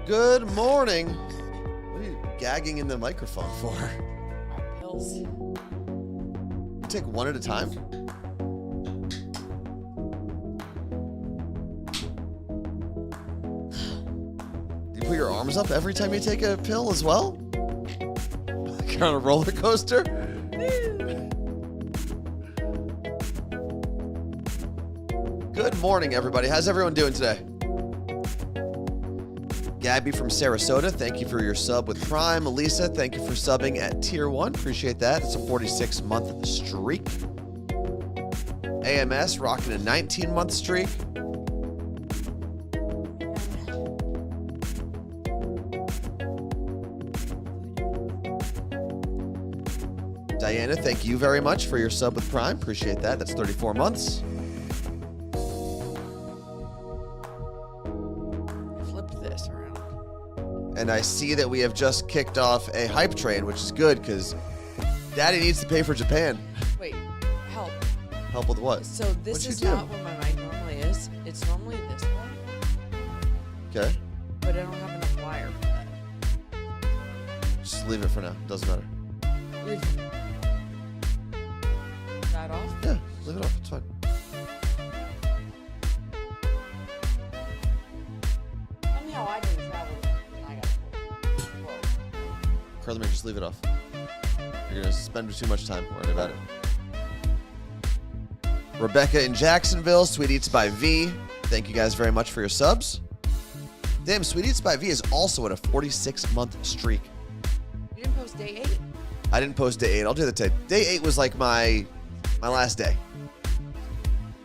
Good morning. What are you gagging in the microphone for? My pills. You take one at a time? Do you put your arms up every time you take a pill as well? Like you're on a roller coaster? Good morning, everybody. How's everyone doing today? Gabby from Sarasota, thank you for your sub with Prime. Elisa, thank you for subbing at Tier 1. Appreciate that. It's a 46-month streak. AMS rocking a 19-month streak. Diana, thank you very much for your sub with Prime. Appreciate that. That's 34 months. And I see that we have just kicked off a hype train, which is good because Daddy needs to pay for Japan. Wait, help. Help with what? So this is not where my mic normally is. It's normally this way. Okay. But I don't have enough wire for that. Just leave it for now. Doesn't matter. Leave that off? Yeah, leave it off. It's fine. Tell me how I didn't travel. Carla Marie, just leave it off. You're going to spend too much time worrying about it. Rebecca in Jacksonville, Sweet Eats by V. Thank you guys very much for your subs. Damn, Sweet Eats by V is also at a 46-month streak. You didn't post day 8? I didn't post day 8. I'll do that today. Day 8 was like my last day.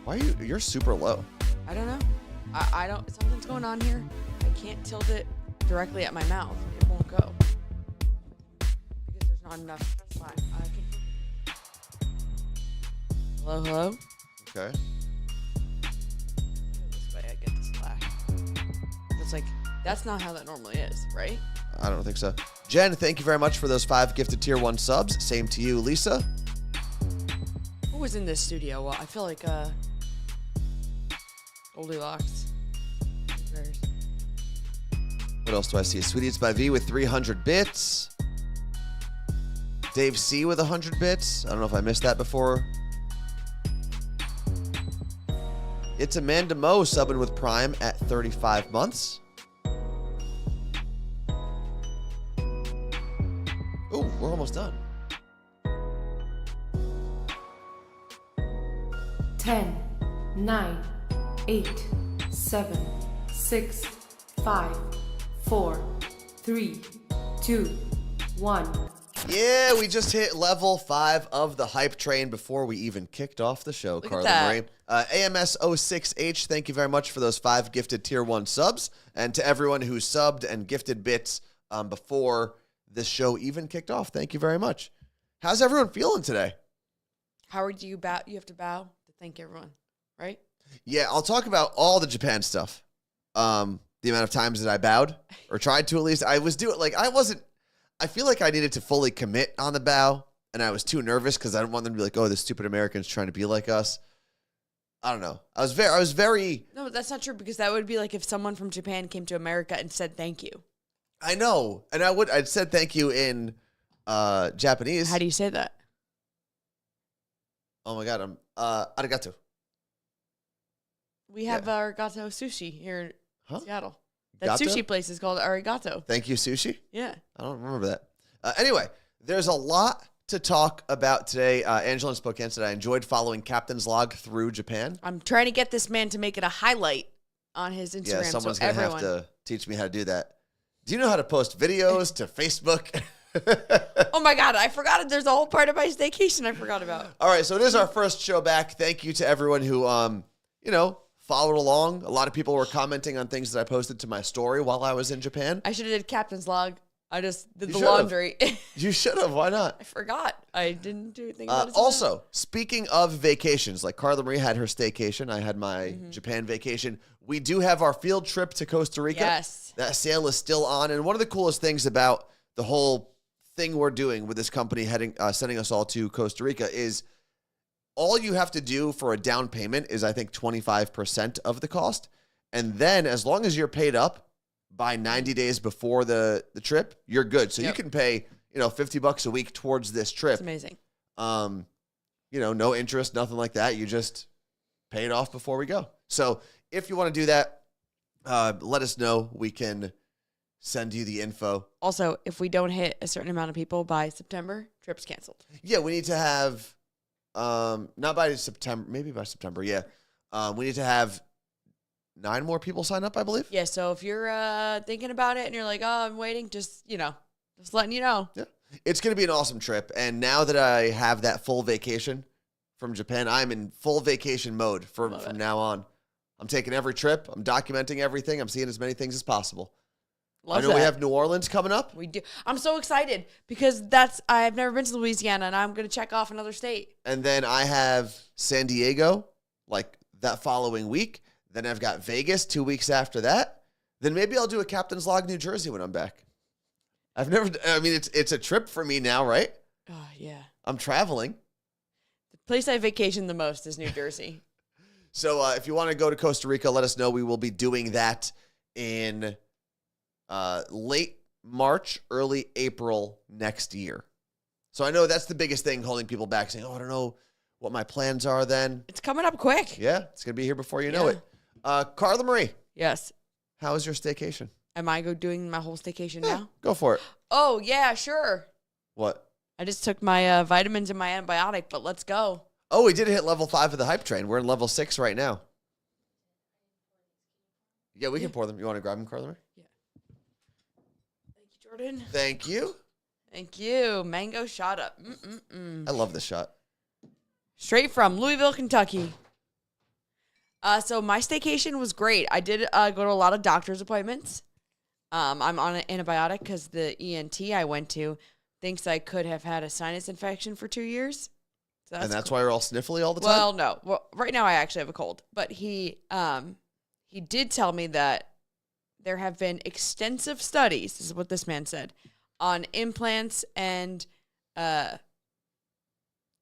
Why are you're super low? I don't know. I don't, something's going on here. I can't tilt it directly at my mouth. It won't go. Not enough slack. Hello, hello? Okay. This way I get the slack. It's like, that's not how that normally is, right? I don't think so. Jen, thank you very much for those 5 gifted Tier 1 subs. Same to you, Lisa. Who was in this studio? Well, I feel like, Goldilocks. What else do I see? Sweet Eats by V with 300 bits. Dave C with 100 bits. I don't know if I missed that before. It's Amanda Mo subbing with Prime at 35 months. Ooh, we're almost done. 10, 9, 8, 7, 6, 5, 4, 3, 2, 1. Yeah, we just hit level 5 of the hype train before we even kicked off the show, Carla Marie. AMS06H, thank you very much for those 5 gifted Tier 1 subs. And to everyone who subbed and gifted bits before this show even kicked off, thank you very much. How's everyone feeling today? Howard, you bow? You have to bow to thank everyone, right? Yeah, I'll talk about all the Japan stuff. The amount of times that I bowed, or tried to at least. I was doing, like, I feel like I needed to fully commit on the bow, and I was too nervous because I didn't want them to be like, oh, this stupid American's trying to be like us. I don't know. I was very. No, that's not true, because that would be like if someone from Japan came to America and said thank you. I know. And I'd said thank you in Japanese. How do you say that? Oh my God. Arigato. We have arigato sushi here in Seattle. That Gato? sushi place is called Arigato. Thank you, sushi? Yeah. I don't remember that. Anyway, there's a lot to talk about today. Angela in Spokane said, I enjoyed following Captain's Log through Japan. I'm trying to get this man to make it a highlight on his Instagram. Yeah, someone's so going to have to teach me how to do that. Do you know how to post videos to Facebook? Oh my God, I forgot it. There's a whole part of my staycation I forgot about. All right, so it is our first show back. Thank you to everyone who, followed along. A lot of people were commenting on things that I posted to my story while I was in Japan. I should have did Captain's Log. I just did the laundry. You should have. Why not? I forgot. I didn't do anything about it. Also, speaking of vacations, like Carla Marie had her staycation. I had my Japan vacation. We do have our field trip to Costa Rica. Yes. That sale is still on. And one of the coolest things about the whole thing we're doing with this company sending us all to Costa Rica is all you have to do for a down payment is, I think, 25% of the cost. And then as long as you're paid up, by 90 days before the trip, you're good. So Yep. you can pay, $50 a week towards this trip. It's amazing. No interest, nothing like that. You just pay it off before we go. So if you want to do that, let us know. We can send you the info. Also, if we don't hit a certain amount of people by September, trip's canceled. Yeah, we need to have, not by September, maybe by September, yeah. We need to have 9 more people sign up, I believe. Yeah, so if you're thinking about it and you're like, oh, I'm waiting, just letting you know. Yeah. It's going to be an awesome trip. And now that I have that full vacation from Japan, I'm in full vacation mode from now on. I'm taking every trip. I'm documenting everything. I'm seeing as many things as possible. Love I know that. we have New Orleans coming up. We do. I'm so excited because I've never been to Louisiana and I'm going to check off another state. And then I have San Diego, like that following week. Then I've got Vegas 2 weeks after that. Then maybe I'll do a Captain's Log New Jersey when I'm back. It's a trip for me now, right? Oh, yeah. I'm traveling. The place I vacation the most is New Jersey. So if you want to go to Costa Rica, let us know. We will be doing that in late March, early April next year. So I know that's the biggest thing holding people back, saying, I don't know what my plans are then. It's coming up quick. Yeah, it's going to be here before you know it. Carla Marie. Yes. How was your staycation? Am I doing my whole staycation now? Go for it. Oh, yeah, sure. What? I just took my vitamins and my antibiotic, but let's go. Oh, we did hit level 5 of the hype train. We're in level 6 right now. Yeah, we can pour them. You want to grab them, Carla Marie? Yeah. Thank you, Jordan. Thank you. Thank you. Mango shot up. I love this shot. Straight from Louisville, Kentucky. So my staycation was great. I did go to a lot of doctor's appointments. I'm on an antibiotic because the ENT I went to thinks I could have had a sinus infection for 2 years. So that's why you're all sniffly all the time? Well, no. Well, right now I actually have a cold. But he did tell me that there have been extensive studies, this is what this man said, on implants and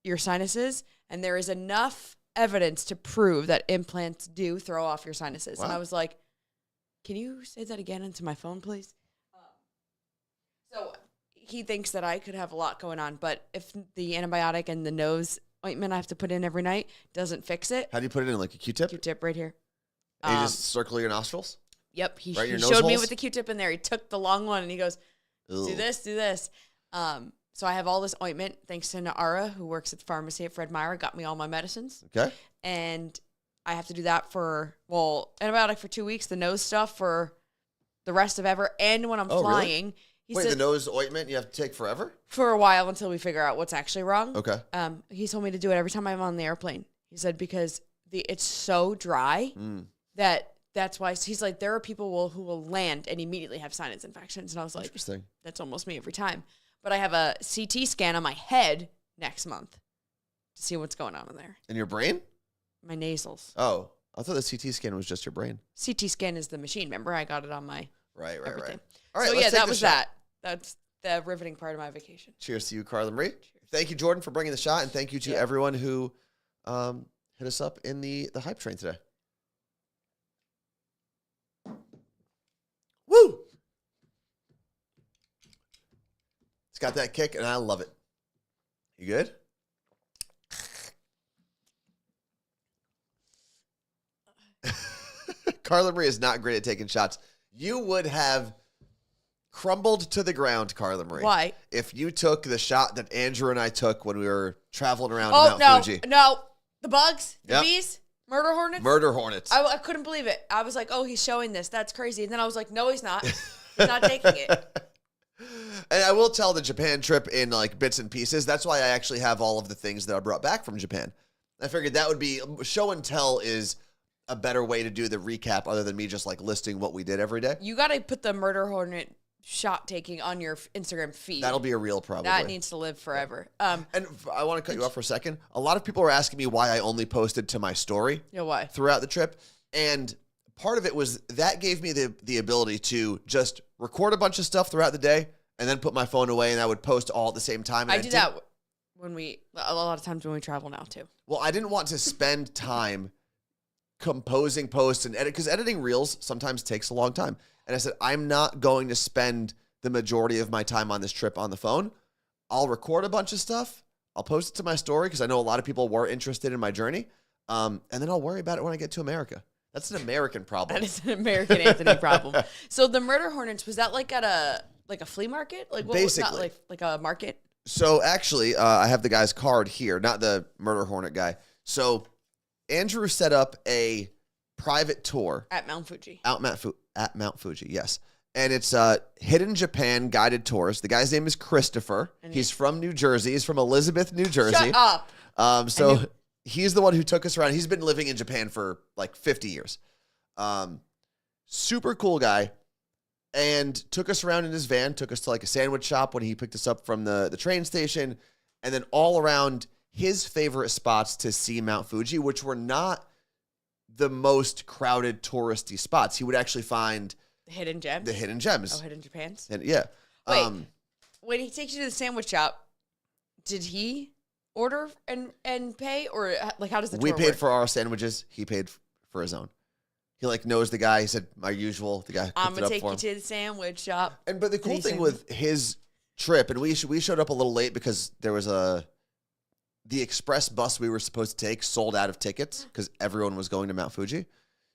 your sinuses. And there is enough evidence to prove that implants do throw off your sinuses. Wow. And I was like, can you say that again into my phone, please? So he thinks that I could have a lot going on, but if the antibiotic and the nose ointment I have to put in every night doesn't fix it. How do you put it in, like a Q-tip? Q-tip right here. And you just circle your nostrils? Yep. He Right, your nose showed me holes? with the Q-tip in there. He took the long one and he goes, Ugh. do this. So I have all this ointment thanks to Naara, who works at the pharmacy at Fred Meyer, got me all my medicines. Okay. And I have to do that antibiotic for 2 weeks, the nose stuff for the rest of ever. And when I'm flying, he Wait, said the nose ointment you have to take forever? for a while until we figure out what's actually wrong. Okay. He told me to do it every time I'm on the airplane. He said because it's so dry that's why. He's like, there are people who will land and immediately have sinus infections. And I was like, Interesting. that's almost me every time. But I have a CT scan on my head next month to see what's going on in there. In your brain? My nasals. Oh, I thought the CT scan was just your brain. CT scan is the machine. Remember, I got it on my Right. everything. All right, So let's yeah, take that the was shot. that. That's the riveting part of my vacation. Cheers to you, Carla Marie. Thank you, Jordan, for bringing the shot, and thank you to everyone who hit us up in the hype train today. Woo! It's got that kick, and I love it. You good? Carla Marie is not great at taking shots. You would have crumbled to the ground, Carla Marie. Why? If you took the shot that Andrew and I took when we were traveling around Oh, Mount Fuji. no. The bugs, the Yep. bees, murder hornets. Murder hornets. I couldn't believe it. I was like, oh, he's showing this. That's crazy. And then I was like, no, he's not. He's not taking it. And I will tell the Japan trip in like bits and pieces. That's why I actually have all of the things that I brought back from Japan. I figured that would be show and tell is a better way to do the recap other than me just like listing what we did every day. You got to put the murder hornet shot taking on your Instagram feed. That'll be a reel probably. That needs to live forever. And I want to cut you off for a second. A lot of people are asking me why I only posted to my story Why? throughout the trip. And part of it was that gave me the ability to just record a bunch of stuff throughout the day and then put my phone away and I would post all at the same time. And I do that a lot of times when we travel now too. Well, I didn't want to spend time composing posts and edit, because editing reels sometimes takes a long time. And I said, I'm not going to spend the majority of my time on this trip on the phone. I'll record a bunch of stuff. I'll post it to my story because I know a lot of people were interested in my journey. And then I'll worry about it when I get to America. That's an American problem. That is an American Anthony problem. So the murder hornets, was that like at a flea market? Like what, basically. not like a market? So actually, I have the guy's card here, not the murder hornet guy. So Andrew set up a private tour At Mount Fuji. At Mount Fuji, yes. And it's Hidden Japan guided tours. The guy's name is Christopher. And he's from New Jersey. He's from Elizabeth, New Jersey. Shut up. So he's the one who took us around. He's been living in Japan for like 50 years. Super cool guy. And took us around in his van, took us to like a sandwich shop when he picked us up from the train station. And then all around his favorite spots to see Mount Fuji, which were not the most crowded touristy spots. He would actually find The hidden gems? the hidden gems. Oh, hidden Japans? And yeah. Wait, when he takes you to the sandwich shop, did he order and pay? Or like how does the tour we paid work? for our sandwiches. He paid for his own. He like knows the guy. He said, my usual. The guy I'm cooked it going up to take for you him. to the sandwich shop. But the cool he thing say with his trip, and we showed up a little late because there was the express bus we were supposed to take sold out of tickets because everyone was going to Mount Fuji.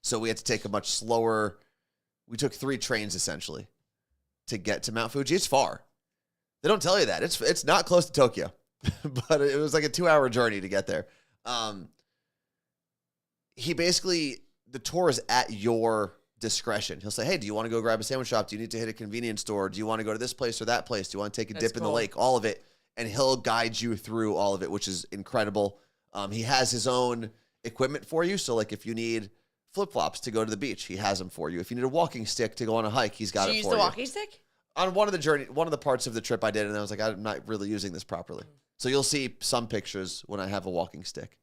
So we had to take a much slower, we took 3 trains essentially to get to Mount Fuji. It's far. They don't tell you that. It's not close to Tokyo, but it was like a 2-hour journey to get there. He basically, the tour is at your discretion. He'll say, hey, do you want to go grab a sandwich shop? Do you need to hit a convenience store? Do you want to go to this place or that place? Do you want to take a dip in the lake? All of it. And he'll guide you through all of it, which is incredible. He has his own equipment for you. So like if you need flip-flops to go to the beach, he has them for you. If you need a walking stick to go on a hike, he's got it for you. Did you use the walking stick? On one of the parts of the trip I did, and I was like, I'm not really using this properly. So you'll see some pictures when I have a walking stick.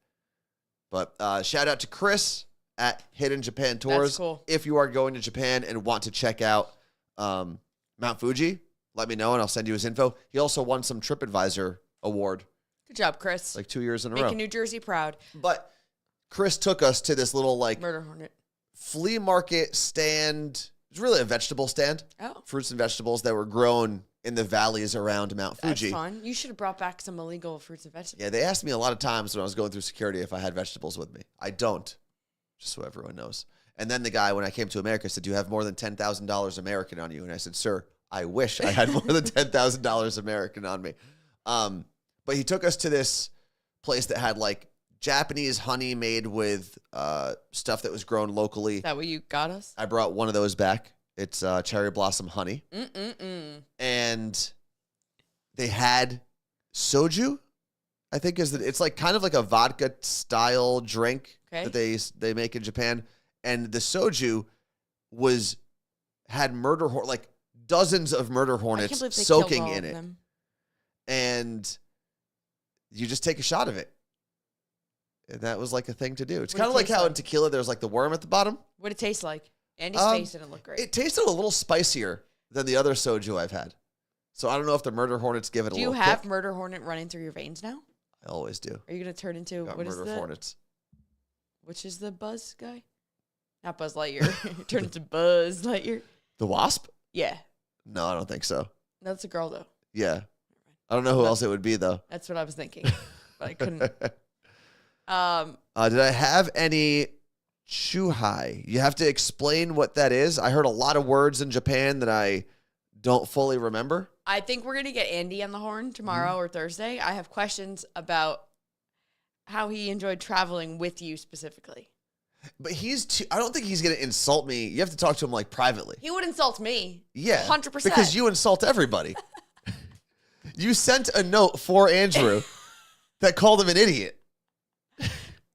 But shout out to Chris at Hidden Japan Tours. That's cool. If you are going to Japan and want to check out Mount Fuji, let me know and I'll send you his info. He also won some TripAdvisor award. Good job, Chris. Like 2 years in a row. Making New Jersey proud. But Chris took us to this little like Murder hornet. flea market stand. It's really a vegetable stand. Oh. Fruits and vegetables that were grown in the valleys around Mount Fuji. That's fun. You should have brought back some illegal fruits and vegetables. Yeah, they asked me a lot of times when I was going through security if I had vegetables with me. I don't, just so everyone knows. And then the guy, when I came to America, said, do you have more than $10,000 American on you? And I said, sir, I wish I had more than $10,000 American on me. But he took us to this place that had like Japanese honey made with stuff that was grown locally. Is that what you got us? I brought one of those back. It's cherry blossom honey. And they had soju, I think it's like kind of like a vodka style drink that they make in Japan. And the soju had like dozens of murder hornets soaking in it. And you just take a shot of it. And that was like a thing to do. It's kind of like how in tequila there's like the worm at the bottom. What did it taste like? Andy's face didn't look great. It tasted a little spicier than the other soju I've had. So I don't know if the murder hornets give it a little kick. Do you have murder hornet running through your veins now? I always do. Are you going to turn into, Got what is murder hornets. Which is the Buzz guy? Not Buzz Lightyear. Turn into Buzz Lightyear. The wasp? Yeah. No, I don't think so. No, that's a girl, though. Yeah. I don't know who else it would be, though. That's what I was thinking. But I couldn't. Did I have any chuhai? You have to explain what that is. I heard a lot of words in Japan that I don't fully remember. I think we're going to get Andy on the horn tomorrow or Thursday. I have questions about how he enjoyed traveling with you specifically. But I don't think he's going to insult me. You have to talk to him like privately. He would insult me. Yeah. 100%. Because you insult everybody. You sent a note for Andrew that called him an idiot.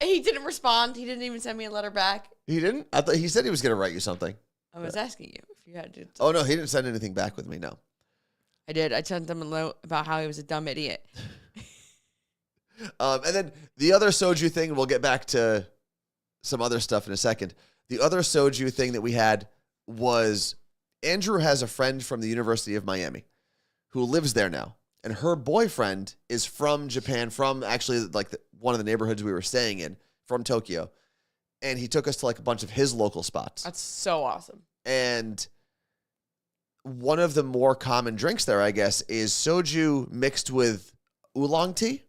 He didn't respond. He didn't even send me a letter back. He didn't? I thought he said he was going to write you something. I was asking you if you had to. Oh, no, he didn't send anything back with me, no. I did. I sent him a note about how he was a dumb idiot. And then the other soju thing, we'll get back to some other stuff in a second. The other soju thing that we had was Andrew has a friend from the University of Miami who lives there now. And her boyfriend is from Japan, from actually like one of the neighborhoods we were staying in, from Tokyo. and he took us to like a bunch of his local spots. That's so awesome. And one of the more common drinks there, I guess, is soju mixed with oolong tea.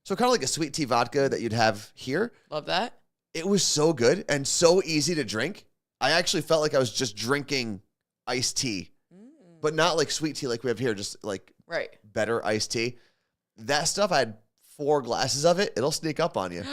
So kind of like a sweet tea vodka that you'd have here. Love that. It was so good and so easy to drink. I actually felt like I was just drinking iced tea, but not like sweet tea like we have here, just like better iced tea. That stuff, I had 4 glasses of it. It'll sneak up on you.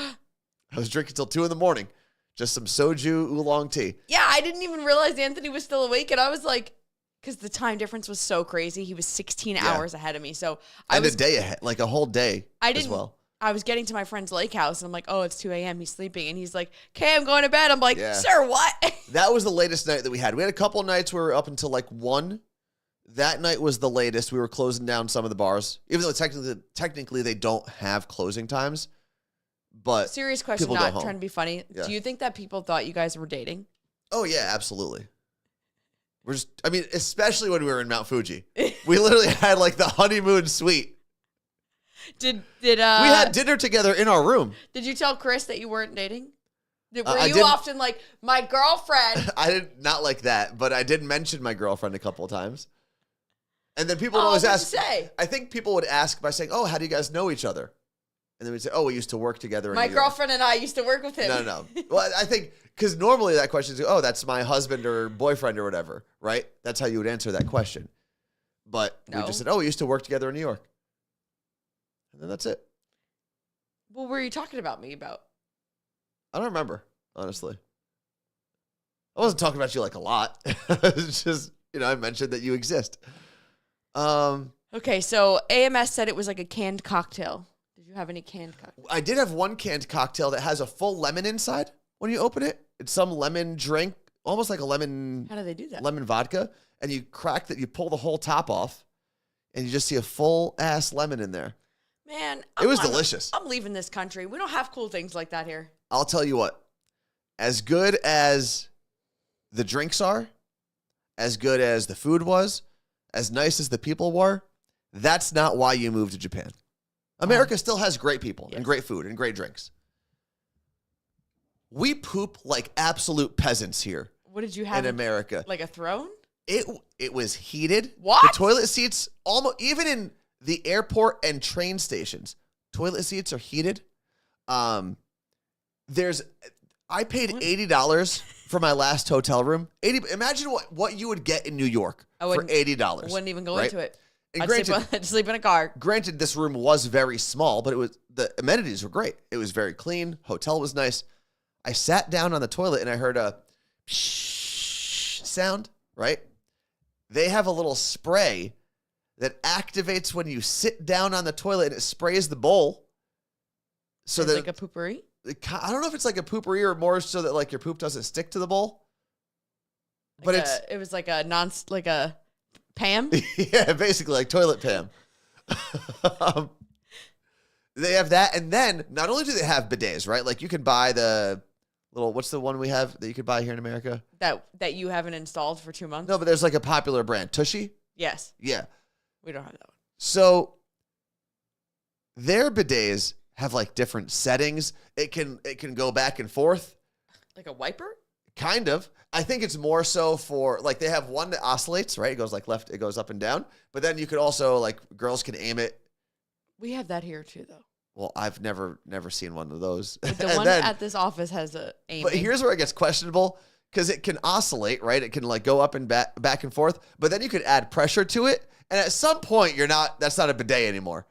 I was drinking till 2 a.m. Just some soju oolong tea. Yeah, I didn't even realize Anthony was still awake, and I was like, because the time difference was so crazy. He was 16 hours ahead of me, so I was a day ahead, like a whole day. As well. I was getting to my friend's lake house, and I'm like, oh, it's 2 a.m. He's sleeping, and he's like, okay, I'm going to bed. I'm like, sir, what? That was the latest night that we had. We had a couple nights where we were up until like 1. That night was the latest. We were closing down some of the bars, even though technically they don't have closing times. But serious question, not trying to be funny. Yeah. Do you think that people thought you guys were dating? Oh yeah, absolutely. Especially when we were in Mount Fuji. We literally had like the honeymoon suite. We had dinner together in our room. Did you tell Chris that you weren't dating? Were you often like, my girlfriend? I did not like that, but I did mention my girlfriend a couple of times. And then people would always ask. Say? I think people would ask by saying, oh, how do you guys know each other? And then we'd say, oh, we used to work together. My girlfriend and I used to work with him. No. Well, I think, because normally that question is, oh, that's my husband or boyfriend or whatever, right? That's how you would answer that question. But we just said, oh, we used to work together in New York. And then that's it. What were you talking about me about? I don't remember, honestly. I wasn't talking about you like a lot. It's just, I mentioned that you exist. Okay, so AMS said it was like a canned cocktail. Did you have any canned cocktail? I did have one canned cocktail that has a full lemon inside when you open it. It's some lemon drink, almost like a lemon. How do they do that? Lemon vodka. And you crack that, you pull the whole top off, and you just see a full ass lemon in there. Man, it was delicious. I'm leaving this country. We don't have cool things like that here. I'll tell you what, as good as the drinks are, as good as the food was, as nice as the people were, that's not why you moved to Japan. America still has great people and great food and great drinks. We poop like absolute peasants here. What did you have in America? Like a throne? It was heated. What? The toilet seats, almost even in the airport and train stations, toilet seats are heated. I paid $80 for my last hotel room. Imagine what you would get in New York for $80. Wouldn't even go into it. And I'd sleep in a car. Granted, this room was very small, but the amenities were great. It was very clean. Hotel was nice. I sat down on the toilet and I heard a sound, right? They have a little spray that activates when you sit down on the toilet and it sprays the bowl. So it's like a poopery? I don't know if it's like a poopery or more so that like your poop doesn't stick to the bowl. But it was like a Pam? Yeah, basically like toilet Pam. They have that, and then not only do they have bidets, right? Like you can buy the little, what's the one we have that you could buy here in America? That you haven't installed for 2 months? No, but there's like a popular brand, Tushy. Yes. Yeah. We don't have that one. So their bidets have like different settings. It can go back and forth. Like a wiper? Kind of. I think it's more so for, like, they have one that oscillates, right? It goes like left, it goes up and down. But then you could also, like, girls can aim it. We have that here too, though. Well, I've never seen one of those. But the one at this office has a aiming. But here's where it gets questionable, because it can oscillate, right? It can like go up and back and forth. But then you could add pressure to it, and at some point that's not a bidet anymore.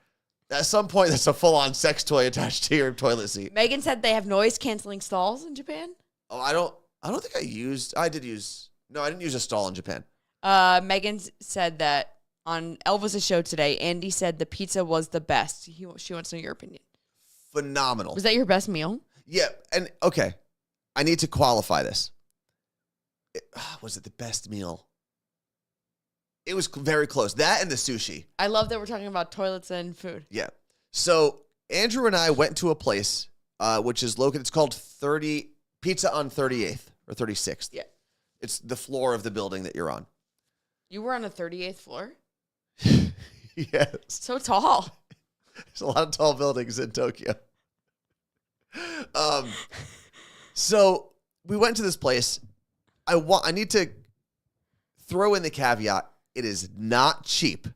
At some point, that's a full-on sex toy attached to your toilet seat. Megan said they have noise-canceling stalls in Japan. Oh, I didn't use a stall in Japan. Megan said that on Elvis's show today, Andy said the pizza was the best. She wants to know your opinion. Phenomenal. Was that your best meal? Yeah, and okay, I need to qualify this. Was it the best meal? It was very close. That and the sushi. I love that we're talking about toilets and food. Yeah. So Andrew and I went to a place which is located. It's called Pizza on 38th or 36th. Yeah. It's the floor of the building that you're on. You were on the 38th floor? Yes. So tall. There's a lot of tall buildings in Tokyo. So we went to this place. I need to throw in the caveat. It is not cheap.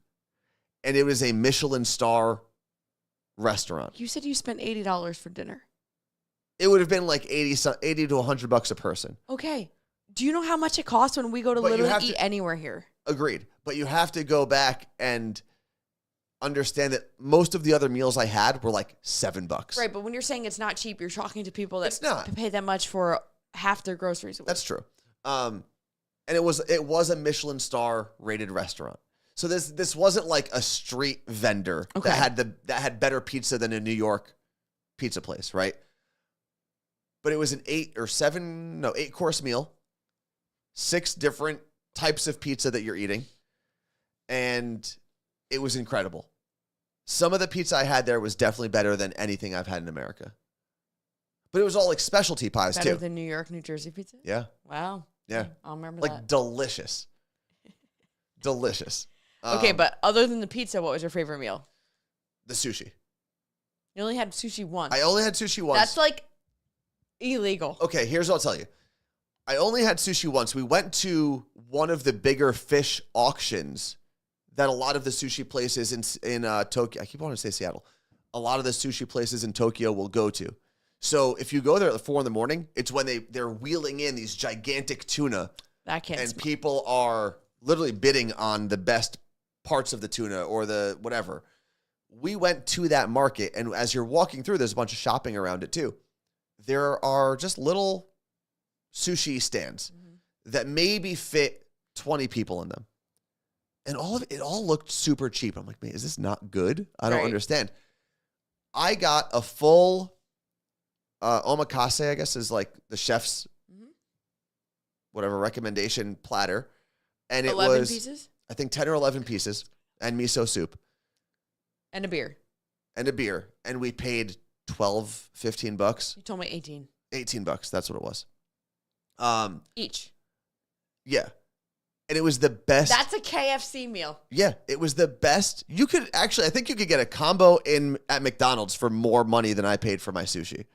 And it was a Michelin star restaurant. You said you spent $80 for dinner. It would have been like 80 to $100 a person. Okay. Do you know how much it costs when we go to literally eat anywhere here? Agreed. But you have to go back and understand that most of the other meals I had were like $7. Right, but when you're saying it's not cheap, you're talking to people that It's not. pay that much for half their groceries a week. That's true. And it was a Michelin star rated restaurant. So this wasn't like a street vendor that had better pizza than a New York pizza place, right? But it was an 8-course meal, 6 different types of pizza that you're eating, and it was incredible. Some of the pizza I had there was definitely better than anything I've had in America. But it was all like specialty pies too. Better than New York, New Jersey pizza? Yeah. Wow. Yeah. I'll remember like that. Delicious. Delicious. Okay, but other than the pizza, what was your favorite meal? The sushi. You only had sushi once. I only had sushi once. That's like illegal. Okay, here's what I'll tell you. I only had sushi once. We went to one of the bigger fish auctions that a lot of the sushi places in Tokyo, I keep wanting to say Seattle, a lot of the sushi places in Tokyo will go to. So if you go there at 4 a.m, it's when they're wheeling in these gigantic tuna. That can't And smell. people are literally bidding on the best parts of the tuna or the whatever. We went to that market, and as you're walking through, there's a bunch of shopping around it too. There are just little sushi stands that maybe fit 20 people in them. And it all looked super cheap. I'm like, man, is this not good? I don't understand. I got a full omakase, I guess is like the chef's whatever recommendation platter. And it 11 was, pieces? I think 10 or 11 pieces and miso soup. And a beer. And we paid $15. You told me 18. $18. That's what it was. Each. Yeah. And it was the best. That's a KFC meal. Yeah, it was the best. You could actually, I think you could get a combo at McDonald's for more money than I paid for my sushi.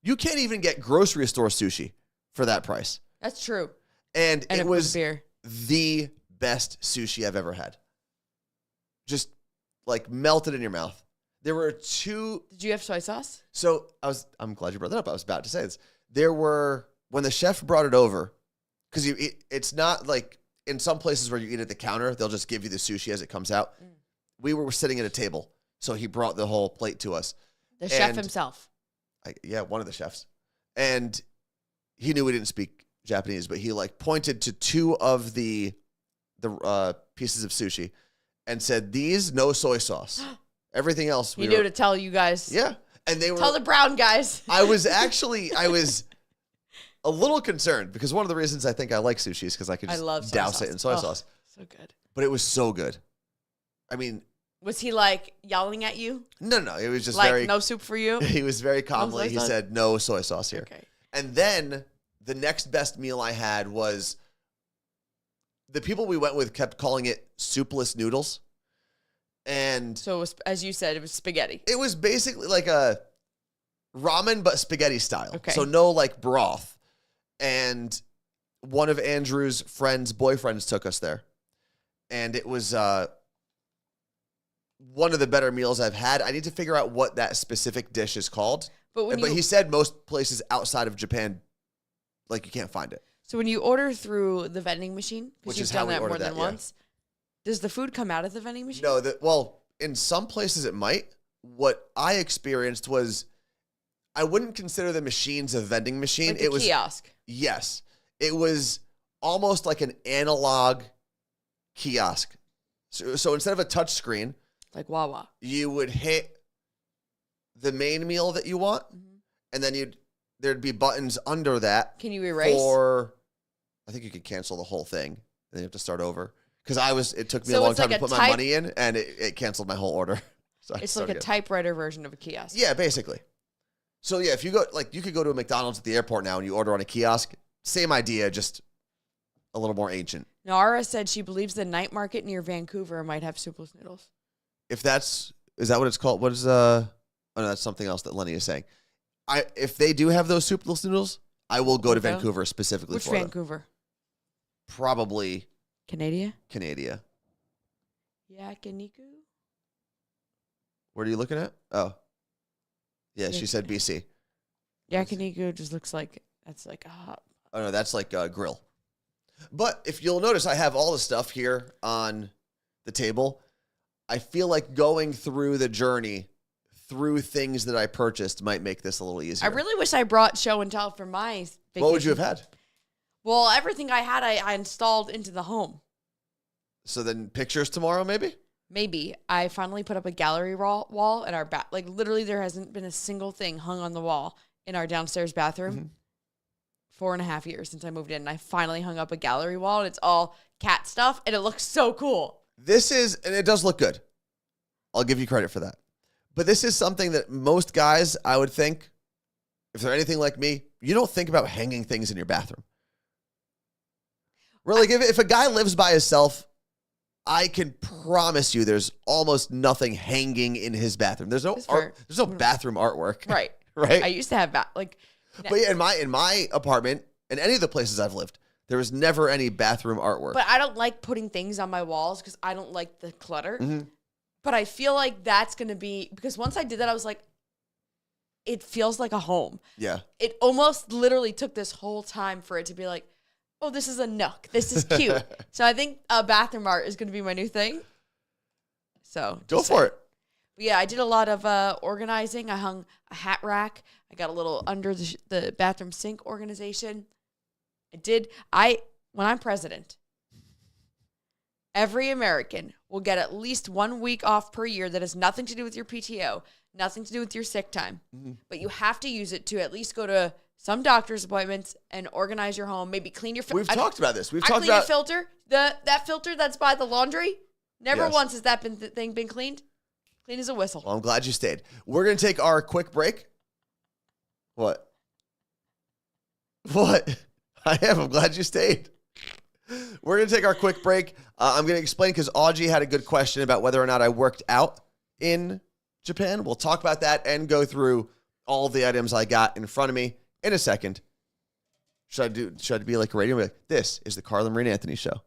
You can't even get grocery store sushi for that price. That's true. And it was beer. the best sushi I've ever had. Just like melted in your mouth. There were 2. Did you have soy sauce? So I'm glad you brought that up. I was about to say this. When the chef brought it over, because it's not like in some places where you eat at the counter, they'll just give you the sushi as it comes out. We were sitting at a table, so he brought the whole plate to us. The chef himself. One of the chefs. And he knew we didn't speak Japanese, but he like pointed to 2 of the pieces of sushi and said, "These, no soy sauce. Everything else." He knew to tell you guys. Yeah. And they were. Tell the brown guys. I was a little concerned because one of the reasons I think I like sushi is because I could just douse it in soy sauce. So good. But it was so good. I mean. Was he like yelling at you? No. It was just like, no soup for you? He was very calmly. He said, "No soy sauce here." Okay. And then the next best meal I had was the people we went with kept calling it soupless noodles. And so it was, as you said, it was spaghetti. It was basically like a ramen, but spaghetti style. Okay. So no like broth. And one of Andrew's friend's boyfriends took us there. And it was one of the better meals I've had. I need to figure out what that specific dish is called. But he said most places outside of Japan, like you can't find it. So when you order through the vending machine, because you've done that more than once, does the food come out of the vending machine? No, well, in some places it might. What I experienced was I wouldn't consider the machines a vending machine. Like it was kiosk. Yes. It was almost like an analog kiosk. So instead of a touch screen, like Wawa, you would hit the main meal that you want, and then there'd be buttons under that. Can you erase? Or I think you could cancel the whole thing, and then you have to start over. Because it took me a long time to put my money in, and it canceled my whole order. So it's like a typewriter version of a kiosk. Yeah, basically. So yeah, if you go, like, you could go to a McDonald's at the airport now and you order on a kiosk. Same idea, just a little more ancient. Nara said she believes the night market near Vancouver might have soupless noodles. Is that what it's called? What is oh no, that's something else that Lenny is saying. If they do have those soupless noodles, I will go to Okay. Vancouver specifically Which for them. Vancouver? Probably Canada? Canada. Yakiniku? What are you looking at? Oh. Yeah, she said BC. Yakiniku just looks like that's like a hot. Oh, no, that's like a grill. But if you'll notice, I have all the stuff here on the table. I feel like going through the journey through things that I purchased might make this a little easier. I really wish I brought show and tell for my vacation. What would you have had? Well, everything I had, I installed into the home. So then pictures tomorrow, maybe? Maybe. I finally put up a gallery wall in our bath. Like, literally, there hasn't been a single thing hung on the wall in our downstairs bathroom. 4.5 years since I moved in. And I finally hung up a gallery wall, and it's all cat stuff, and it looks so cool. This is, and it does look good. I'll give you credit for that. But this is something that most guys, I would think, if they're anything like me, you don't think about hanging things in your bathroom. Really, if a guy lives by himself, I can promise you there's almost nothing hanging in his bathroom. There's no art, there's no bathroom artwork. Right. Right? I used to have But yeah, in my apartment, and any of the places I've lived, there was never any bathroom artwork. But I don't like putting things on my walls because I don't like the clutter. But I feel like that's going to be, because once I did that, I was like, it feels like a home. Yeah. It almost literally took this whole time for it to be like, oh, this is a nook. This is cute. So I think bathroom art is going to be my new thing. So Go for it. But yeah, I did a lot of organizing. I hung a hat rack. I got a little under the bathroom sink organization. When I'm president, every American will get at least 1 week off per year that has nothing to do with your PTO, nothing to do with your sick time. But you have to use it to at least go to some doctor's appointments and organize your home, maybe clean your filter. We've talked about this. I clean your filter. That filter that's by the laundry, never Yes. once has that thing been cleaned. Clean as a whistle. Well, I'm glad you stayed. We're going to take our quick break. What? What? I'm glad you stayed. We're going to take our quick break. I'm going to explain because Audrey had a good question about whether or not I worked out in Japan. We'll talk about that and go through all the items I got in front of me in a second. Should I be like a radio? Like, this is the Carla Marie and Anthony Show.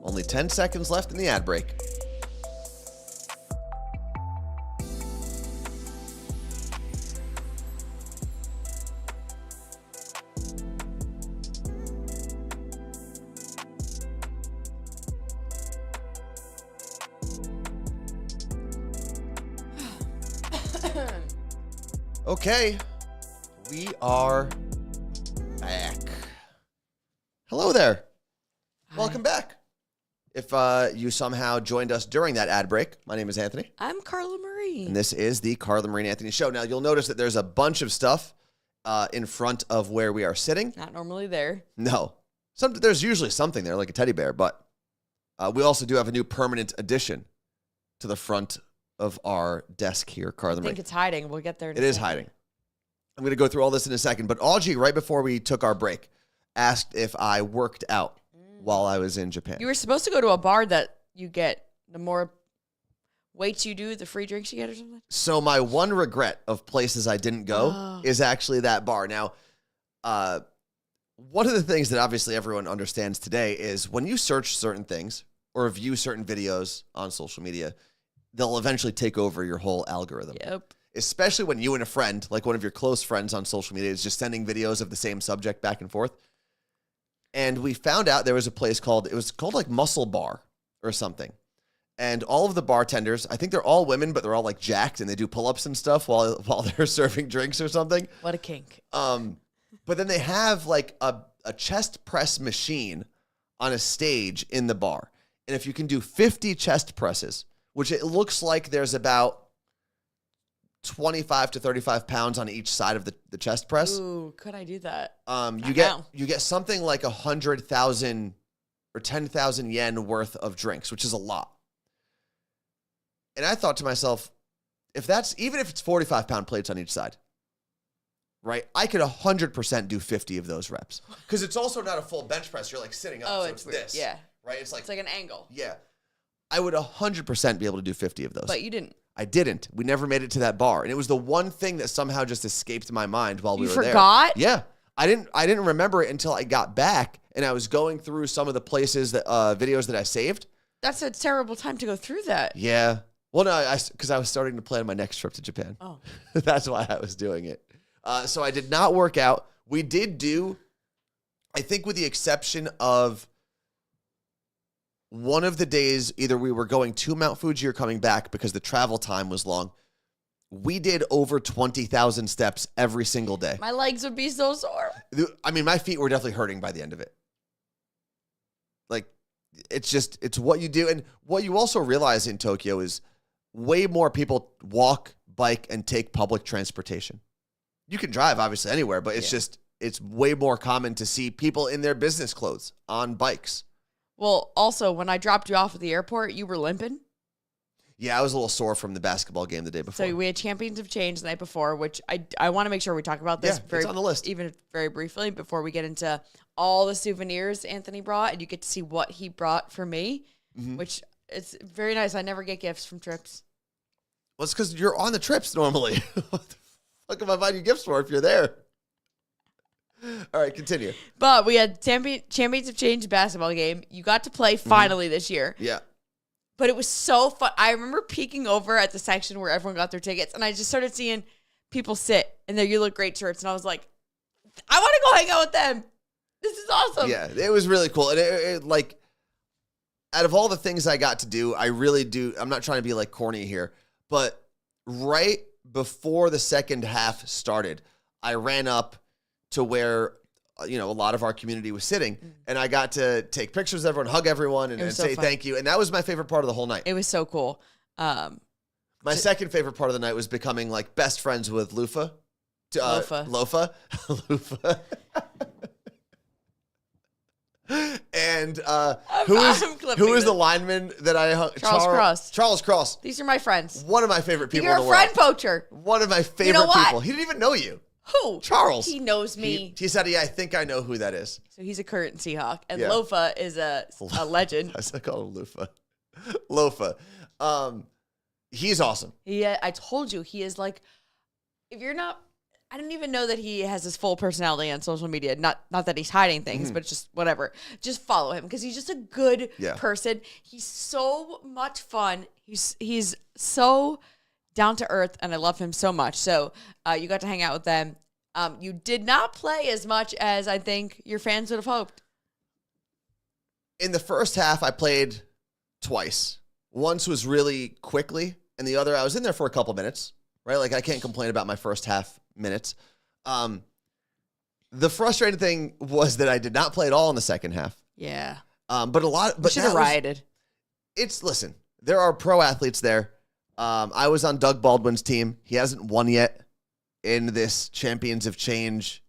Only 10 seconds left in the ad break. Okay, we are back. Hello there. Hi. Welcome back. If you somehow joined us during that ad break, my name is Anthony. I'm Carla Marie. And this is the Carla Marie and Anthony Show. Now, you'll notice that there's a bunch of stuff in front of where we are sitting. Not normally there. No. There's usually something there, like a teddy bear, but we also do have a new permanent addition to the front of our desk here, Carla I Marie. think it's hiding. We'll get there. It is hiding. I'm going to go through all this in a second. But Audrey, right before we took our break, asked if I worked out while I was in Japan. You were supposed to go to a bar that you get the more weights you do, the free drinks you get or something. So my one regret of places I didn't go is actually that bar. Now, one of the things that obviously everyone understands today is when you search certain things or view certain videos on social media, they'll eventually take over your whole algorithm. Yep. Especially when you and a friend, like one of your close friends on social media, is just sending videos of the same subject back and forth. And we found out there was a place called like Muscle Bar or something. And all of the bartenders, I think they're all women, but they're all like jacked and they do pull-ups and stuff while they're serving drinks or something. What a kink. But then they have like a chest press machine on a stage in the bar. And if you can do 50 chest presses, which it looks like there's about 25 to 35 pounds on each side of the chest press. Ooh, could I do that? You get something like 100,000 or 10,000 yen worth of drinks, which is a lot. And I thought to myself, even if it's 45-pound plates on each side, right? I could 100% do 50 of those reps. Because it's also not a full bench press. You're like sitting up, so it's weird. this. Yeah. Right? It's like an angle. Yeah. I would 100% be able to do 50 of those. But you didn't. I didn't. We never made it to that bar. And it was the one thing that somehow just escaped my mind while we were there. You forgot? Yeah. I didn't remember it until I got back and I was going through some of the places that videos that I saved. That's a terrible time to go through that. Yeah. Well, no, because I was starting to plan my next trip to Japan. Oh. That's why I was doing it. So I did not work out. We did do, I think with the exception of one of the days, either we were going to Mount Fuji or coming back because the travel time was long. We did over 20,000 steps every single day. My legs would be so sore. I mean, my feet were definitely hurting by the end of it. Like, it's what you do. And what you also realize in Tokyo is way more people walk, bike, and take public transportation. You can drive, obviously, anywhere, but it's way more common to see people in their business clothes on bikes. Well, also, when I dropped you off at the airport, you were limping. Yeah, I was a little sore from the basketball game the day before. So we had Champions of Change the night before, which I want to make sure we talk about this it's on the list. even very briefly before we get into all the souvenirs Anthony brought, and you get to see what he brought for me, which it's very nice. I never get gifts from trips. Well, it's because you're on the trips normally. What the fuck am I buying you gifts for if you're there? All right, continue. But we had Champions of Change basketball game. You got to play finally this year. Yeah. But it was so fun. I remember peeking over at the section where everyone got their tickets, and I just started seeing people sit in their You Look Great shirts, and I was like, I want to go hang out with them. This is awesome. Yeah, it was really cool. And it like, out of all the things I got to do, I really do. I'm not trying to be like corny here, but right before the second half started, I ran up to where, a lot of our community was sitting, and I got to take pictures of everyone, hug everyone, and say thank you. And that was my favorite part of the whole night. It was so cool. My second favorite part of the night was becoming like best friends with Lofa. Lofa. And who is the lineman that I hung? Charles Cross. Charles Cross. These are my friends. One of my favorite people You're in the a friend world. poacher. One of my favorite people. He didn't even know you. Who? Charles. He knows me. He said, yeah, I think I know who that is. So he's a current Seahawk. And Yeah. Lofa is a legend. I call him Lufa. Lofa. He's awesome. Yeah, I told you, he is like, if you're not I didn't even know that he has his full personality on social media. Not that he's hiding things, but just whatever. Just follow him because he's just a good person. He's so much fun. He's so down to earth, and I love him so much. So you got to hang out with them. You did not play as much as I think your fans would have hoped. In the first half, I played twice. Once was really quickly, and the other, I was in there for a couple minutes, right? Like, I can't complain about my first half minutes. The frustrating thing was that I did not play at all in the second half. Yeah. But you should have rioted. Listen, there are pro athletes there. I was on Doug Baldwin's team. He hasn't won yet in this Champions of Change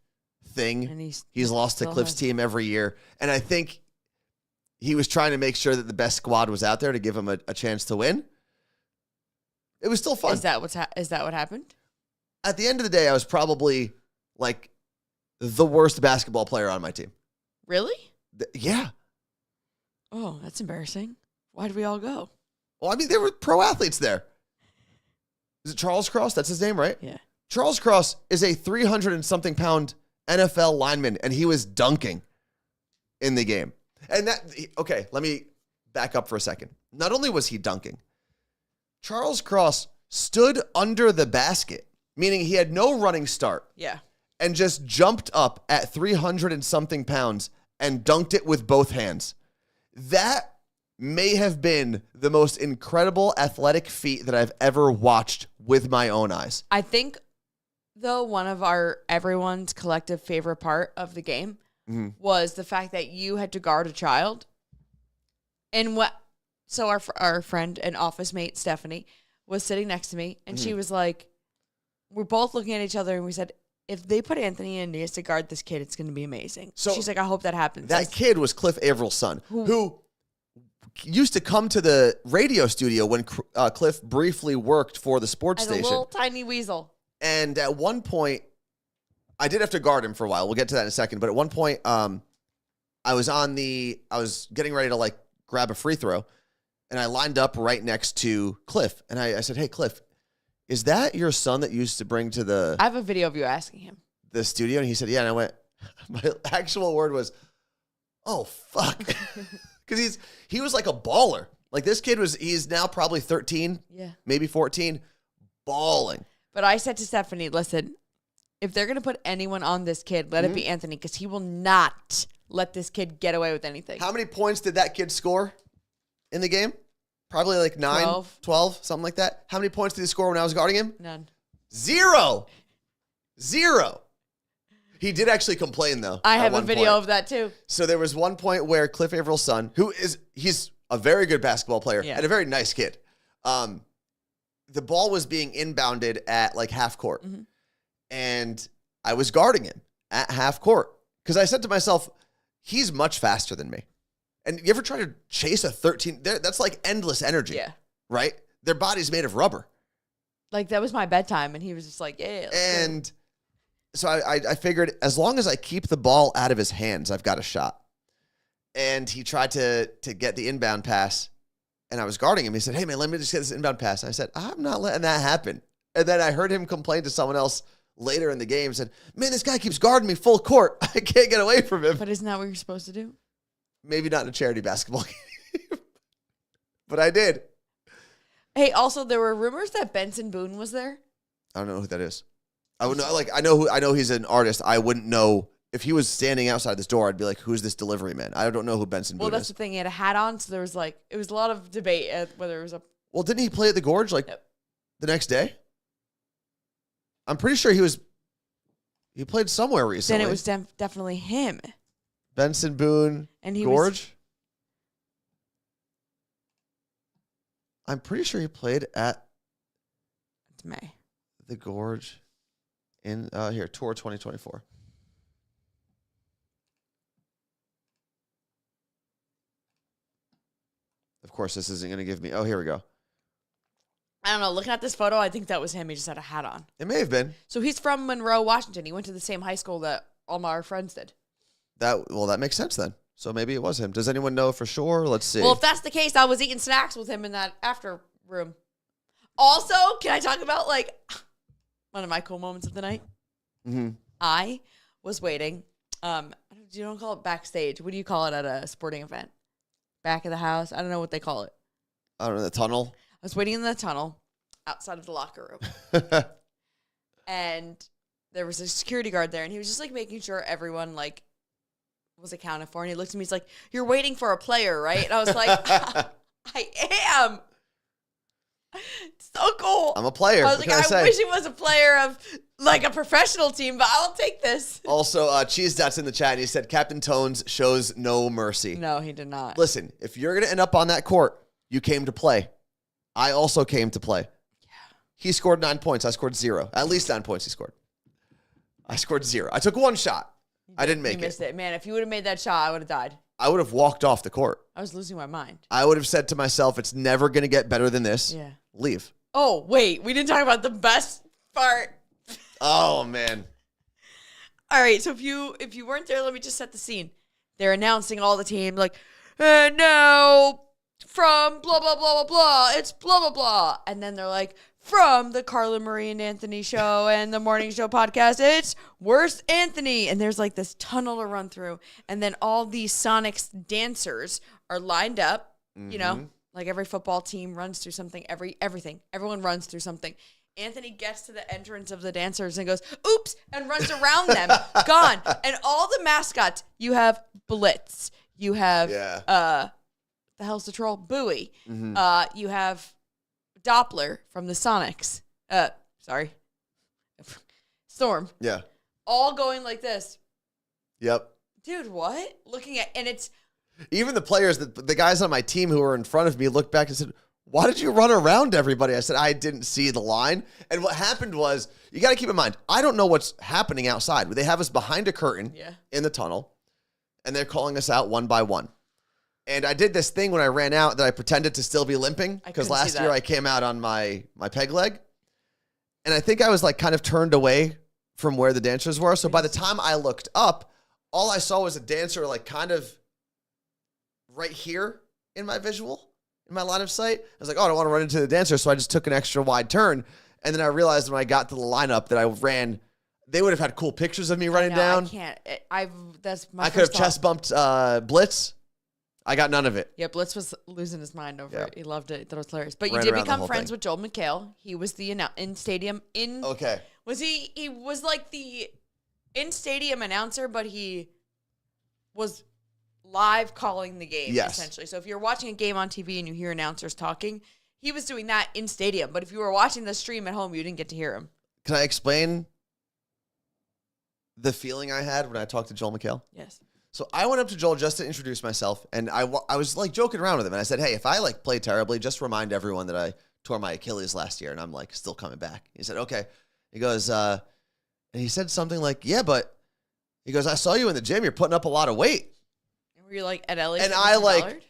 thing. And he's lost to Cliff's team every year. And I think he was trying to make sure that the best squad was out there to give him a chance to win. It was still fun. Is that what happened? At the end of the day, I was probably like the worst basketball player on my team. Really? Yeah. Oh, that's embarrassing. Why did we all go? Well, I mean, there were pro athletes there. Is it Charles Cross? That's his name, right? Yeah. Charles Cross is a 300 and something pound NFL lineman, and he was dunking in the game. And okay, let me back up for a second. Not only was he dunking, Charles Cross stood under the basket, meaning he had no running start. Yeah. And just jumped up at 300 and something pounds and dunked it with both hands. That may have been the most incredible athletic feat that I've ever watched with my own eyes. I think, though, one of everyone's collective favorite part of the game was the fact that you had to guard a child. And so our friend and office mate, Stephanie, was sitting next to me, and she was like, we're both looking at each other, and we said, if they put Anthony in Aeneas to guard this kid, it's going to be amazing. So she's like, I hope that happens. That kid was Cliff Avrill's son, who used to come to the radio studio when Cliff briefly worked for the sports station. As a little tiny weasel. And at one point, I did have to guard him for a while. We'll get to that in a second. But at one point, I was getting ready to like grab a free throw, and I lined up right next to Cliff. And I said, hey, Cliff, is that your son that you used to bring to the... I have a video of you asking him. The studio? And he said, yeah. And I went, my actual word was, oh, fuck. Because he was like a baller. Like this kid he's now probably 13, maybe 14, balling. But I said to Stephanie, listen, if they're going to put anyone on this kid, let it be Anthony, because he will not let this kid get away with anything. How many points did that kid score in the game? Probably like 9, 12, something like that. How many points did he score when I was guarding him? None. 0. He did actually complain, though. I have a video of that, too. So there was one point where Cliff Avrill's son, he's a very good basketball player and a very nice kid. The ball was being inbounded at like half court. And I was guarding him at half court. Because I said to myself, he's much faster than me. And you ever try to chase a 13? That's like endless energy. Yeah. Right? Their body's made of rubber. Like, that was my bedtime. And he was just like, yeah. And so I figured as long as I keep the ball out of his hands, I've got a shot. And he tried to get the inbound pass. And I was guarding him. He said, hey, man, let me just get this inbound pass. And I said, I'm not letting that happen. And then I heard him complain to someone else later in the game. Said, man, this guy keeps guarding me full court. I can't get away from him. But isn't that what you're supposed to do? Maybe not in a charity basketball game. But I did. Hey, also, there were rumors that Benson Boone was there. I don't know who that is. I would know, like, I know he's an artist. I wouldn't know if he was standing outside this door. I'd be like, who's this delivery man? I don't know who Benson Boone is. Well, that's the thing. He had a hat on, so there was like, it was a lot of debate whether it was a. Well, didn't he play at the Gorge like the next day? I'm pretty sure he played somewhere recently. Then it was definitely him. Benson Boone, and Gorge. I'm pretty sure he played at the Gorge in Tour 2024. Of course, this isn't going to give me. Oh, here we go. I don't know. Looking at this photo, I think that was him. He just had a hat on. It may have been. So he's from Monroe, Washington. He went to the same high school that all our friends did. That makes sense then. So maybe it was him. Does anyone know for sure? Let's see. Well, if that's the case, I was eating snacks with him in that after room. Also, can I talk about like one of my cool moments of the night? Mm-hmm. I was waiting. You don't call it backstage. What do you call it at a sporting event? Back of the house? I don't know what they call it. I don't know, the tunnel. I was waiting in the tunnel outside of the locker room. And there was a security guard there, and he was just, like, making sure everyone, like, was accounted for. And he looked at me, he's like, "You're waiting for a player, right?" And I was like, I am. So cool. I'm a player. I was like, I wish he was a player of, like, a professional team, but I'll take this. Also, Cheese Dot's in the chat, and he said, Captain Tones shows no mercy. No, he did not. Listen, if you're going to end up on that court, you came to play. I also came to play. Yeah. He scored 9 points. I scored 0. At least 9 points he scored. I scored 0. I took one shot. I didn't make it. You missed it. Man, if you would have made that shot, I would have died. I would have walked off the court. I was losing my mind. I would have said to myself, it's never going to get better than this. Yeah. Leave. Oh, wait. We didn't talk about the best part. Oh, man. All right. So if you weren't there, let me just set the scene. They're announcing all the team, like, and now from blah, blah, blah, blah, blah, it's blah, blah, blah. And then they're like, from the Carla Marie and Anthony show and the morning show podcast, it's Worst Anthony. And there's like this tunnel to run through. And then all these Sonics dancers are lined up, you know, like every football team runs through something, everything. Everyone runs through something. Anthony gets to the entrance of the dancers and goes, oops, and runs around them. Gone. And all the mascots, you have Blitz. You have, the hell's the troll? Bowie. You have Doppler from the Sonics. Storm. Yeah. All going like this. Yep. Dude, what? Looking at, and it's. Even the players, the guys on my team who were in front of me looked back and said, why did you run around everybody? I said, I didn't see the line. And what happened was, you got to keep in mind, I don't know what's happening outside. They have us behind a curtain in the tunnel, and they're calling us out one by one. And I did this thing when I ran out that I pretended to still be limping, because last year I came out on my peg leg. And I think I was like kind of turned away from where the dancers were. So by the time I looked up, all I saw was a dancer like kind of right here in my visual. In my line of sight. I was like, oh, I don't want to run into the dancer, so I just took an extra wide turn. And then I realized when I got to the lineup that I ran, they would have had cool pictures of me running down. I can't. That's my I could have chest bumped Blitz. I got none of it. Yeah, Blitz was losing his mind over it. He loved it. That was hilarious. But Ran you did around the become whole friends thing. with Joel McHale. He was the in stadium in. Okay. Was he was like the in stadium announcer, but he was live calling the game, essentially. So if you're watching a game on TV and you hear announcers talking, he was doing that in stadium. But if you were watching the stream at home, you didn't get to hear him. Can I explain the feeling I had when I talked to Joel McHale? Yes. So I went up to Joel just to introduce myself, and I was like joking around with him, and I said, hey, if I like play terribly, just remind everyone that I tore my Achilles last year, and I'm like still coming back. He said, okay. He goes, and he said something like, yeah, but he goes, I saw you in the gym. You're putting up a lot of weight. Were you like at Ellie's? And I like,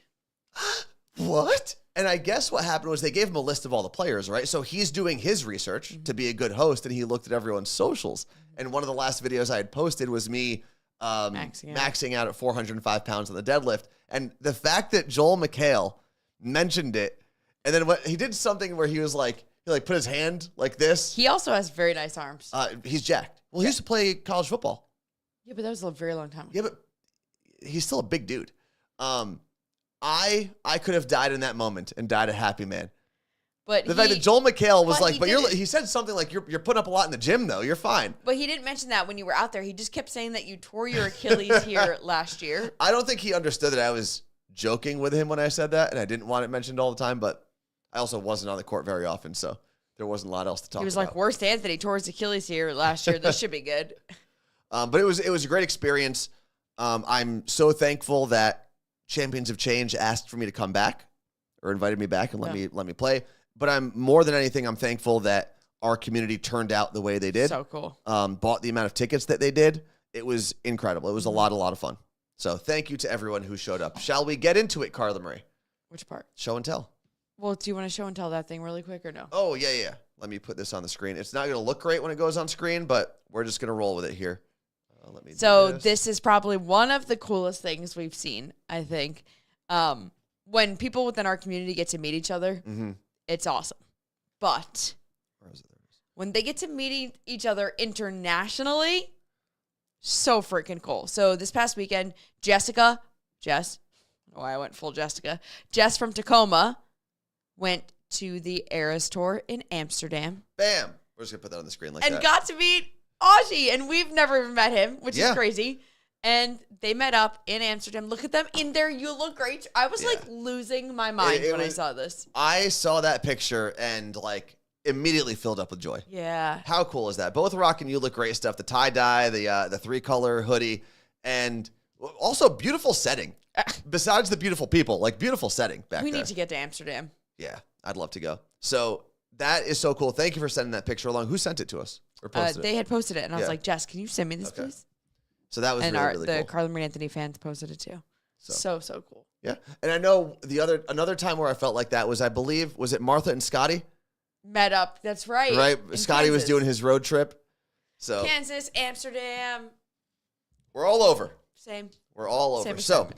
what? And I guess what happened was they gave him a list of all the players, right? So he's doing his research to be a good host, and he looked at everyone's socials. And one of the last videos I had posted was me maxing out at 405 pounds on the deadlift. And the fact that Joel McHale mentioned it, and then he did something where he was like, he like put his hand like this. He also has very nice arms. He's jacked. Well, he used to play college football. Yeah, but that was a very long time ago. Yeah, but he's still a big dude. I could have died in that moment and died a happy man. But the fact that Joel McHale was like, he he said something like, you're putting up a lot in the gym though. You're fine. But he didn't mention that when you were out there. He just kept saying that you tore your Achilles here last year. I don't think he understood that I was joking with him when I said that, and I didn't want it mentioned all the time, but I also wasn't on the court very often, so there wasn't a lot else to talk about. He was like, worst Anthony tore his Achilles here last year. This should be good. But it was a great experience. I'm so thankful that Champions of Change asked for me to come back or invited me back and let me play. But I'm more than anything, I'm thankful that our community turned out the way they did. So cool. Bought the amount of tickets that they did. It was incredible. It was a lot of fun. So thank you to everyone who showed up. Shall we get into it, Carla Marie? Which part? Show and tell. Well, do you want to show and tell that thing really quick or no? Oh, yeah. Let me put this on the screen. It's not going to look great when it goes on screen, but we're just going to roll with it here. Let me so this is probably one of the coolest things we've seen, I think. When people within our community get to meet each other, it's awesome. But when they get to meet each other internationally, so freaking cool. So this past weekend, Jess, I don't know why I went full Jessica. Jess from Tacoma went to the Eras Tour in Amsterdam. Bam. We're just going to put that on the screen like that. And got to meet Aji, and we've never even met him, which is crazy. And they met up in Amsterdam. Look at them in there. You look great. I was like losing my mind when I saw this. I saw that picture and like immediately filled up with joy. Yeah. How cool is that? Both rocking You Look Great stuff. The tie-dye, the 3-color hoodie, and also beautiful setting. Besides the beautiful people, like beautiful setting back there. We need to get to Amsterdam. Yeah, I'd love to go. So that is so cool. Thank you for sending that picture along. Who sent it to us? Or posted it? They had posted it, and I was like, Jess, can you send me this, please? So that was really cool. The Carla Marie Anthony fans posted it too. So cool. Yeah. And I know another time where I felt like that was, I believe, was it Martha and Scotty? Met up. That's right. Right. Scotty was doing his road trip. So Kansas, Amsterdam. We're all over. Same. We're all over. So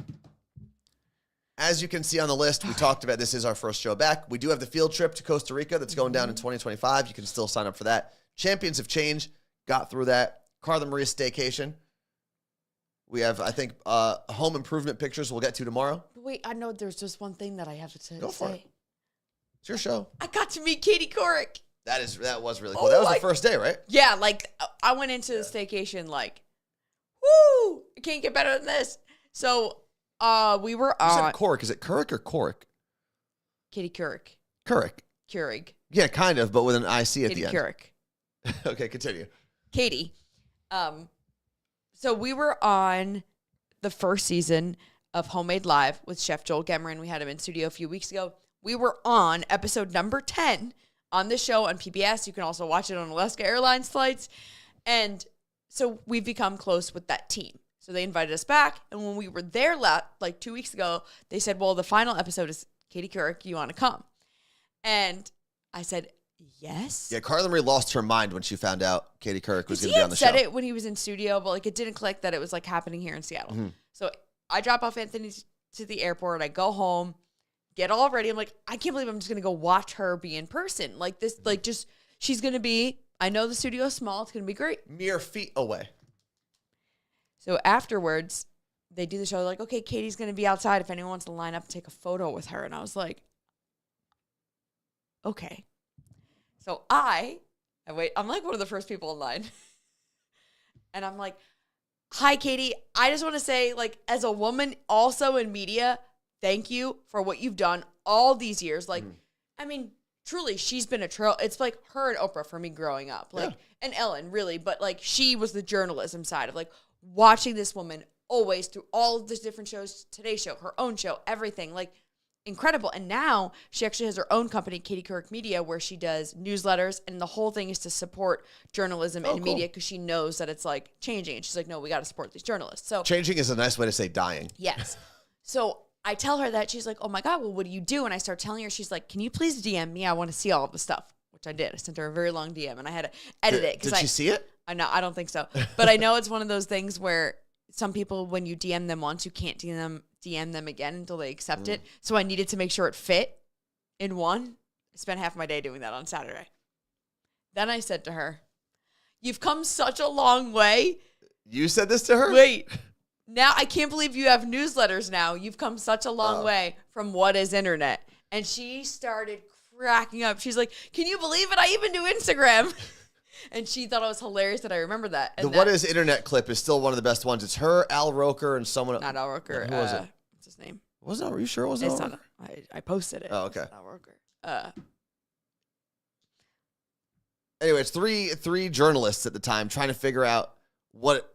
as you can see on the list, we talked about this is our first show back. We do have the field trip to Costa Rica that's going down in 2025. You can still sign up for that. Champions of Change. Got through that. Carla Marie staycation. We have, I think, home improvement pictures we'll get to tomorrow. Wait, I know there's just one thing that I have to say. Go for it. It's your show. I got to meet Katie Couric. That was really cool. That was the first day, right? Yeah, like I went into the staycation like, woo! I can't get better than this. So we were on. You said Couric. Is it Couric or Couric? Katie Couric. Couric. Yeah, kind of, but with an IC at the end. Katie Couric. Okay, continue. Katie. So we were on the first season of Homemade Live with Chef Joel Gemmerin. We had him in studio a few weeks ago. We were on episode number 10 on the show on PBS. You can also watch it on Alaska Airlines flights. And so we've become close with that team. So they invited us back. And when we were there like 2 weeks ago, they said, well, the final episode is Katie Couric. You want to come? And I said, yes. Yeah, Carla Marie lost her mind when she found out Katie Couric was going to be on the show. He said it when he was in studio, but like it didn't click that it was like happening here in Seattle. Mm-hmm. So I drop off Anthony to the airport. I go home, get all ready. I'm like, I can't believe I'm just going to go watch her be in person. Like this, like just, she's going to be, I know the studio is small. It's going to be great. Mere feet away. So afterwards, they do the show. They're like, okay, Katie's going to be outside if anyone wants to line up and take a photo with her. And I was like, okay. So I'm like one of the first people in line. And I'm like, hi, Katie. I just want to say, like, as a woman also in media, thank you for what you've done all these years. Like, I mean, truly, she's been a trail. It's like her and Oprah for me growing up. Like, and Ellen, really. But, like, she was the journalism side of, like, watching this woman always through all of the different shows, Today Show, her own show, everything. Like, incredible. And now she actually has her own company, Katie Couric Media, where she does newsletters, and the whole thing is to support journalism and media because she knows that it's like changing. And she's like, no, we got to support these journalists. So changing is a nice way to say dying. Yes. So I tell her that. She's like, oh my God, well, what do you do? And I start telling her, she's like, can you please DM me? I want to see all of the stuff, which I did. I sent her a very long DM and I had to edit it. Did she see it? I don't think so. But I know it's one of those things where some people, when you DM them once, you can't DM them again until they accept it. So I needed to make sure it fit in one. I spent half my day doing that on Saturday. Then I said to her, you've come such a long way. You said this to her? Wait. Now I can't believe you have newsletters now. You've come such a long way from what is internet. And she started cracking up. She's like, can you believe it? I even do Instagram. And she thought it was hilarious that I remember that. And What Is Internet clip is still one of the best ones. It's her, Al Roker, and someone else. Not Al Roker. Who was it? What's his name? Are you sure it wasn't Al Roker? I posted it. Oh, okay. Al Roker. Anyway, it's three journalists at the time trying to figure out what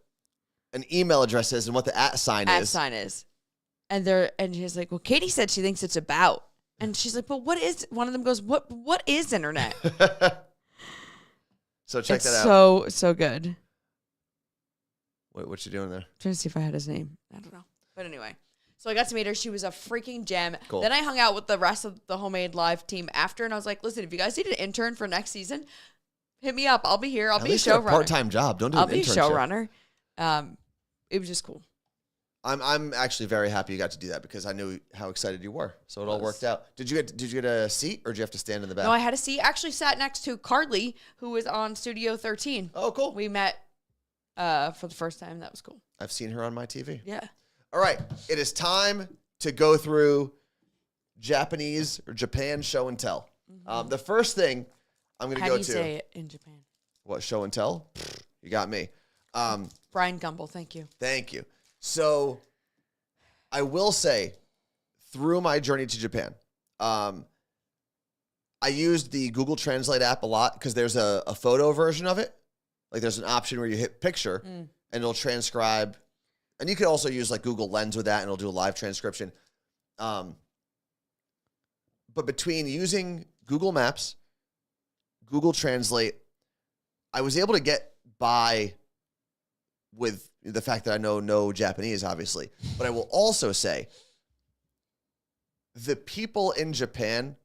an email address is and what the @ sign is. And she's like, well, Katie said she thinks it's about. And she's like, but what is, one of them goes, what is internet? So check that out. So good. Wait, what you doing there? Trying to see if I had his name. I don't know. But anyway. So I got to meet her. She was a freaking gem. Cool. Then I hung out with the rest of the Homemade Live team after, and I was like, listen, if you guys need an intern for next season, hit me up. I'll be here. I'll be a showrunner. Part-time job. Don't do an internship. I'll be a showrunner. It was just cool. I'm actually very happy you got to do that because I knew how excited you were. So it all worked out. Did you get a seat or did you have to stand in the back? No, I had a seat. Actually sat next to Carly, who was on Studio 13. Oh, cool. We met for the first time. That was cool. I've seen her on my TV. Yeah. All right. It is time to go through Japanese or Japan show and tell. The first thing I'm going to go to. How do you say it in Japan? What, show and tell? You got me. Brian Gumble, thank you. Thank you. So I will say, through my journey to Japan, I used the Google Translate app a lot because there's a photo version of it. Like there's an option where you hit picture and it'll transcribe. And you could also use like Google Lens with that and it'll do a live transcription. But between using Google Maps, Google Translate, I was able to get by with the fact that I know no Japanese, obviously. But I will also say the people in Japan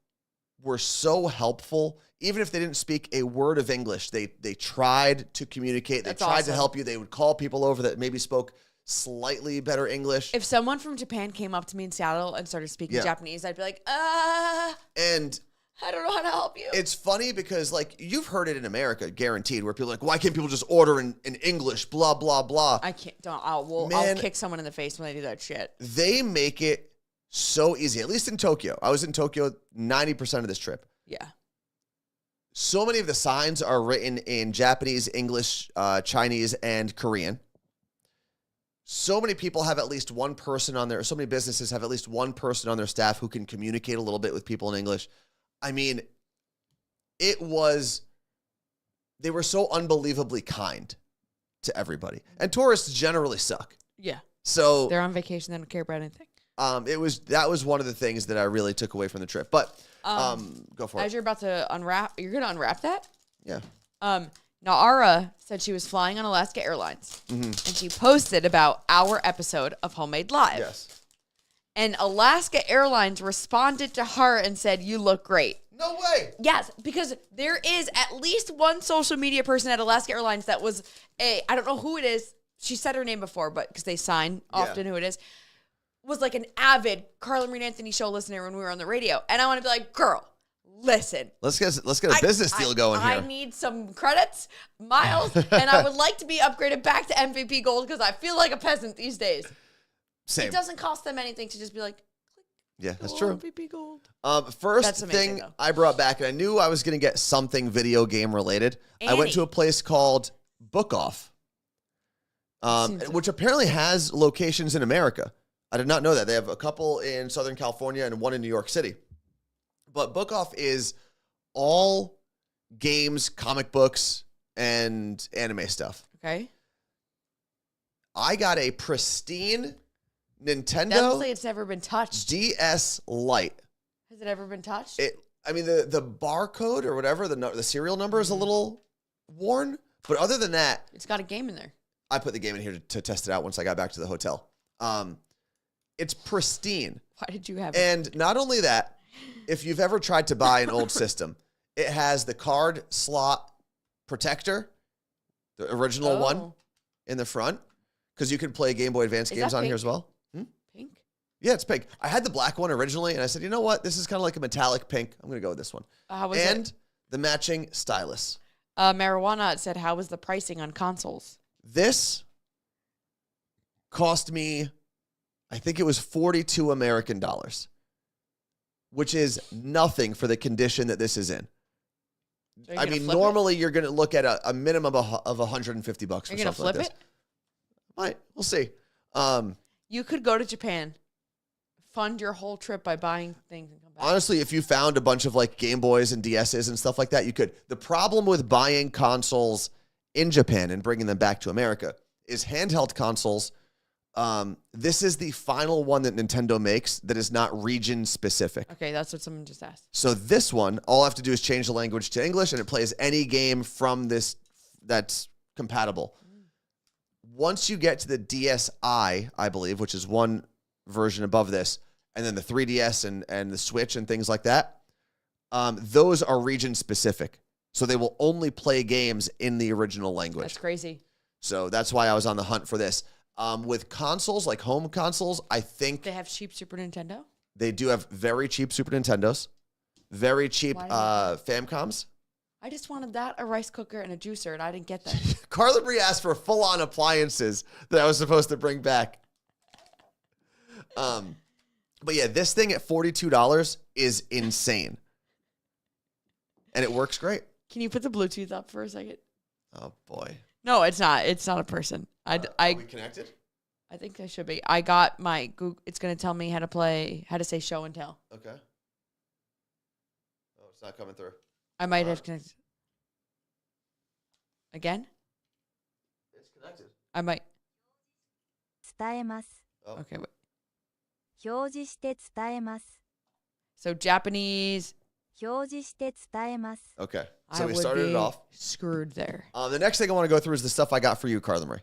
were so helpful. Even if they didn't speak a word of English, they tried to communicate. They tried to help you. They would call people over that maybe spoke slightly better English. If someone from Japan came up to me in Seattle and started speaking Japanese, I'd be like, and I don't know how to help you. It's funny because, like, you've heard it in America, guaranteed, where people are like, why can't people just order in English, blah, blah, blah. I can't. I'll kick someone in the face when they do that shit. They make it so easy, at least in Tokyo. I was in Tokyo 90% of this trip. Yeah. So many of the signs are written in Japanese, English, Chinese, and Korean. So many people have at least one person on there. So many businesses have at least one person on their staff who can communicate a little bit with people in English. I mean, they were so unbelievably kind to everybody. And tourists generally suck. Yeah. So they're on vacation, they don't care about anything. That was one of the things that I really took away from the trip. But go for it. As you're about to you're going to unwrap that? Yeah. Naara said she was flying on Alaska Airlines. And she posted about our episode of Homemade Live. Yes. And Alaska Airlines responded to her and said, "You look great." No way. Yes, because there is at least one social media person at Alaska Airlines that was I don't know who it is. She said her name before, but because they sign often who it is, was like an avid Carla Marie and Anthony show listener when we were on the radio. And I want to be like, girl, listen. Let's get a business deal going here. I need some credits, miles, and I would like to be upgraded back to MVP Gold because I feel like a peasant these days. Same. It doesn't cost them anything to just be like, click. Yeah, that's true. MVP Gold. First thing I brought back, and I knew I was going to get something video game related. I went to a place called Book Off, which apparently has locations in America. I did not know that. They have a couple in Southern California and one in New York City. But Book Off is all games, comic books, and anime stuff. Okay. I got a pristine Nintendo Doesn't say it's never been touched. DS Lite. Has it ever been touched? The barcode or whatever, the serial number is a little worn. But other than that, it's got a game in there. I put the game in here to test it out once I got back to the hotel. It's pristine. Why did you have it? And not only that, if you've ever tried to buy an old system, it has the card slot protector, the original one in the front, because you can play Game Boy Advance games on here as well. Pink? Yeah, it's pink. I had the black one originally, and I said, you know what? This is kind of like a metallic pink. I'm going to go with this one. How was it? And the matching stylus. Marijuana said, how was the pricing on consoles? This cost me, I think it was 42 American dollars, which is nothing for the condition that this is in. I mean, normally you're going to look at a minimum of $150 for something like this. You're going to flip it? Might. We'll see. You could go to Japan, fund your whole trip by buying things and come back. Honestly, if you found a bunch of like Game Boys and DSs and stuff like that, you could. The problem with buying consoles in Japan and bringing them back to America is handheld consoles. This is the final one that Nintendo makes that is not region specific. Okay, that's what someone just asked. So this one, all I have to do is change the language to English and it plays any game from this that's compatible. Once you get to the DSi, I believe, which is one version above this, and then the 3DS and the Switch and things like that, those are region specific. So they will only play games in the original language. That's crazy. So that's why I was on the hunt for this. With consoles, like home consoles, I think They have cheap Super Nintendo? they do have very cheap Super Nintendos, very cheap Famcoms. I just wanted that, a rice cooker, and a juicer, and I didn't get that. Carla Marie asked for full-on appliances that I was supposed to bring back. But yeah, this thing at $42 is insane. And it works great. Can you put the Bluetooth up for a second? Oh, boy. No, it's not. It's not a person. Are we connected? I think I should be. I got my Google. It's going to tell me how to say show and tell. Okay. Oh, it's not coming through. I might have connected. Again? It's connected. I might. 伝えます。 Oh. Okay, wait. 表示して伝えます。 So Japanese. 表示して伝えます。 Okay. I So we would started be it off. Screwed there. The next thing I want to go through is the stuff I got for you, Carla Marie.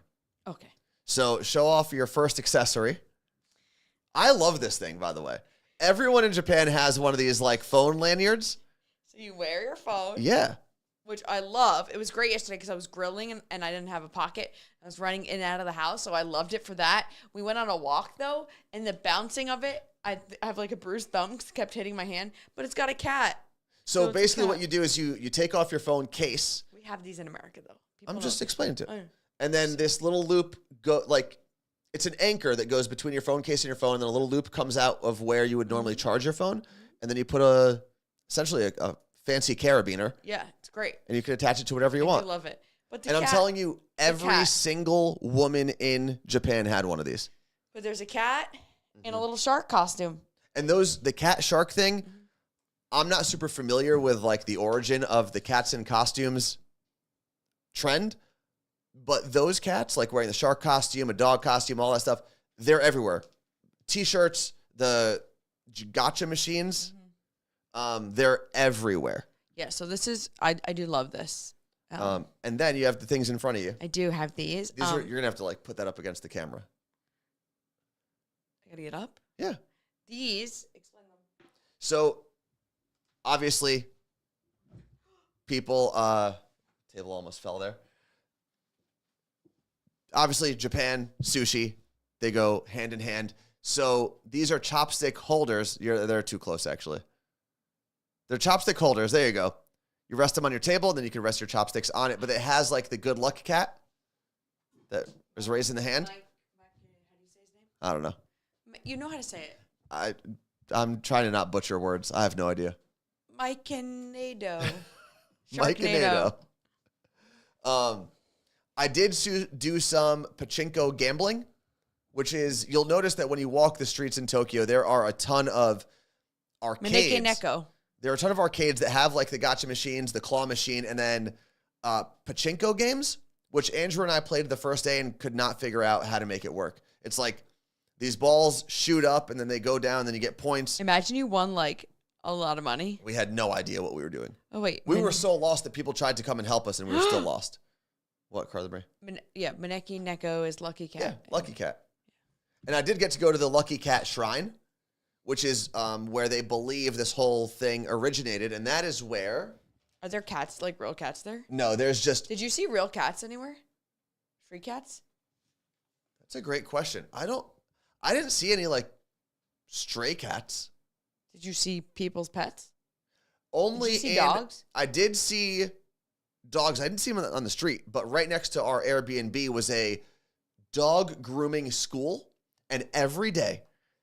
Okay. So show off your first accessory. I love this thing, by the way. Everyone in Japan has one of these like phone lanyards. So you wear your phone. Yeah. Which I love. It was great yesterday because I was grilling and I didn't have a pocket. I was running in and out of the house, so I loved it for that. We went on a walk, though, and the bouncing of it, I have like a bruised thumb because it kept hitting my hand, but it's got a cat. So it's basically a cat. what you do is you take off your phone case. We have these in America, though. I'm just explaining to Oh, you. yeah. And then this little loop, it's an anchor that goes between your phone case and your phone, and then a little loop comes out of where you would normally charge your phone, and then you put essentially a fancy carabiner, Yeah, it's great. and you can attach it to whatever you I want. love it. But the And cat, I'm telling you, every cat. single woman in Japan had one of these. But there's a cat in Mm-hmm. a little shark costume. And the cat shark thing, I'm not super familiar with like the origin of the cats in costumes trend, but those cats, like wearing the shark costume, a dog costume, all that stuff, they're everywhere. T-shirts, the gacha machines, they're everywhere. Yeah, so this is, I do love this. And then you have the things in front of you. I do have these. You're gonna have to like put that up against the camera. I gotta get up. Yeah. These, explain them. So obviously, people, table almost fell there. Obviously, Japan, sushi, they go hand in hand. So these are chopstick holders. They're too close, actually. They're chopstick holders. There you go. You rest them on your table, and then you can rest your chopsticks on it. But it has like the good luck cat that was raising the hand. How do you say his name? I don't know. You know how to say it. I'm trying to not butcher words. I have no idea. Myconado. Mike Canado. I did do some pachinko gambling, which is, you'll notice that when you walk the streets in Tokyo, there are a ton of arcades. Maneki Neko. There are a ton of arcades that have like the gacha machines, the claw machine, and then pachinko games, which Andrew and I played the first day and could not figure out how to make it work. It's like these balls shoot up and then they go down and then you get points. Imagine you won like a lot of money. We had no idea what we were doing. Oh, wait. We were so lost that people tried to come and help us and we were still lost. What, Carla Marie? Maneki Neko is Lucky Cat. Yeah, Lucky Cat. And I did get to go to the Lucky Cat Shrine, which is where they believe this whole thing originated. And that is where... Are there cats, like real cats there? No, there's just... Did you see real cats anywhere? Free cats? That's a great question. I didn't see any, like, stray cats. Did you see people's pets? Only Did you see dogs? I did see dogs. I didn't see them on the street, but right next to our Airbnb was a dog grooming school. And every day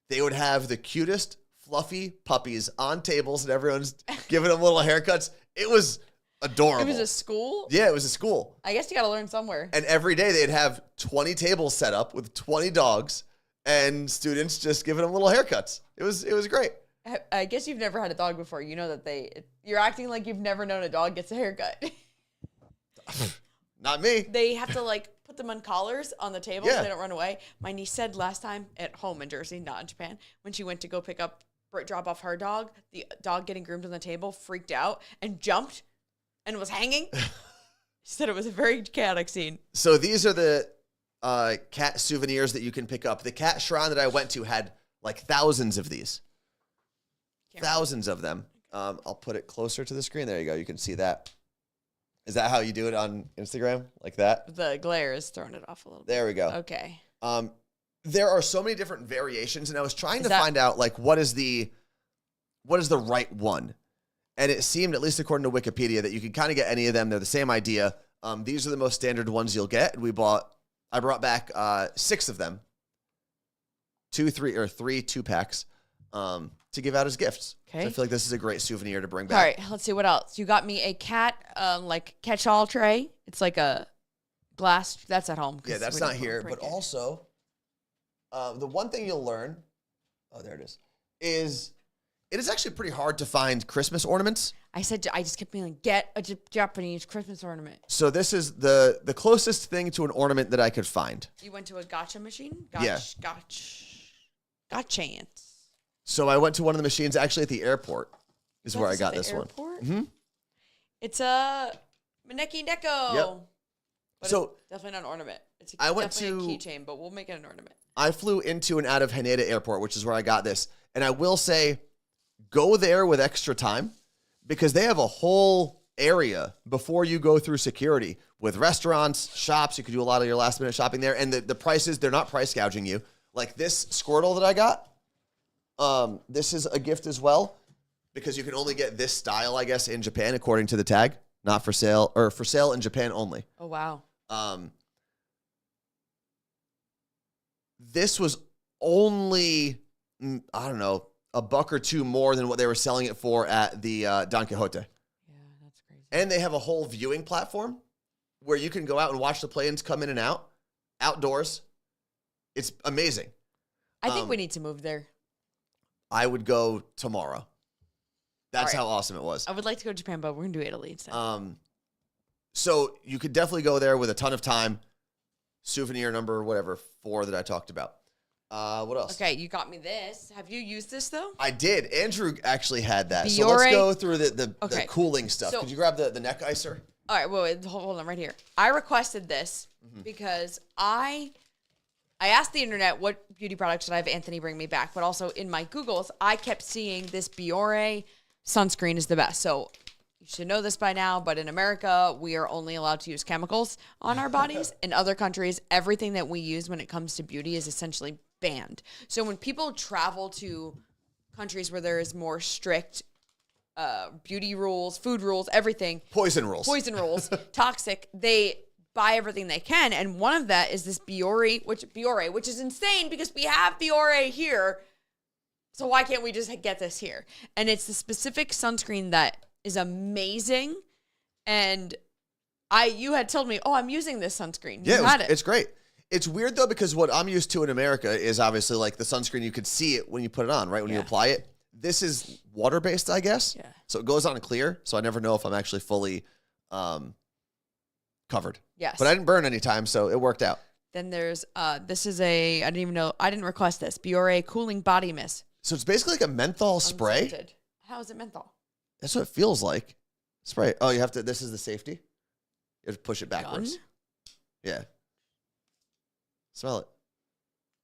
they would have the cutest, fluffy puppies on tables and everyone's giving them little haircuts. It was adorable. It was a school? Yeah, it was a school. I guess you got to learn somewhere. And every day they'd have 20 tables set up with 20 dogs and students just giving them little haircuts. It was great. I guess you've never had a dog before. You know that you're acting like you've never known a dog gets a haircut. Not me. They have to like put them on collars on the table Yeah. so they don't run away. My niece said last time at home in Jersey, not in Japan, when she went to go drop off her dog, the dog getting groomed on the table freaked out and jumped and was hanging. She said it was a very chaotic scene. So these are the cat souvenirs that you can pick up. The cat shrine that I went to had like thousands of these. Thousands of them. I'll put it closer to the screen. There you go. You can see that. Is that how you do it on Instagram? Like that? The glare is throwing it off a little bit. There we go. Okay. There are so many different variations, and I was trying to find out like what is the right one. And it seemed, at least according to Wikipedia, that you can kind of get any of them. They're the same idea. These are the most standard ones you'll get. I brought back 6 of them, 3 2-packs, to give out as gifts. Okay. So I feel like this is a great souvenir to bring back. All right, let's see what else. You got me a cat, like catch-all tray. It's like a glass. That's at home. Yeah, that's not here. But also, the one thing you'll learn, there it is it is actually pretty hard to find Christmas ornaments. I just kept being like, get a Japanese Christmas ornament. So this is the closest thing to an ornament that I could find. You went to a gacha machine? Gotcha. So I went to one of the machines actually at the airport is where I got this one. Mm-hmm. It's a Maneki Neko. Yep. But so it's definitely not an ornament. It's definitely a keychain, but we'll make it an ornament. I flew into and out of Haneda Airport, which is where I got this. And I will say, go there with extra time because they have a whole area before you go through security with restaurants, shops. You could do a lot of your last minute shopping there. And the prices, they're not price gouging you. Like this Squirtle that I got, this is a gift as well because you can only get this style, I guess, in Japan, according to the tag. Not for sale, or for sale in Japan only. Oh, wow. This was only, I don't know, $1 or $2 more than what they were selling it for at the Don Quixote. Yeah, that's crazy. And they have a whole viewing platform where you can go out and watch the planes come in and out, outdoors. It's amazing. I think we need to move there. I would go tomorrow. That's how awesome it was. I would like to go to Japan, but we're going to do Italy instead. So you could definitely go there with a ton of time. Souvenir number, 4 that I talked about. What else? Okay, you got me this. Have you used this, though? I did. Andrew actually had that. Biore. So let's go through the cooling stuff. Could you grab the neck icer? All right, wait, hold on right here. I requested this because I asked the internet what beauty products should I have Anthony bring me back, but also in my Googles, I kept seeing this Biore sunscreen is the best. So you should know this by now, but in America, we are only allowed to use chemicals on our bodies. In other countries, everything that we use when it comes to beauty is essentially banned. So when people travel to countries where there is more strict beauty rules, food rules, everything. Poison rules, toxic, they buy everything they can. And one of that is this Biore, which is insane because we have Biore here. So why can't we just get this here? And it's the specific sunscreen that is amazing. And you had told me, I'm using this sunscreen. It's great. It's weird though, because what I'm used to in America is obviously like the sunscreen, you could see it when you put it on, right? When you apply it. This is water-based, I guess. Yeah. So it goes on clear. So I never know if I'm actually fully covered. Yes. But I didn't burn any time, so it worked out. Then there's, this is I didn't request this. Biore Cooling Body Mist. So it's basically like a menthol spray. Unscented. How is it menthol? That's what it feels like. Spray. Oh, this is the safety? You have to push it backwards. Gun? Yeah. Smell it.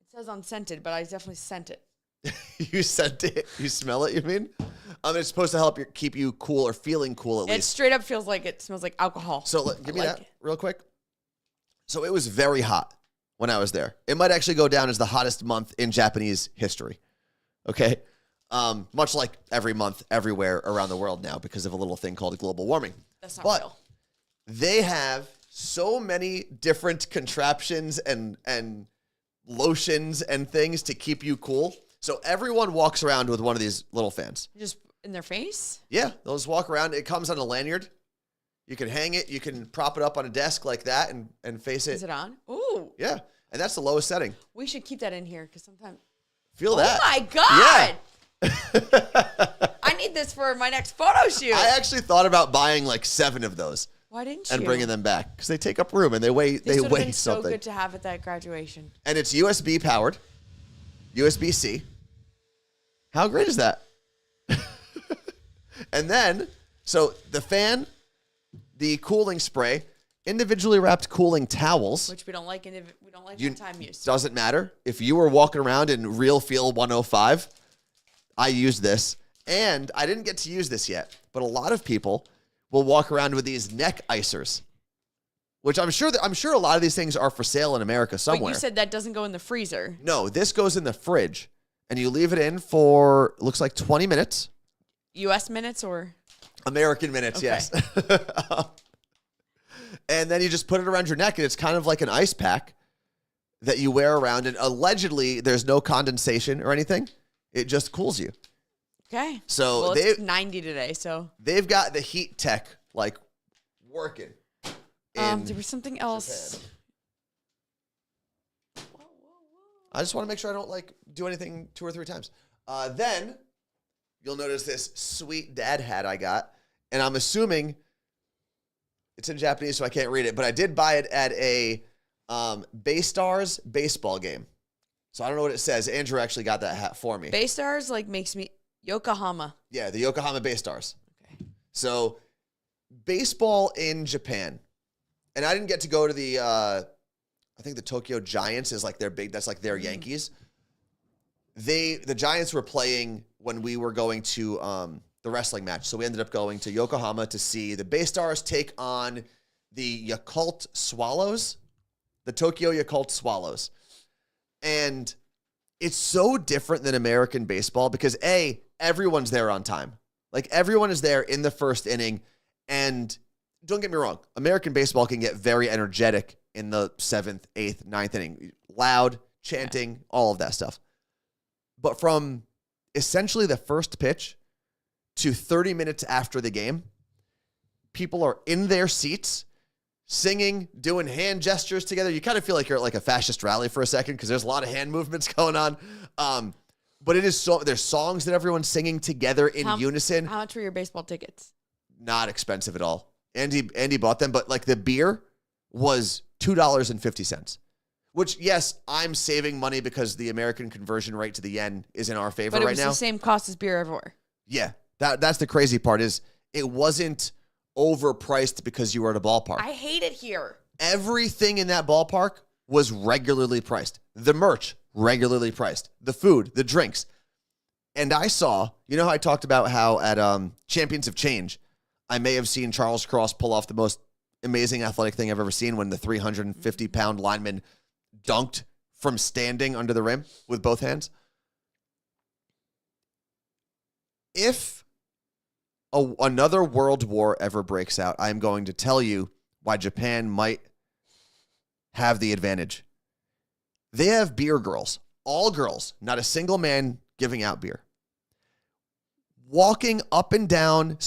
It says unscented, but I definitely scent it. You scent it? You smell it, you mean? It's supposed to help keep you cool or feeling cool at least. It straight up feels like it smells like alcohol. So give me that real quick. So it was very hot when I was there. It might actually go down as the hottest month in Japanese history. Okay? Much like every month everywhere around the world now because of a little thing called global warming. That's not real. They have so many different contraptions and lotions and things to keep you cool. So everyone walks around with one of these little fans. Just in their face? Yeah, they'll just walk around. It comes on a lanyard. You can hang it. You can prop it up on a desk like that and face it. Is it on? Ooh. Yeah, and that's the lowest setting. We should keep that in here because sometimes. Feel that. Oh my God. Yeah. I need this for my next photo shoot. I actually thought about buying like 7 of those. Why didn't you? And bringing them back because they take up room and they weigh This would have been something. so good to have at that graduation. And it's USB powered, USB-C. How great is that? And then, so the fan, the cooling spray, individually wrapped cooling towels. Which we don't like. We don't like one-time use. Doesn't matter. If you were walking around in Real Feel 105, I used this. And I didn't get to use this yet, but a lot of people will walk around with these neck icers. which I'm sure a lot of these things are for sale in America somewhere. But you said that doesn't go in the freezer. No, this goes in the fridge, and you leave it in for, looks like 20 minutes. U.S. minutes or? American minutes, Okay. yes. And then you just put it around your neck, and it's kind of like an ice pack that you wear around, and allegedly there's no condensation or anything. It just cools you. Okay. So well, it's 90 today, so. They've got the heat tech, like, working. There was something else. Japan. I just want to make sure I don't, like, do anything 2 or 3 times. Then you'll notice this sweet dad hat I got, and I'm assuming it's in Japanese, so I can't read it, but I did buy it at a Baystars baseball game. So I don't know what it says. Andrew actually got that hat for me. Baystars, like, makes me Yokohama. Yeah, the Yokohama Baystars. Okay. So baseball in Japan. And I didn't get to go to the, I think the Tokyo Giants is like their big, that's like their Yankees. The Giants were playing when we were going to the wrestling match. So we ended up going to Yokohama to see the Baystars take on the Yakult Swallows, the Tokyo Yakult Swallows. And it's so different than American baseball because everyone's there on time. Like everyone is there in the first inning. And don't get me wrong, American baseball can get very energetic in the 7th, 8th, 9th inning. Loud, chanting, all of that stuff. But from essentially the first pitch to 30 minutes after the game, people are in their seats, singing, doing hand gestures together. You kind of feel like you're at like a fascist rally for a second because there's a lot of hand movements going on. But it is so, there's songs that everyone's singing together in unison. How much were your baseball tickets? Not expensive at all. Andy bought them, but like the beer was $2.50. Which, yes, I'm saving money because the American conversion rate to the yen is in our favor right now. But it was the same cost as beer everywhere. Yeah, that's the crazy part is it wasn't overpriced because you were at a ballpark. I hate it here. Everything in that ballpark was regularly priced. The merch, regularly priced. The food, the drinks. And I saw, you know how I talked about how at Champions of Change, I may have seen Charles Cross pull off the most amazing athletic thing I've ever seen when the 350-pound lineman dunked from standing under the rim with both hands. If another world war ever breaks out, I'm going to tell you why Japan might have the advantage. They have beer girls, all girls, not a single man giving out beer. Sprinting up and down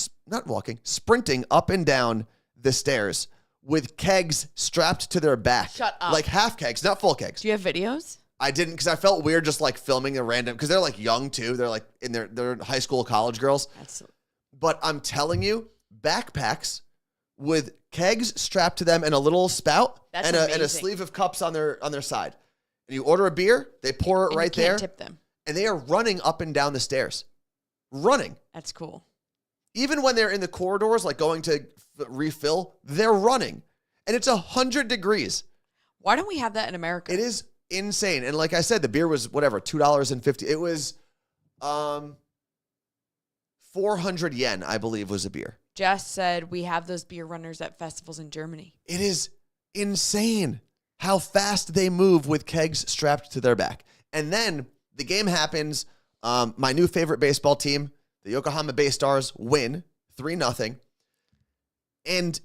the stairs with kegs strapped to their back. Shut up. Like half kegs, not full kegs. Do you have videos? I didn't because I felt weird just like filming a random, because they're like young too. They're like they're high school, college girls. But I'm telling you, backpacks with kegs strapped to them and a little spout and a sleeve of cups on their side. And you order a beer, they pour it right there. You can't tip them. And they are running up and down the stairs. Running. That's cool. Even when they're in the corridors, like going to refill, they're running. And it's 100 degrees. Why don't we have that in America? It is insane. And like I said, the beer was whatever, $2.50. It was 400 yen, I believe, was a beer. Jess said we have those beer runners at festivals in Germany. It is insane how fast they move with kegs strapped to their back. And then the game happens. My new favorite baseball team, the Yokohama Baystars, win 3-0. And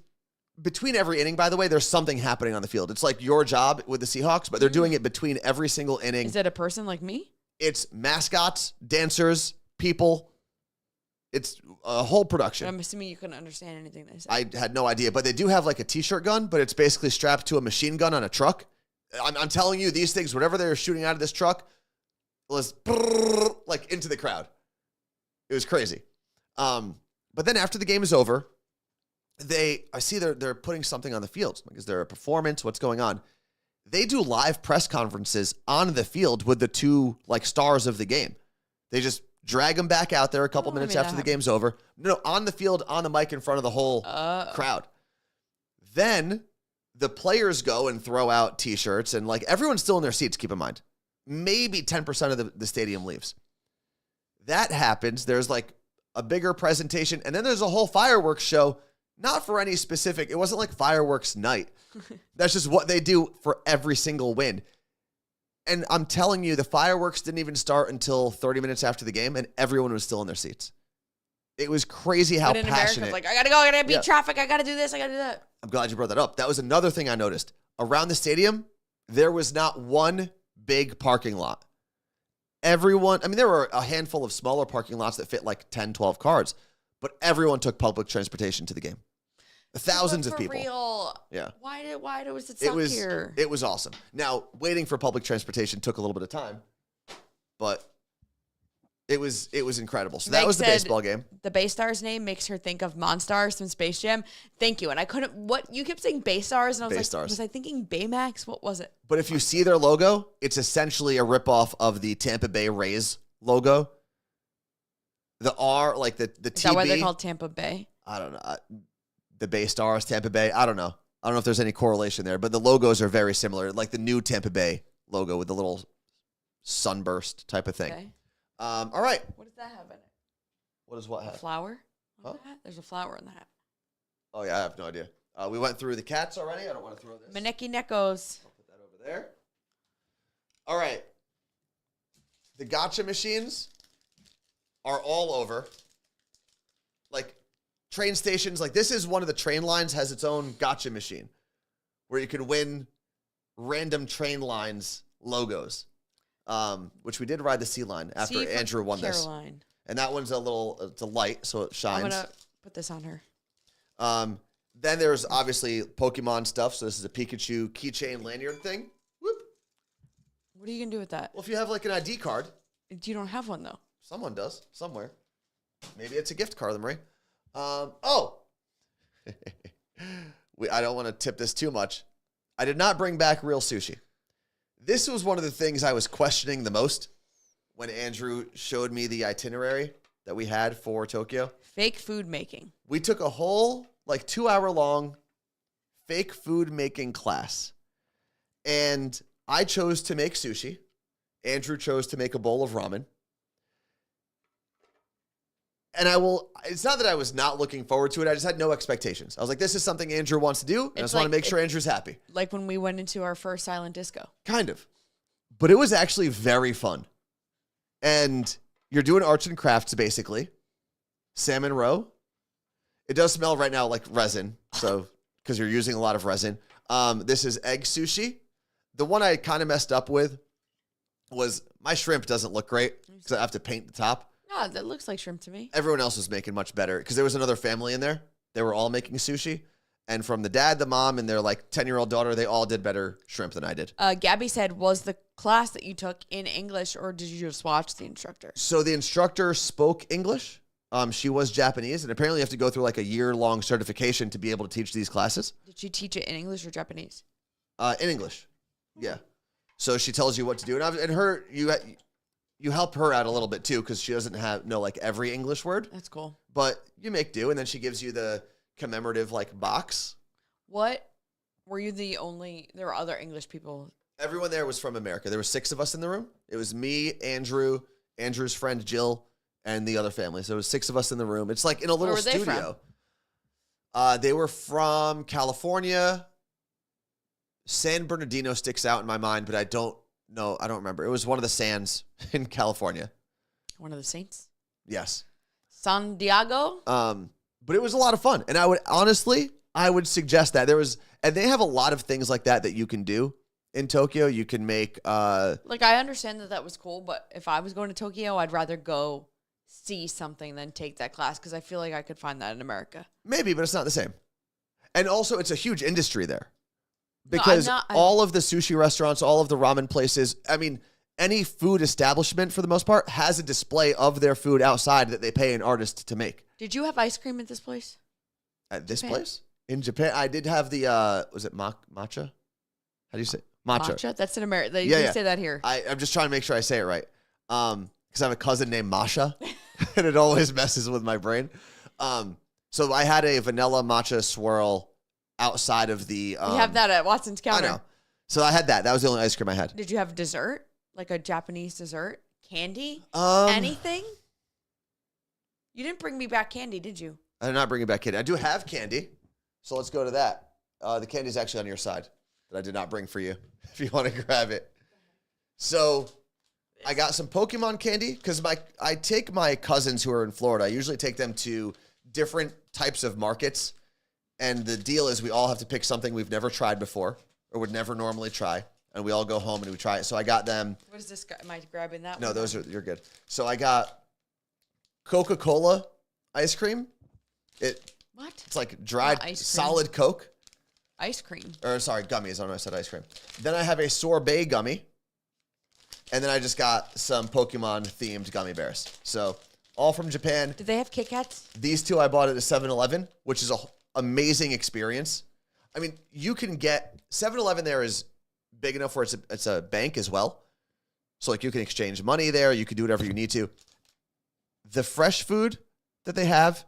between every inning, by the way, there's something happening on the field. It's like your job with the Seahawks, but they're doing it between every single inning. Is it a person like me? It's mascots, dancers, people. It's a whole production. But I'm assuming you couldn't understand anything they said. I had no idea, but they do have like a t-shirt gun, but it's basically strapped to a machine gun on a truck. I'm telling you, these things, whatever they were shooting out of this truck, was like into the crowd. It was crazy. But then after the game is over, I see they're putting something on the field. Like, is there a performance? What's going on? They do live press conferences on the field with the two like stars of the game. They just drag them back out there a couple minutes after the game's over. No, on the field, on the mic in front of the whole crowd. Then the players go and throw out T-shirts, and like everyone's still in their seats, keep in mind. Maybe 10% of the stadium leaves. That happens. There's like a bigger presentation, and then there's a whole fireworks show not for any specific, it wasn't like fireworks night. That's just what they do for every single win. And I'm telling you, the fireworks didn't even start until 30 minutes after the game, and everyone was still in their seats. It was crazy how but in passionate. America, like, I gotta go, I gotta beat traffic, I gotta do this, I gotta do that. I'm glad you brought that up. That was another thing I noticed. Around the stadium, there was not one big parking lot. Everyone, I mean, there were a handful of smaller parking lots that fit like 10, 12 cars, but everyone took public transportation to the game. Thousands of people. Real. Yeah. Why was it suck here? It was awesome. Now, waiting for public transportation took a little bit of time, but it was incredible. So that was the baseball game. The Baystar's name makes her think of Monstars from Space Jam. Thank you. And I couldn't, what, you kept saying Baystars, and I was like, was I thinking Baymax? What was it? But if you see their logo, it's essentially a ripoff of the Tampa Bay Rays logo. The R, like the TB. Is that why they're called Tampa Bay? I don't know. The Baystars, Tampa Bay. I don't know. I don't know if there's any correlation there, but the logos are very similar. Like the new Tampa Bay logo with the little sunburst type of thing. Okay. All right. What does that have in it? What does what have? A flower? Huh? There's a flower in the hat. Oh, yeah, I have no idea. We went through the cats already. I don't want to throw this. Maneki Neckos. I'll put that over there. All right. The gacha machines are all over. Like train stations. Like this is one of the train lines has its own gacha machine where you can win random train lines logos. Which we did ride the C line after Andrew won Caroline. This. And that one's it's a light, so it shines. I'm going to put this on her. Then there's obviously Pokemon stuff. So this is a Pikachu keychain lanyard thing. Whoop. What are you going to do with that? Well, if you have like an ID card. You don't have one, though. Someone does, somewhere. Maybe it's a gift, Carla Marie. I don't want to tip this too much. I did not bring back real sushi. This was one of the things I was questioning the most when Andrew showed me the itinerary that we had for Tokyo. Fake food making. We took a whole, 2-hour-long fake food making class. And I chose to make sushi. Andrew chose to make a bowl of ramen. And it's not that I was not looking forward to it. I just had no expectations. I was like, this is something Andrew wants to do. And I just want to make sure Andrew's happy. Like when we went into our first silent disco. Kind of. But it was actually very fun. And you're doing arts and crafts, basically. Salmon roe. It does smell right now like resin. So, because you're using a lot of resin. This is egg sushi. The one I kind of messed up with was my shrimp doesn't look great because I have to paint the top. No, that looks like shrimp to me. Everyone else was making much better because there was another family in there. They were all making sushi. And from the dad, the mom, and their 10-year-old daughter, they all did better shrimp than I did. Gabby said, was the class that you took in English or did you just watch the instructor? So the instructor spoke English. She was Japanese. And apparently you have to go through a year-long certification to be able to teach these classes. Did she teach it in English or Japanese? In English. Yeah. So she tells you what to do. And you help her out a little bit too, because she doesn't know every English word. That's cool. But you make do, and then she gives you the commemorative box. What? Were you the only? There were other English people. Everyone there was from America. There were 6 of us in the room. It was me, Andrew, Andrew's friend Jill, and the other family. So it was 6 of us in the room. It's in a little studio. They from? They were from California. San Bernardino sticks out in my mind, but I don't remember. It was one of the Sands in California. One of the saints? Yes. San Diego? But it was a lot of fun. And I would suggest that and they have a lot of things like that you can do in Tokyo. You can make, I understand that was cool, but if I was going to Tokyo, I'd rather go see something than take that class because I feel like I could find that in America. Maybe, but it's not the same. And also it's a huge industry there. Because all of the sushi restaurants, all of the ramen places, any food establishment for the most part has a display of their food outside that they pay an artist to make. Did you have ice cream at this place? At this place? In Japan, I did have the, was it matcha? How do you say it? Matcha. That's in America. They say that here. I'm just trying to make sure I say it right. Because I have a cousin named Masha, and it always messes with my brain. So I had a vanilla matcha swirl outside of the... we have that at Watson's Counter. I know. So I had that. That was the only ice cream I had. Did you have dessert? Like a Japanese dessert? Candy? Anything? You didn't bring me back candy, did you? I did not bring you back candy. I do have candy, so let's go to that. The candy's actually on your side that I did not bring for you, if you want to grab it. So I got some Pokemon candy because I take my cousins who are in Florida. I usually take them to different types of markets, and the deal is we all have to pick something we've never tried before or would never normally try, and we all go home and we try it. So I got them. What is this? Am I grabbing that? No, you're good. So I got Coca-Cola ice cream. What? It's like dried ice cream. solid Coke. Ice cream. Or sorry, gummies. I don't know. I said ice cream. Then I have a sorbet gummy. And then I just got some Pokemon-themed gummy bears. So, all from Japan. Did they have Kit Kats? These two I bought at a 7-Eleven, which is an amazing experience. I mean, you can get... 7-Eleven there is big enough where it's a bank as well. So, like, you can exchange money there. You can do whatever you need to. The fresh food that they have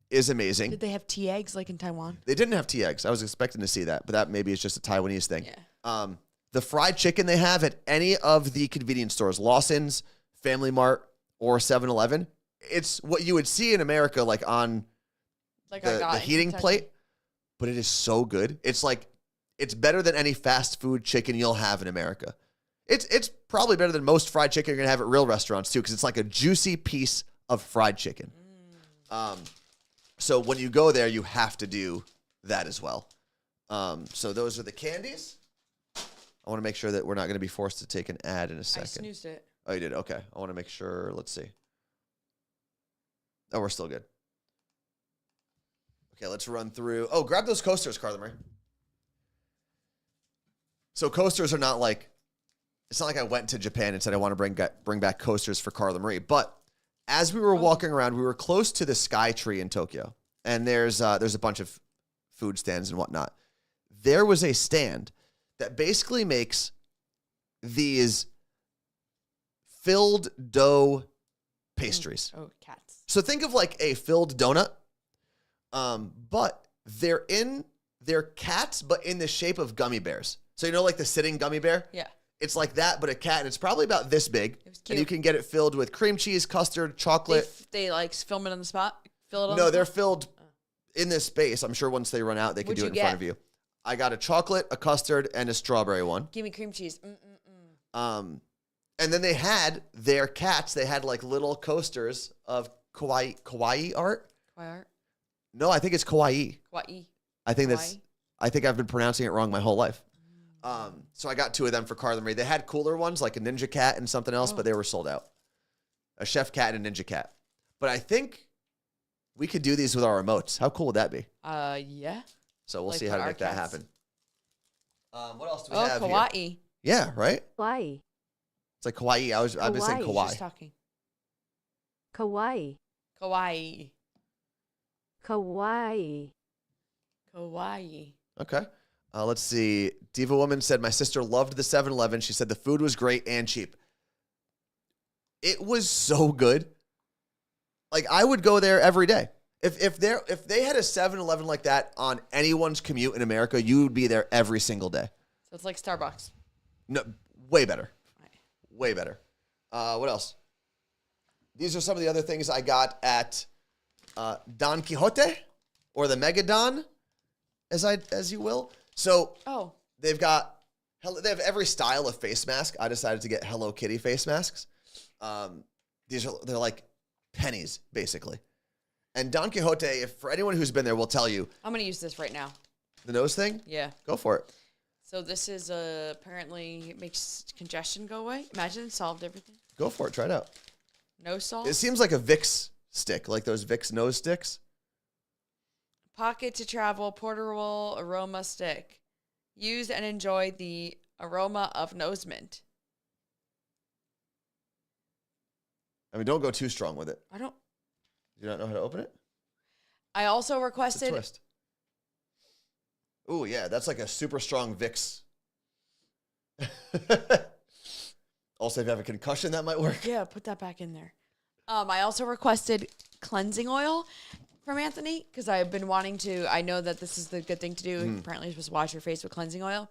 is amazing. Did they have tea eggs like in Taiwan? They didn't have tea eggs. I was expecting to see that, but that maybe is just a Taiwanese thing. Yeah. The fried chicken they have at any of the convenience stores, Lawson's, Family Mart, or 7-Eleven, it's what you would see in America, like on the heating plate, but it is so good. It's better than any fast food chicken you'll have in America. It's probably better than most fried chicken you're going to have at real restaurants, too, because it's like a juicy piece of fried chicken. So when you go there, you have to do that as well. So those are the candies. I want to make sure that we're not going to be forced to take an ad in a second. I snoozed it. Oh, you did? Okay. I want to make sure. Let's see. Oh, we're still good. Okay, let's run through. Oh, grab those coasters, Carla Marie. So coasters are not like, it's not like I went to Japan and said I want to bring back coasters for Carla Marie. But as we were walking around, we were close to the Sky Tree in Tokyo. And there's a bunch of food stands and whatnot. There was a stand that basically makes these filled dough pastries. Oh, cats. So think of like a filled donut, but they're cats, but in the shape of gummy bears. So you know like the sitting gummy bear? Yeah. It's like that, but a cat, and it's probably about this big. It was cute. And you can get it filled with cream cheese, custard, chocolate. They like film it on the spot? Fill it on No, the they're spot? filled in this space. I'm sure once they run out, they can do it in front of you. I got a chocolate, a custard, and a strawberry one. Give me cream cheese. And then they had their cats. They had like little coasters of kawaii art. Kawaii art? No, I think it's kawaii. Kawaii. I think Kawaii? I think I've been pronouncing it wrong my whole life. So I got two of them for Carla Marie. They had cooler ones like a ninja cat and something else, but they were sold out. A chef cat and a ninja cat. But I think we could do these with our remotes. How cool would that be? Yeah. So we'll Like see how to our make that cats. happen. What else do we have kawaii. here? Yeah, right? Kawaii. It's like kawaii. I've been saying Kawaii. kawaii. She's talking. Kawaii. Kawaii. Kawaii. Kawaii. Okay. Let's see. Diva Woman said, my sister loved the 7-Eleven. She said the food was great and cheap. It was so good. Like, I would go there every day. If they had a 7-Eleven like that on anyone's commute in America, you would be there every single day. So it's like Starbucks. No, way better. Way better. What else? These are some of the other things I got at Don Quixote, or the Mega Don, as you will. So they have every style of face mask. I decided to get Hello Kitty face masks. They're like pennies, basically. And Don Quixote, for anyone who's been there, will tell you. I'm going to use this right now. The nose thing? Yeah. Go for it. So this is apparently it makes congestion go away. Imagine it solved everything. Go for it. Try it out. No salt. It seems like a Vicks stick, like those Vicks nose sticks. Pocket to travel, portable aroma stick. Use and enjoy the aroma of nose mint. I mean, don't go too strong with it. I don't. Do you not know how to open it? I also It's a requested. twist. Ooh, yeah, that's like a super strong Vicks. Also, if you have a concussion, that might work. Yeah, put that back in there. I also requested cleansing oil from Anthony because I've been wanting to. I know that this is the good thing to do. Apparently, you're supposed to wash your face with cleansing oil.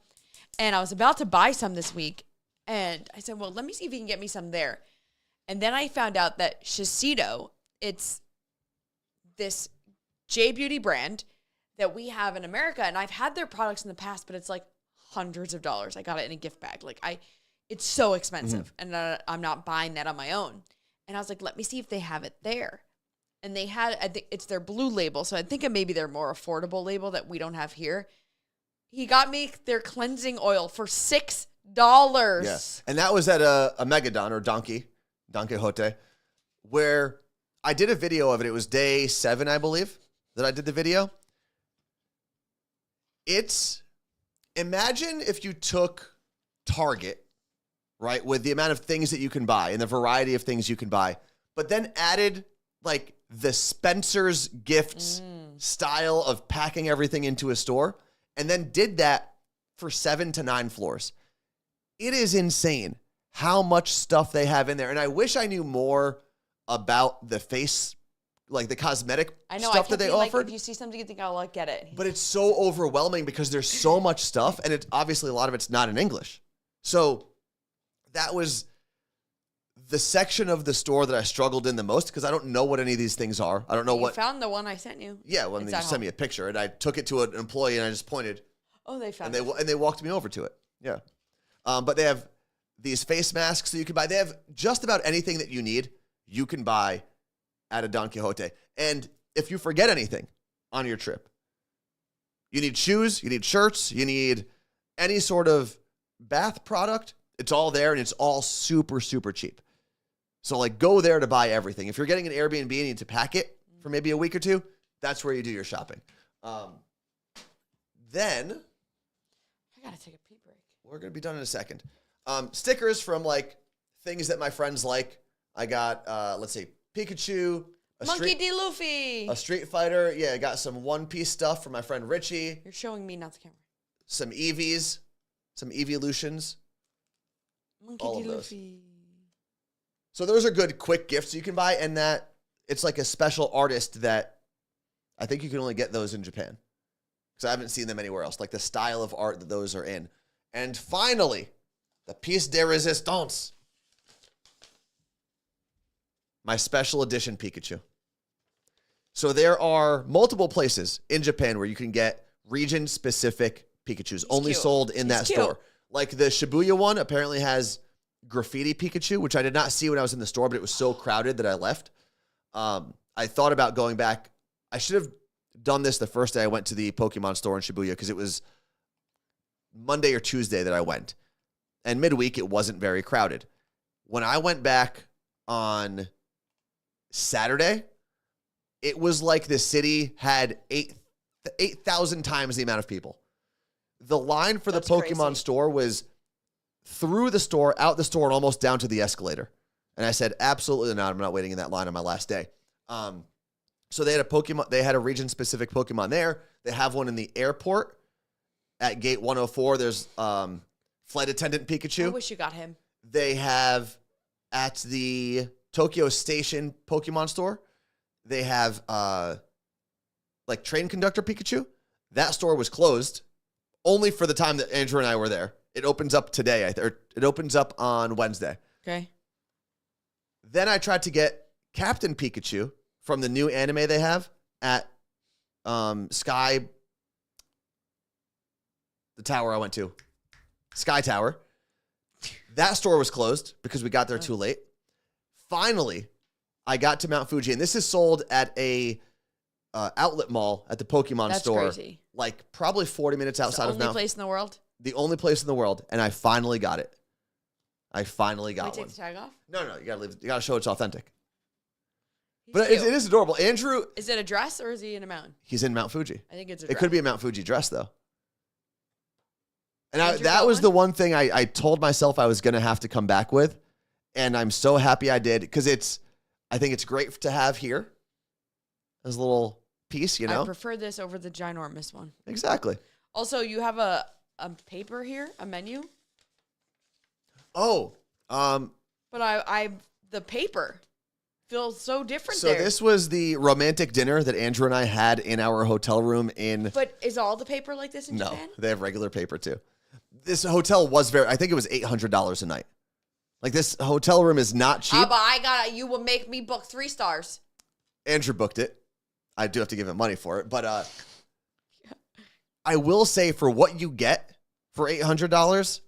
And I was about to buy some this week. And I said, well, let me see if you can get me some there. And then I found out that Shiseido, it's this J Beauty brand that we have in America, and I've had their products in the past, but it's like hundreds of dollars. I got it in a gift bag. It's so expensive, and I'm not buying that on my own. And I was like, let me see if they have it there. And they had, I think it's their blue label, so I think it may be their more affordable label that we don't have here. He got me their cleansing oil for $6. Yes, and that was at a Megadon or Don Quixote, where I did a video of it. It was day 7, I believe, that I did the video. Imagine if you took Target, right, with the amount of things that you can buy and the variety of things you can buy, but then added like the Spencer's Gifts style of packing everything into a store, and then did that for 7 to 9 floors. It is insane how much stuff they have in there. And I wish I knew more about the face, like the cosmetic stuff that they offered. Like, if you see something, you think, I'll get it. But it's so overwhelming because there's so much stuff, and it's obviously a lot of it's not in English. So that was the section of the store that I struggled in the most because I don't know what any of these things are. I don't know what. You found the one I sent you. Yeah, when they sent me a picture, and I took it to an employee, and I just pointed. Oh, they found it. And they walked me over to it. Yeah. But they have these face masks that you can buy. They have just about anything that you need, you can buy at a Don Quixote. And if you forget anything on your trip, you need shoes, you need shirts, you need any sort of bath product, it's all there, and it's all super, super cheap. So, like, go there to buy everything. If you're getting an Airbnb and you need to pack it for maybe a week or two, that's where you do your shopping. Then I gotta take a pee break. We're gonna be done in a second. Stickers from like things that my friends like. I got let's see, Pikachu, Monkey D. Luffy, a Street Fighter. Yeah, I got some One Piece stuff from my friend Richie. You're showing me, not the camera. Some Eevees, some Evolutions. Monkey all D. of those. Luffy. So those are good quick gifts you can buy, and that it's like a special artist that I think you can only get those in Japan. Because I haven't seen them anywhere else, like the style of art that those are in. And finally, the piece de resistance. My special edition Pikachu. So there are multiple places in Japan where you can get region-specific Pikachus, only sold in that store. Like the Shibuya one apparently has graffiti Pikachu, which I did not see when I was in the store, but it was so crowded that I left. I thought about going back. I should have done this the first day I went to the Pokemon store in Shibuya because it was Monday or Tuesday that I went. And midweek, it wasn't very crowded. When I went back on Saturday, it was like the city had 8,000 times the amount of people. The line for the Pokemon store was through the store, out the store, and almost down to the escalator. And I said, absolutely not. I'm not waiting in that line on my last day. So they had a region-specific Pokemon there. They have one in the airport at gate 104. There's flight attendant Pikachu. I wish you got him. They have at the Tokyo Station Pokemon store, they have like train conductor Pikachu. That store was closed only for the time that Andrew and I were there. It opens up today. It opens up on Wednesday. Okay. Then I tried to get Captain Pikachu from the new anime they have at Sky, the tower I went to, Sky Tower. That store was closed because we got there too late. Finally, I got to Mount Fuji, and this is sold at a outlet mall at the Pokemon store. That's crazy. Like probably 40 minutes outside of Mount. The only place in the world? The only place in the world, and I finally got it. I finally got one. Take the tag off? No, you gotta leave. You gotta show it's authentic. But it is adorable. Andrew, is it a dress or is he in a mountain? He's in Mount Fuji. I think it's a dress. It could be a Mount Fuji dress though. And that was the one thing I told myself I was gonna have to come back with, and I'm so happy I did because I think it's great to have here as a little piece, you know. I prefer this over the ginormous one. Exactly. Also, you have a paper here, a menu. Oh, but I the paper feels so different. So this was the romantic dinner that Andrew and I had in our hotel room in. But is all the paper like this in Japan? No, they have regular paper too. This hotel was I think it was $800 a night. Like this hotel room is not cheap. But you will make me book 3 stars. Andrew booked it. I do have to give him money for it. But I will say for what you get for $800,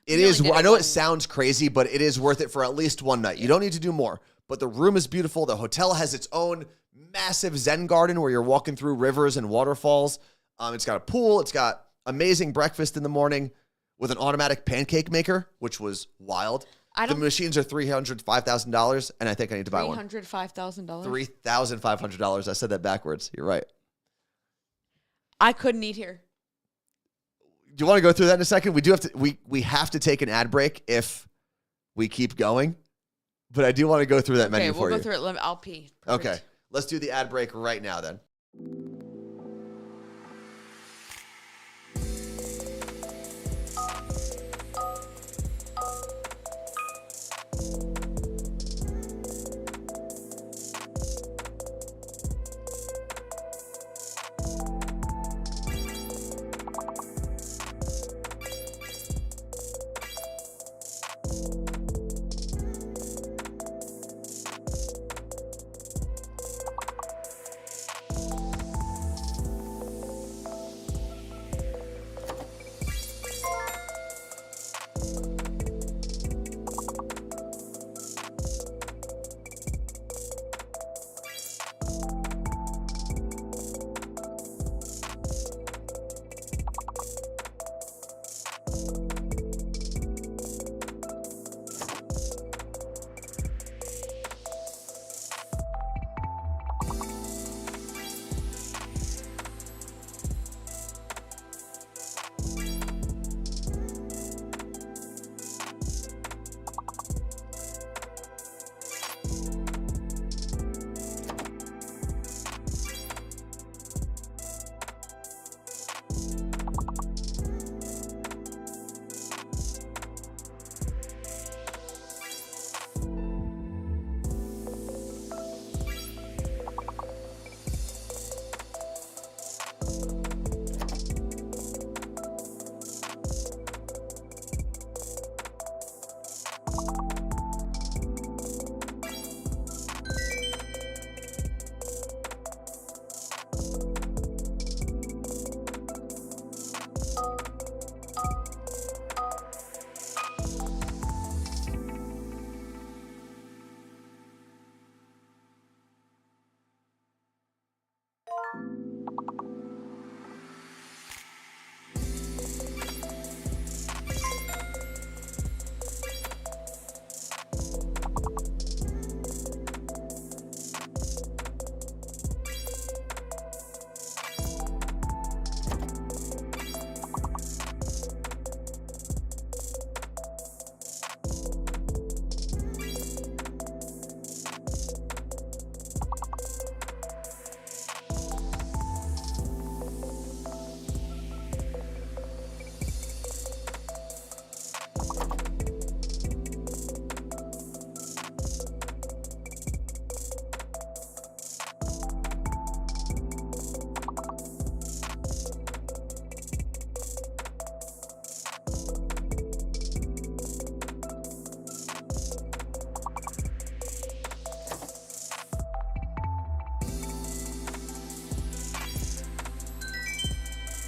it is. I know it sounds crazy, but it is worth it for at least one night. You don't need to do more. But the room is beautiful. The hotel has its own massive Zen garden where you're walking through rivers and waterfalls. It's got a pool. It's got amazing breakfast in the morning with an automatic pancake maker, which was wild. The machines are $305,000, and I think I need to buy one. $305,000. $3,500. I said that backwards. You're right. I couldn't eat here. Do you want to go through that in a second? We do have to. We have to take an ad break if we keep going, but I do want to go through that menu for you. Okay, we'll go through it. I'll pee. Perfect. Okay, let's do the ad break right now then.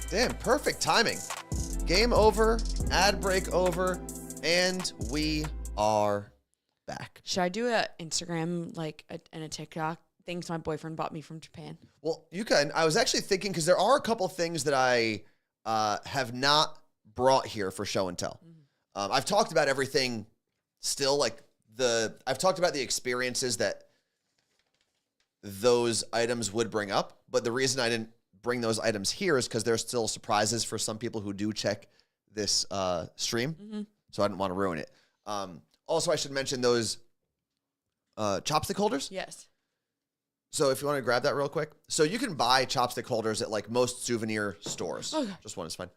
Damn, perfect timing. Game over, ad break over, and we are back. Should I do a Instagram and a TikTok? Things my boyfriend bought me from Japan. Well, you can. I was actually thinking because there are a couple things that I have not brought here for show and tell. Mm-hmm. I've talked about everything still, I've talked about the experiences that those items would bring up, but the reason I didn't bring those items here is because there's still surprises for some people who do check this stream. Mm-hmm. So I didn't want to ruin it. Also, I should mention those chopstick holders. Yes. So if you want to grab that real quick. So you can buy chopstick holders at most souvenir stores. Okay. Just one is fine.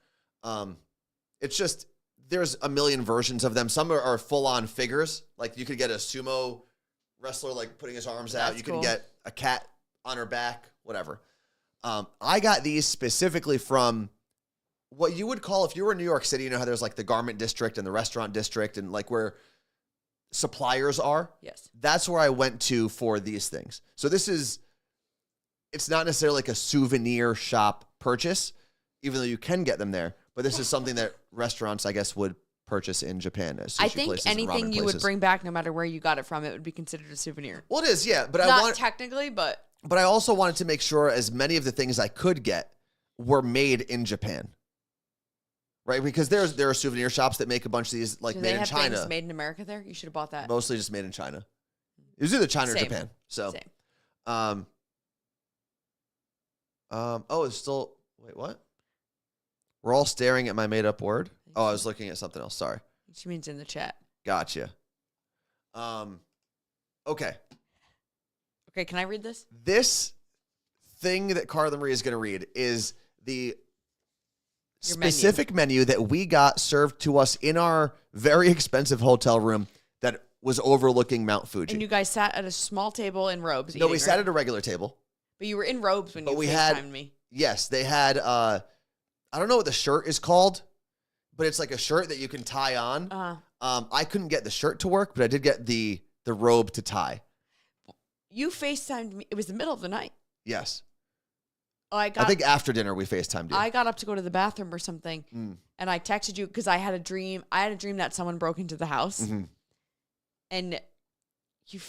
It's just, there's a million versions of them. Some are full-on figures. Like you could get a sumo wrestler putting his arms out. You can get a cat on her back, whatever. I got these specifically from what you would call, if you were in New York City, you know how there's the garment district and the restaurant district and where suppliers are? Yes. That's where I went to for these things. So this is it's not necessarily like a souvenir shop purchase, even though you can get them there. But this is something that restaurants, I guess, would purchase in Japan as sushi I think places and anything ramen you would places. bring back, no matter where you got it from, it would be considered a souvenir. Well, it is, yeah. But Not technically, but I also wanted to make sure as many of the things I could get were made in Japan. Right? Because there are souvenir shops that make a bunch of these, like, do made they in have China. things made in America there? You should have bought that. Mostly just made in China. It was either China or Same. Japan. So, Same. it's still, wait, what? We're all staring at my made-up word? Oh, I was looking at something else. Sorry. She means in the chat. Gotcha. Okay. Okay, can I read this? This thing that Carla Marie is going to read is the Your specific menu that we got served to us in our very expensive hotel room that was overlooking Mount Fuji. And you guys sat at a small table in robes. No, we eating, sat right? at a regular table. But you were in robes when But you we FaceTimed had- me. Yes, they had, I don't know what the shirt is called, but it's like a shirt that you can tie on. I couldn't get the shirt to work, but I did get the robe to tie. You FaceTimed me. It was the middle of the night. Yes. I I think after dinner we FaceTimed you. I got up to go to the bathroom or something, and I texted you because I had a dream. I had a dream that someone broke into the house, and you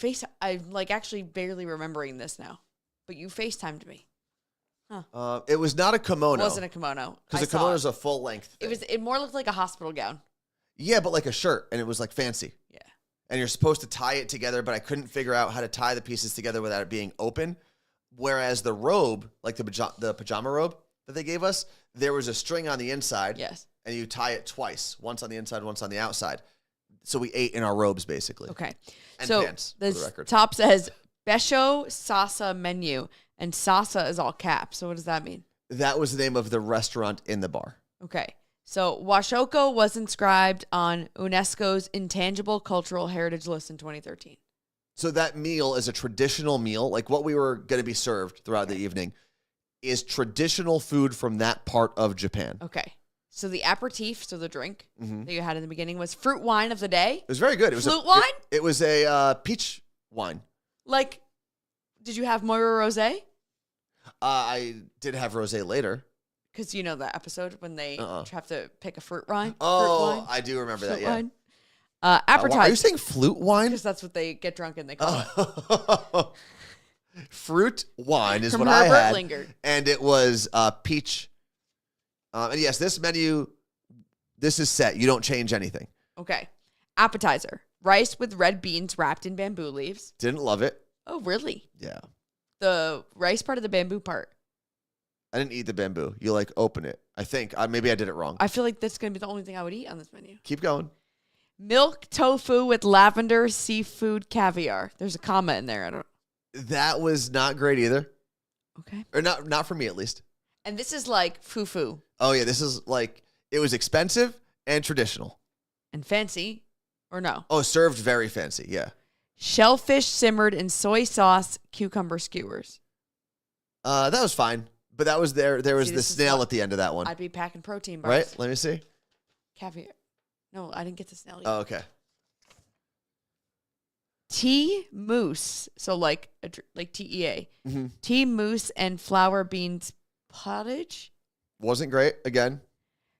I'm like actually barely remembering this now, but you FaceTimed me. It was not a kimono. It wasn't a kimono Because a kimono is a full length thing. It more looked like a hospital gown. Yeah, but like a shirt, and it was like fancy. Yeah. And you're supposed to tie it together, but I couldn't figure out how to tie the pieces together without it being open. Whereas the robe, like the pajama robe that they gave us, there was a string on the inside. Yes. And you tie it twice, once on the inside, once on the outside. So we ate in our robes, basically. Okay. And so pants, for the this record. top says Besho Sasa menu, and Sasa is all caps. So what does that mean? That was the name of the restaurant in the bar. Okay. So Washoko was inscribed on UNESCO's Intangible Cultural Heritage List in 2013. So that meal is a traditional meal, like what we were going to be served throughout the evening, is traditional food from that part of Japan. Okay. So the aperitif, so the drink that you had in the beginning, was fruit wine of the day. It was very good. It was Flute wine? It was a peach wine. Like, did you have Moira Rosé? I did have rosé later. Because you know the episode when they have to pick a fruit wine? Oh, fruit wine? I do remember Fruit that, yeah. wine. Appetizer. Are you saying flute wine? Because that's what they get drunk and they call it. Fruit wine is From what I Herbert had. Linger. And it was peach. And yes, this menu, this is set. You don't change anything. Okay. Appetizer. Rice with red beans wrapped in bamboo leaves. Didn't love it. Oh, really? Yeah. The rice part of the bamboo part. I didn't eat the bamboo. You like open it. I think. Maybe I did it wrong. I feel like that's going to be the only thing I would eat on this menu. Keep going. Milk tofu with lavender seafood caviar. There's a comma in there. I don't. That was not great either. Okay. Or not for me, at least. And this is like fufu Oh, yeah. This is like, it was expensive and traditional. and fancy, or no? Oh, served very fancy. Yeah. Shellfish simmered in soy sauce, cucumber skewers. That was fine. But that was there. There was See, the this is snail what at the end of that one. I'd be packing protein bars. Right? Let me see. Caviar. No, I didn't get the snail yet. Oh, okay. Tea mousse. So like TEA. Tea mousse and flour beans pottage. Wasn't great. Again,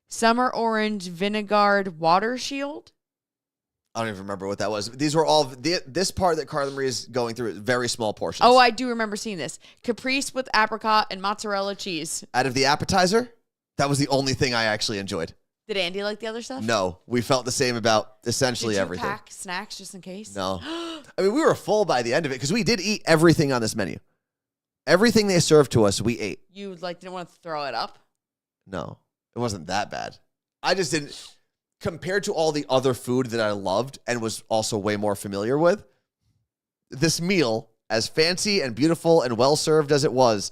Summer orange vinegared water shield. I don't even remember what that was. These were all, this part that Carla Marie is going through is very small portions. Oh, I do remember seeing this. Caprese with apricot and mozzarella cheese. Out of the appetizer, that was the only thing I actually enjoyed. Did Andy like the other stuff? No, we felt the same about essentially Did you everything. pack snacks just in case? No. I mean, we were full by the end of it because we did eat everything on this menu. Everything they served to us, we ate. You didn't want to throw it up? No, it wasn't that bad. I just didn't, compared to all the other food that I loved and was also way more familiar with, this meal, as fancy and beautiful and well-served as it was,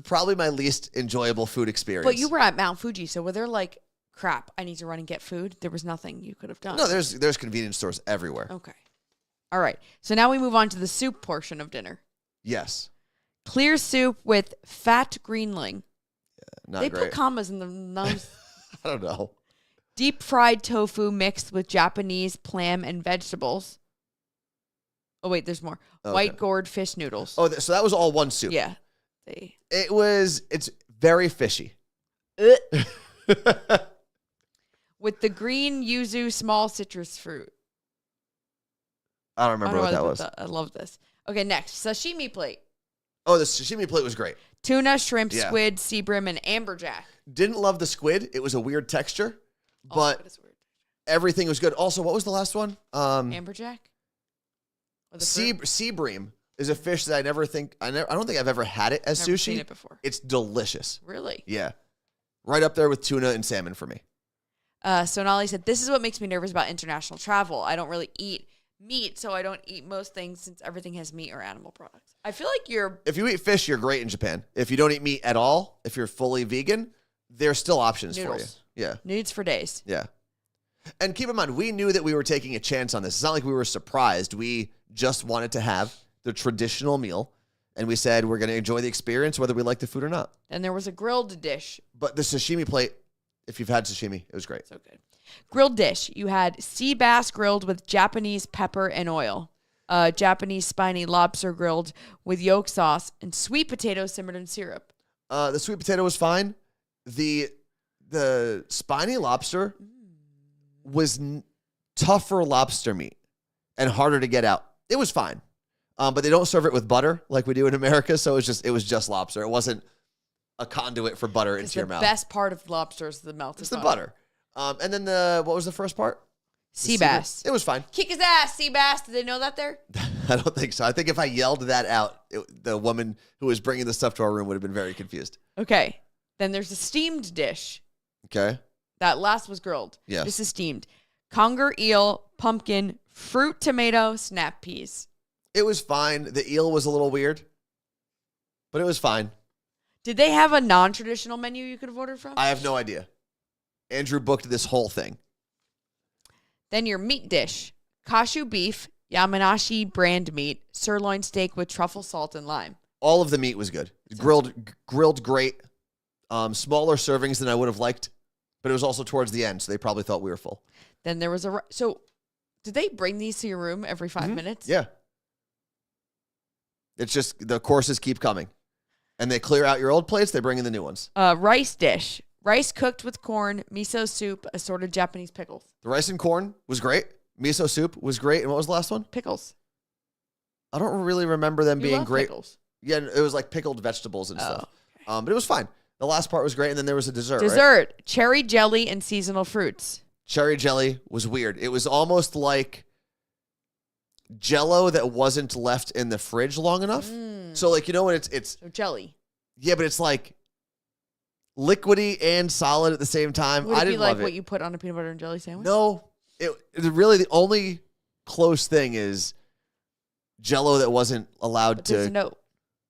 probably my least enjoyable food experience. But you were at Mount Fuji, so were there like, crap, I need to run and get food? There was nothing you could have done. No, there's convenience stores everywhere. Okay. All right. So now we move on to the soup portion of dinner. Yes. Clear soup with fat greenling. Not They great. put commas in the names. I don't know. Deep Fried tofu mixed with Japanese clam and vegetables. Oh, wait, there's more. Okay. White gourd fish noodles. Oh, so that was all one soup. Yeah. It's very fishy. With the green yuzu small citrus fruit. I don't remember what that was. I love this. Okay, next. Sashimi plate. Oh, the sashimi plate was great. Tuna, shrimp, squid, sea bream, and amberjack. Didn't love the squid. It was a weird texture, but everything was good. Also, what was the last one? Amberjack? Sea bream is a fish that I don't think I've ever had it as Never sushi. seen it before. It's delicious. Really? Yeah. Right up there with tuna and salmon for me. Sonali said, this is what makes me nervous about international travel. I don't really eat meat, so I don't eat most things since everything has meat or animal products. I feel like if you eat fish, you're great in Japan. If you don't eat meat at all, if you're fully vegan, there's still options for you. Yeah. Nudes for days. Yeah. And keep in mind, we knew that we were taking a chance on this. It's not like we were surprised. We just wanted to have the traditional meal, and we said we're going to enjoy the experience whether we like the food or not. And there was a grilled dish. But the sashimi plate, if you've had sashimi, it was great. So good. Grilled dish. You had sea bass grilled with Japanese pepper and oil. Japanese spiny lobster grilled with yolk sauce, and sweet potato simmered in syrup. The sweet potato was fine. The spiny lobster was tougher lobster meat and harder to get out. It was fine. But they don't serve it with butter like we do in America, so it was just lobster. It wasn't a conduit for butter into your mouth. The best part of lobster is the melted It's the butter. And then what was the first part? Sea bass. It was fine. Kick his ass, sea bass. Did they know that there? I don't think so. I think if I yelled that out, the woman who was bringing the stuff to our room would have been very confused. Okay. Then there's a steamed dish. Okay. That last was grilled. Yes. This is steamed. Conger eel, pumpkin, fruit tomato, snap peas. It was fine. The eel was a little weird, but it was fine. Did they have a non-traditional menu you could have ordered from? I have no idea. Andrew booked this whole thing. Then your meat dish. Cashew beef, Yamanashi brand meat, sirloin steak with truffle salt and lime. All of the meat was good. Grilled great. Smaller servings than I would have liked, but it was also towards the end, so they probably thought we were full. Then there was so did they bring these to your room every 5 minutes? Yeah. It's just the courses keep coming. And they clear out your old plates, they bring in the new ones. Rice dish. Rice cooked with corn, miso soup, assorted Japanese pickles. The rice and corn was great. Miso soup was great. And what was the last one? Pickles. I don't really remember them being great. Pickles. Yeah, it was like pickled vegetables and stuff. Okay. But it was fine. The last part was great, and then there was a dessert. Right? Cherry jelly and seasonal fruits. Cherry jelly was weird. It was almost like Jell-O that wasn't left in the fridge long enough. So like, you know when it's so jelly. Yeah, but it's like liquidy and solid at the same time. Would it be like love what you put on a peanut butter and jelly sandwich? No. It really the only close thing is Jell-O that wasn't allowed to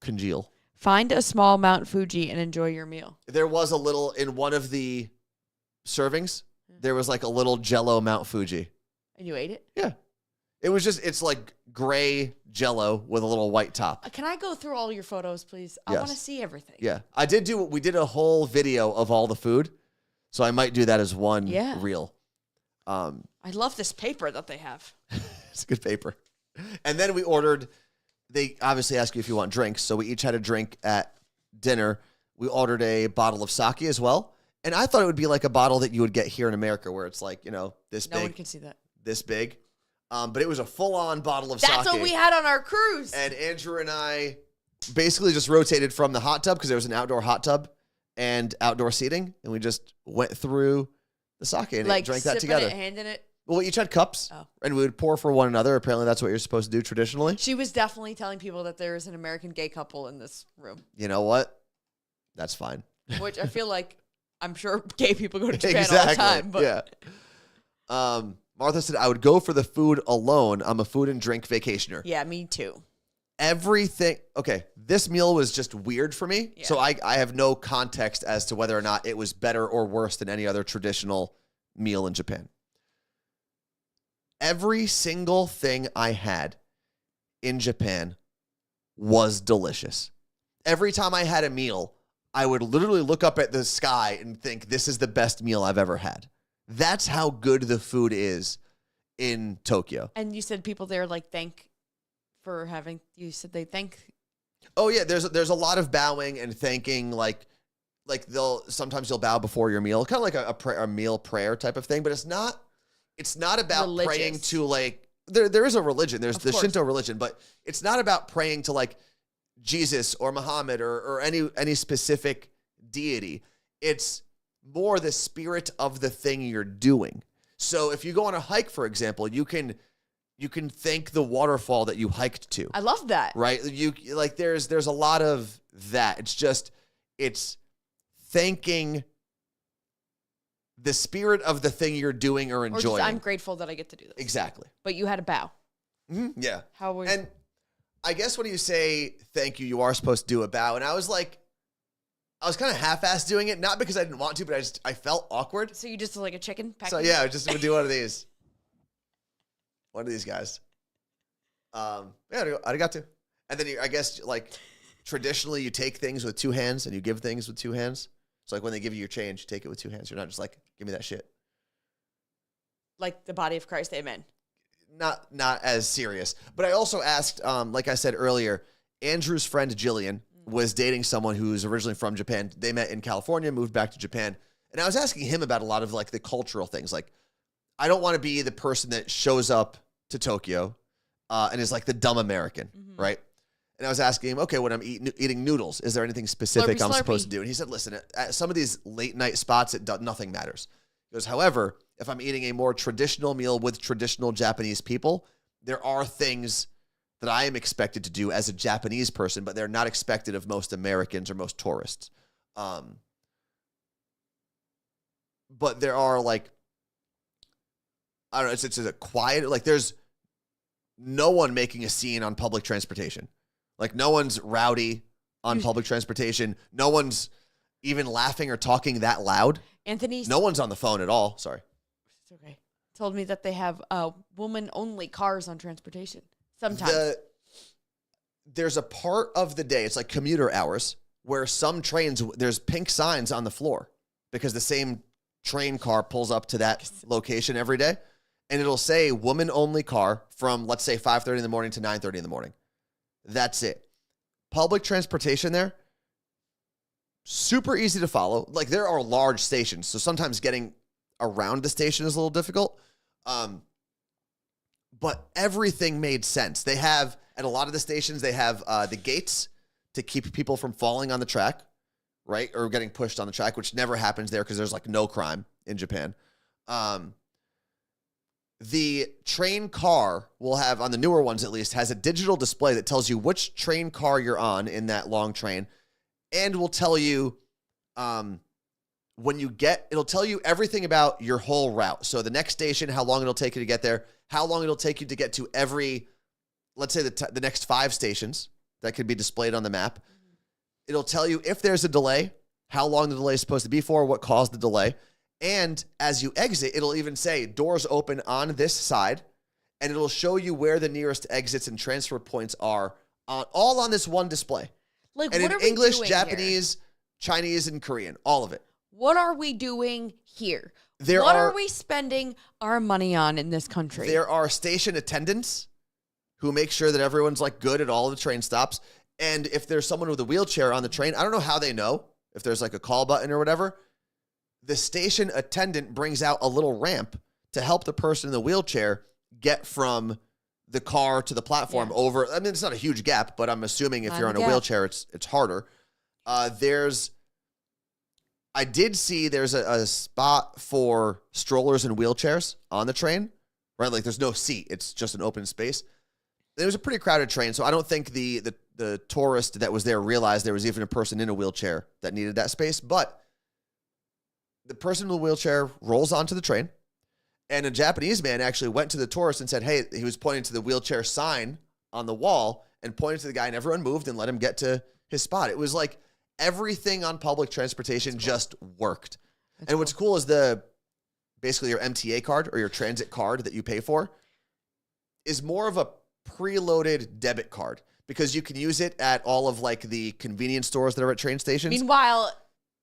congeal. Find a small Mount Fuji and enjoy your meal. There was a little in one of the servings. There was like a little Jell-O Mount Fuji. And you ate it? Yeah. It was it's like gray Jell-O with a little white top. Can I go through all your photos, please? I Yes. want to see everything. Yeah. We did a whole video of all the food. So I might do that as one reel. I love this paper that they have. It's good paper. And then we ordered, they obviously ask you if you want drinks. So we each had a drink at dinner. We ordered a bottle of sake as well. And I thought it would be like a bottle that you would get here in America where it's like, this big. No one can see that. This big. But it was a full-on bottle of sake. That's what we had on our cruise. And Andrew and I basically just rotated from the hot tub because there was an outdoor hot tub and outdoor seating. And we just went through the sake and drank that together. It, handing it. Well, we each had cups, and we would pour for one another. Apparently, that's what you're supposed to do traditionally. She was definitely telling people that there is an American gay couple in this room. You know what? That's fine. Which I feel like I'm sure gay people go to Japan all the time. But. Yeah. Martha said, I would go for the food alone. I'm a food and drink vacationer. Yeah, me too. Everything. Okay, this meal was just weird for me. Yeah. So I have no context as to whether or not it was better or worse than any other traditional meal in Japan. Every single thing I had in Japan was delicious. Every time I had a meal, I would literally look up at the sky and think, this is the best meal I've ever had. That's how good the food is in Tokyo. And you said people there thank for having, you said they thank. Oh yeah, there's a lot of bowing and thanking, like sometimes you'll bow before your meal, kind of like a meal prayer type of thing, but it's not about Religious. praying to like there is a religion, there's Of the course. Shinto religion, but it's not about praying to like Jesus or Muhammad or any specific deity. It's more the spirit of the thing you're doing. So if you go on a hike, for example, you can thank the waterfall that you hiked to. I love that. Right? You like there's a lot of that. It's thanking the spirit of the thing you're doing or Or enjoying. just, I'm grateful that I get to do this. Exactly. But you had a bow. Mm-hmm. Yeah. How were And I guess when you say thank you, you are supposed to do a bow. And I was kind of half-assed doing it, not because I didn't want to, but I felt awkward. So you just like a chicken? So yeah, I just would do one of these. One of these guys. Yeah, I got to. And then I guess like traditionally you take things with two hands and you give things with two hands. So like when they give you your change, you take it with two hands. You're not just like, give me that shit. Like the body of Christ, amen. Not as serious. But I also asked, like I said earlier, Andrew's friend Jillian was dating someone who's originally from Japan. They met in California, moved back to Japan. And I was asking him about a lot of like the cultural things. Like, I don't want to be the person that shows up to Tokyo and is like the dumb American, right? And I was asking him, okay, when I'm eating noodles, is there anything specific I'm supposed to do? And he said, listen, at some of these late night spots, nothing matters. He goes, however, if I'm eating a more traditional meal with traditional Japanese people, there are things that I am expected to do as a Japanese person, but they're not expected of most Americans or most tourists. But there are like, I don't know, it's a quiet, like there's no one making a scene on public transportation. Like no one's rowdy on public transportation. No one's even laughing or talking that loud. Anthony. No one's on the phone at all. Sorry. It's okay. Told me that they have woman-only cars on transportation. Sometimes. There's a part of the day, it's like commuter hours, where some trains, there's pink signs on the floor because the same train car pulls up to that location every day. And it'll say woman-only car from, let's say, 5:30 in the morning to 9:30 in the morning. That's it. Public transportation there, super easy to follow. Like, there are large stations, so sometimes getting around the station is a little difficult. But everything made sense. They have, at a lot of the stations, they have the gates to keep people from falling on the track, right? Or getting pushed on the track, which never happens there because there's, like, no crime in Japan. The train car will have, on the newer ones at least, has a digital display that tells you which train car you're on in that long train, and will tell you it'll tell you everything about your whole route. So the next station, how long it'll take you to get there, how long it'll take you to get to every, let's say the next 5 stations that could be displayed on the map. It'll tell you if there's a delay, how long the delay is supposed to be for, what caused the delay. And as you exit, it'll even say doors open on this side, and it'll show you where the nearest exits and transfer points are, all on this one display. Like, and what in are we English, doing Japanese, here? Chinese, and Korean, all of it. What are we doing here? What are we spending our money on in this country? There are station attendants who make sure that everyone's like good at all the train stops. And if there's someone with a wheelchair on the train, I don't know how they know, if there's like a call button or whatever, the station attendant brings out a little ramp to help the person in the wheelchair get from the car to the platform over. I mean, it's not a huge gap, but I'm assuming if you're on a wheelchair, it's harder. I did see there's a spot for strollers and wheelchairs on the train, right? Like there's no seat. It's just an open space. It was a pretty crowded train, so I don't think the tourist that was there realized there was even a person in a wheelchair that needed that space. But the person in the wheelchair rolls onto the train, and a Japanese man actually went to the tourist and said, hey, he was pointing to the wheelchair sign on the wall and pointed to the guy, and everyone moved and let him get to his spot. It was like everything on public transportation just worked. And what's cool is basically your MTA card or your transit card that you pay for is more of a preloaded debit card because you can use it at all of like the convenience stores that are at train stations. Meanwhile,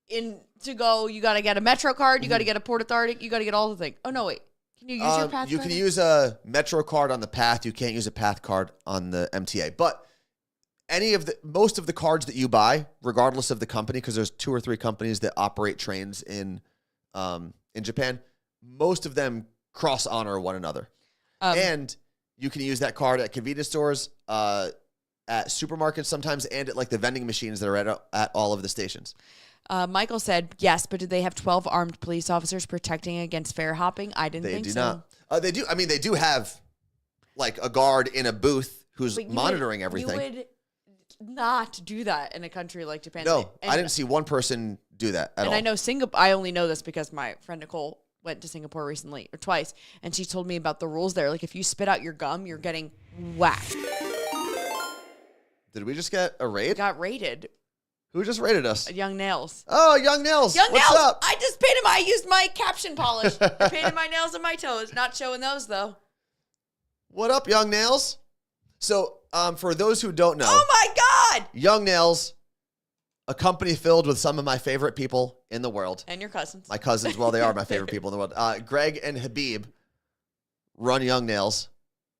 you got to get a Metro card, you got to get a Port Authority, you got to get all the things. Oh, no, wait. Can you use your Path You card? can use a Metro card on the Path. You can't use a Path card on the MTA. But most of the cards that you buy, regardless of the company, because there's 2 or 3 companies that operate trains in Japan, most of them cross honor one another. And you can use that card at convenience stores, at supermarkets sometimes, and at like the vending machines that are at all of the stations. Michael said, yes, but did they have 12 armed police officers protecting against fare hopping? I didn't think so. They do not. They do. I mean, they do have like a guard in a booth who's monitoring everything. You would not do that in a country like Japan. No, I didn't see one person do that at all. And I know Singapore. I only know this because my friend Nicole went to Singapore recently, or twice, and she told me about the rules there. Like, if you spit out your gum, you're getting whacked. Did we just get a raid? Got raided. Who just raided us? Young Nails. Oh, Young Nails. Young What's Nails. up? I just painted I used my caption polish. I painted my nails and my toes. Not showing those, though. What up, Young Nails? So, for those who don't know. Oh, my God. Young Nails, a company filled with some of my favorite people in the world. And your cousins. My cousins, well, they are my favorite people in the world. Greg and Habib run Young Nails,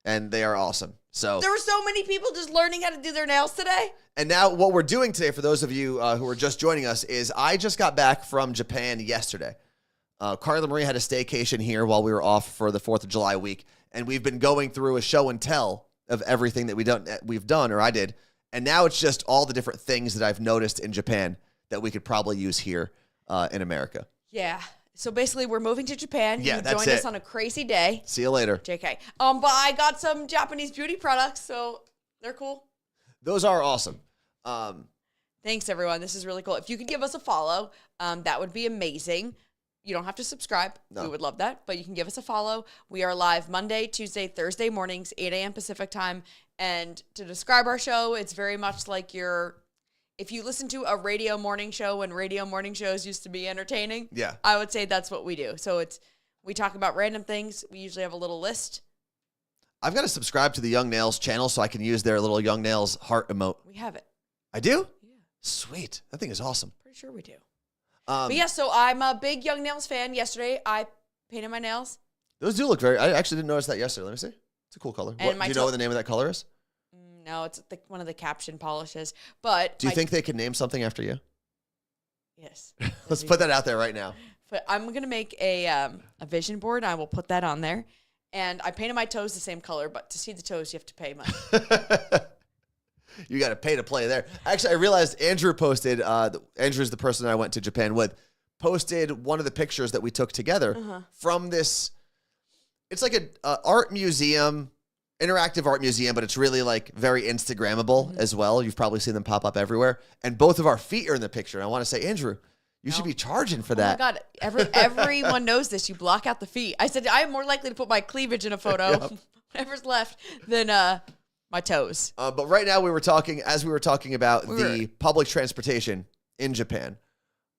and they are awesome. So there were so many people just learning how to do their nails today. And now what we're doing today, for those of you who are just joining us, is I just got back from Japan yesterday. Carla Marie had a staycation here while we were off for the 4th of July week, and we've been going through a show and tell of everything that we've done, or I did. And now it's just all the different things that I've noticed in Japan that we could probably use here in America. Yeah. So basically, we're moving to Japan. Yeah, you joined us on a crazy day. See you later. JK. But I got some Japanese beauty products, so they're cool. Those are awesome. Thanks, everyone. This is really cool. If you could give us a follow, that would be amazing. You don't have to subscribe. No. We would love that, but you can give us a follow. We are live Monday, Tuesday, Thursday mornings, 8 a.m. Pacific time. And to describe our show, it's very much like if you listen to a radio morning show when radio morning shows used to be entertaining, yeah, I would say that's what we do. So we talk about random things. We usually have a little list. I've got to subscribe to the Young Nails channel so I can use their little Young Nails heart emote. We have it. I do? Yeah. Sweet. That thing is awesome. Pretty sure we do. But yeah, so I'm a big Young Nails fan. Yesterday, I painted my nails. Those do look I actually didn't notice that yesterday. Let me see. It's a cool color. Do you know what the name of that color is? No, it's one of the caption polishes. But do you think they could name something after you? Yes. Let's put that out there right now. But I'm gonna make a vision board. I will put that on there. And I painted my toes the same color, but to see the toes, you have to pay money. You got to pay to play there. Actually, I realized Andrew posted. Andrew's the person I went to Japan with. Posted one of the pictures that we took together from this. It's like an art museum. Interactive art museum, but it's really like very Instagrammable as well. You've probably seen them pop up everywhere. And both of our feet are in the picture. And I want to say, Andrew, you should be charging for that. Oh my God. Everyone knows this. You block out the feet. I said, I am more likely to put my cleavage in a photo, whatever's left, than my toes. But right now we were talking about the public transportation in Japan.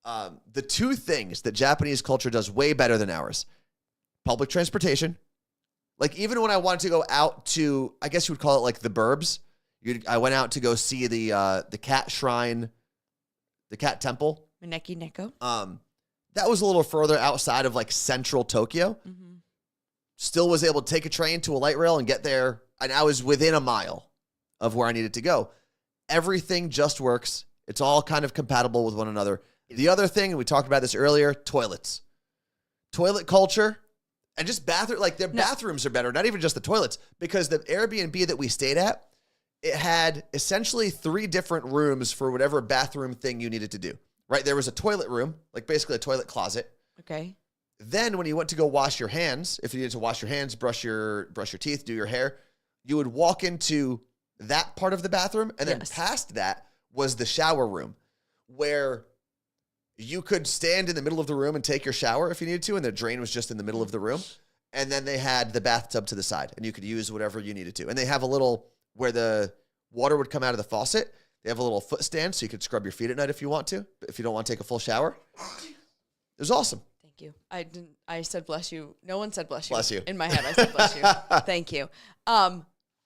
The two things that Japanese culture does way better than ours: public transportation. Like, even when I wanted to go out to, I guess you would call it like the burbs. I went out to go see the cat shrine, the cat temple. Maneki Neko. That was a little further outside of like central Tokyo. Mm-hmm. Still was able to take a train to a light rail and get there. And I was within a mile of where I needed to go. Everything just works. It's all kind of compatible with one another. The other thing, and we talked about this earlier, toilets. Toilet culture. And just their bathrooms are better, not even just the toilets, because the Airbnb that we stayed at, it had essentially 3 different rooms for whatever bathroom thing you needed to do, right? There was a toilet room, like basically a toilet closet. Okay. Then when you went to go wash your hands, if you needed to wash your hands, brush your teeth, do your hair, you would walk into that part of the bathroom, and then past that was the shower room, where you could stand in the middle of the room and take your shower if you needed to, and the drain was just in the middle of the room. And then they had the bathtub to the side, and you could use whatever you needed to. And they have a little, where the water would come out of the faucet, they have a little foot stand so you could scrub your feet at night if you want to, if you don't want to take a full shower. It was awesome. Thank you. I said bless you. No one said bless you. Bless you. In my head, I said bless you. Thank you.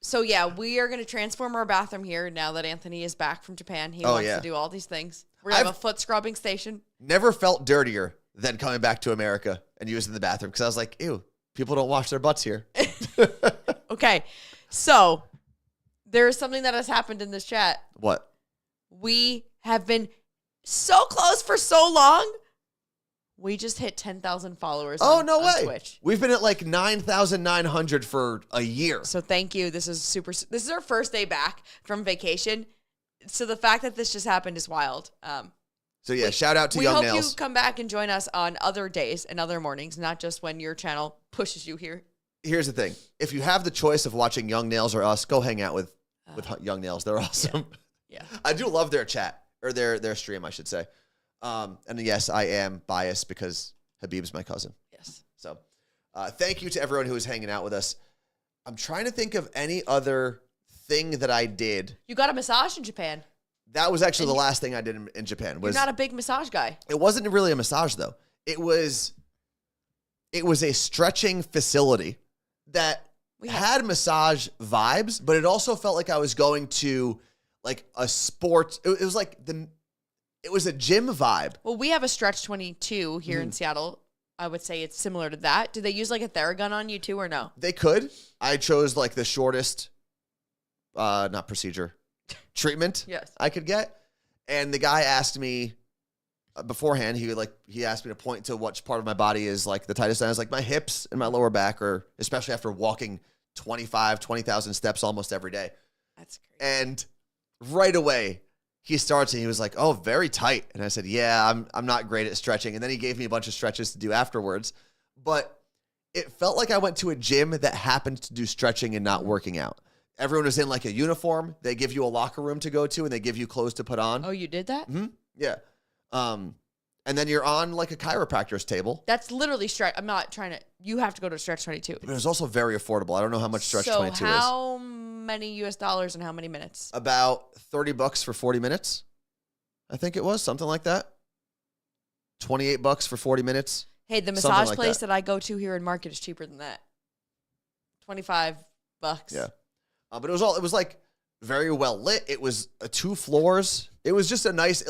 So yeah, we are going to transform our bathroom here now that Anthony is back from Japan. He wants to do all these things. We're going to have a foot scrubbing station. Never felt dirtier than coming back to America and using the bathroom, because I was like, ew, People don't wash their butts here. Okay, so there's something that has happened in this chat. What? We have been so close for so long. We just hit 10,000 followers on Twitch. We've been at like 9,900 for a year. So thank you. This is our first day back from vacation. So the fact that this just happened is wild. So yeah, shout out to Young We Nails. hope you come back and join us on other days and other mornings, not just when your channel pushes you here. Here's the thing. If you have the choice of watching Young Nails or us, go hang out with Young Nails. They're awesome. Yeah. I do love their chat, or their stream, I should say. And yes, I am biased because Habib's my cousin. Yes. So thank you to everyone who was hanging out with us. I'm trying to think of any other thing that I did. You got a massage in Japan. That was actually the last thing I did in Japan. You're not a big massage guy. It wasn't really a massage, though. It was a stretching facility that had massage vibes, but it also felt like I was going to like a sport. It was like it was a gym vibe. Well, we have a Stretch 22 here in Seattle. I would say it's similar to that. Do they use like a Theragun on you too or no? They could. I chose like the shortest, not procedure, treatment I could get. And the guy asked me beforehand, he asked me to point to which part of my body is like the tightest. And I was like, my hips and my lower back, or especially after walking 20,000 steps almost every day. That's crazy. And right away, he starts and he was like, oh, very tight. And I said, yeah, I'm not great at stretching. And then he gave me a bunch of stretches to do afterwards. But it felt like I went to a gym that happened to do stretching and not working out. Everyone was in like a uniform. They give you a locker room to go to and they give you clothes to put on. Oh, you did that? Mm-hmm. Yeah. And then you're on like a chiropractor's table. That's literally stretch. I'm not trying to. You have to go to Stretch 22. But it was also very affordable. I don't know how much Stretch 22 is. So how many US dollars and how many minutes? About $30 for 40 minutes. I think it was something like that. $28 for 40 minutes. Hey, the massage place that I go to here in Market is cheaper than that. $25. Yeah. But it was like very well lit. It was 2 floors. It was just a nice,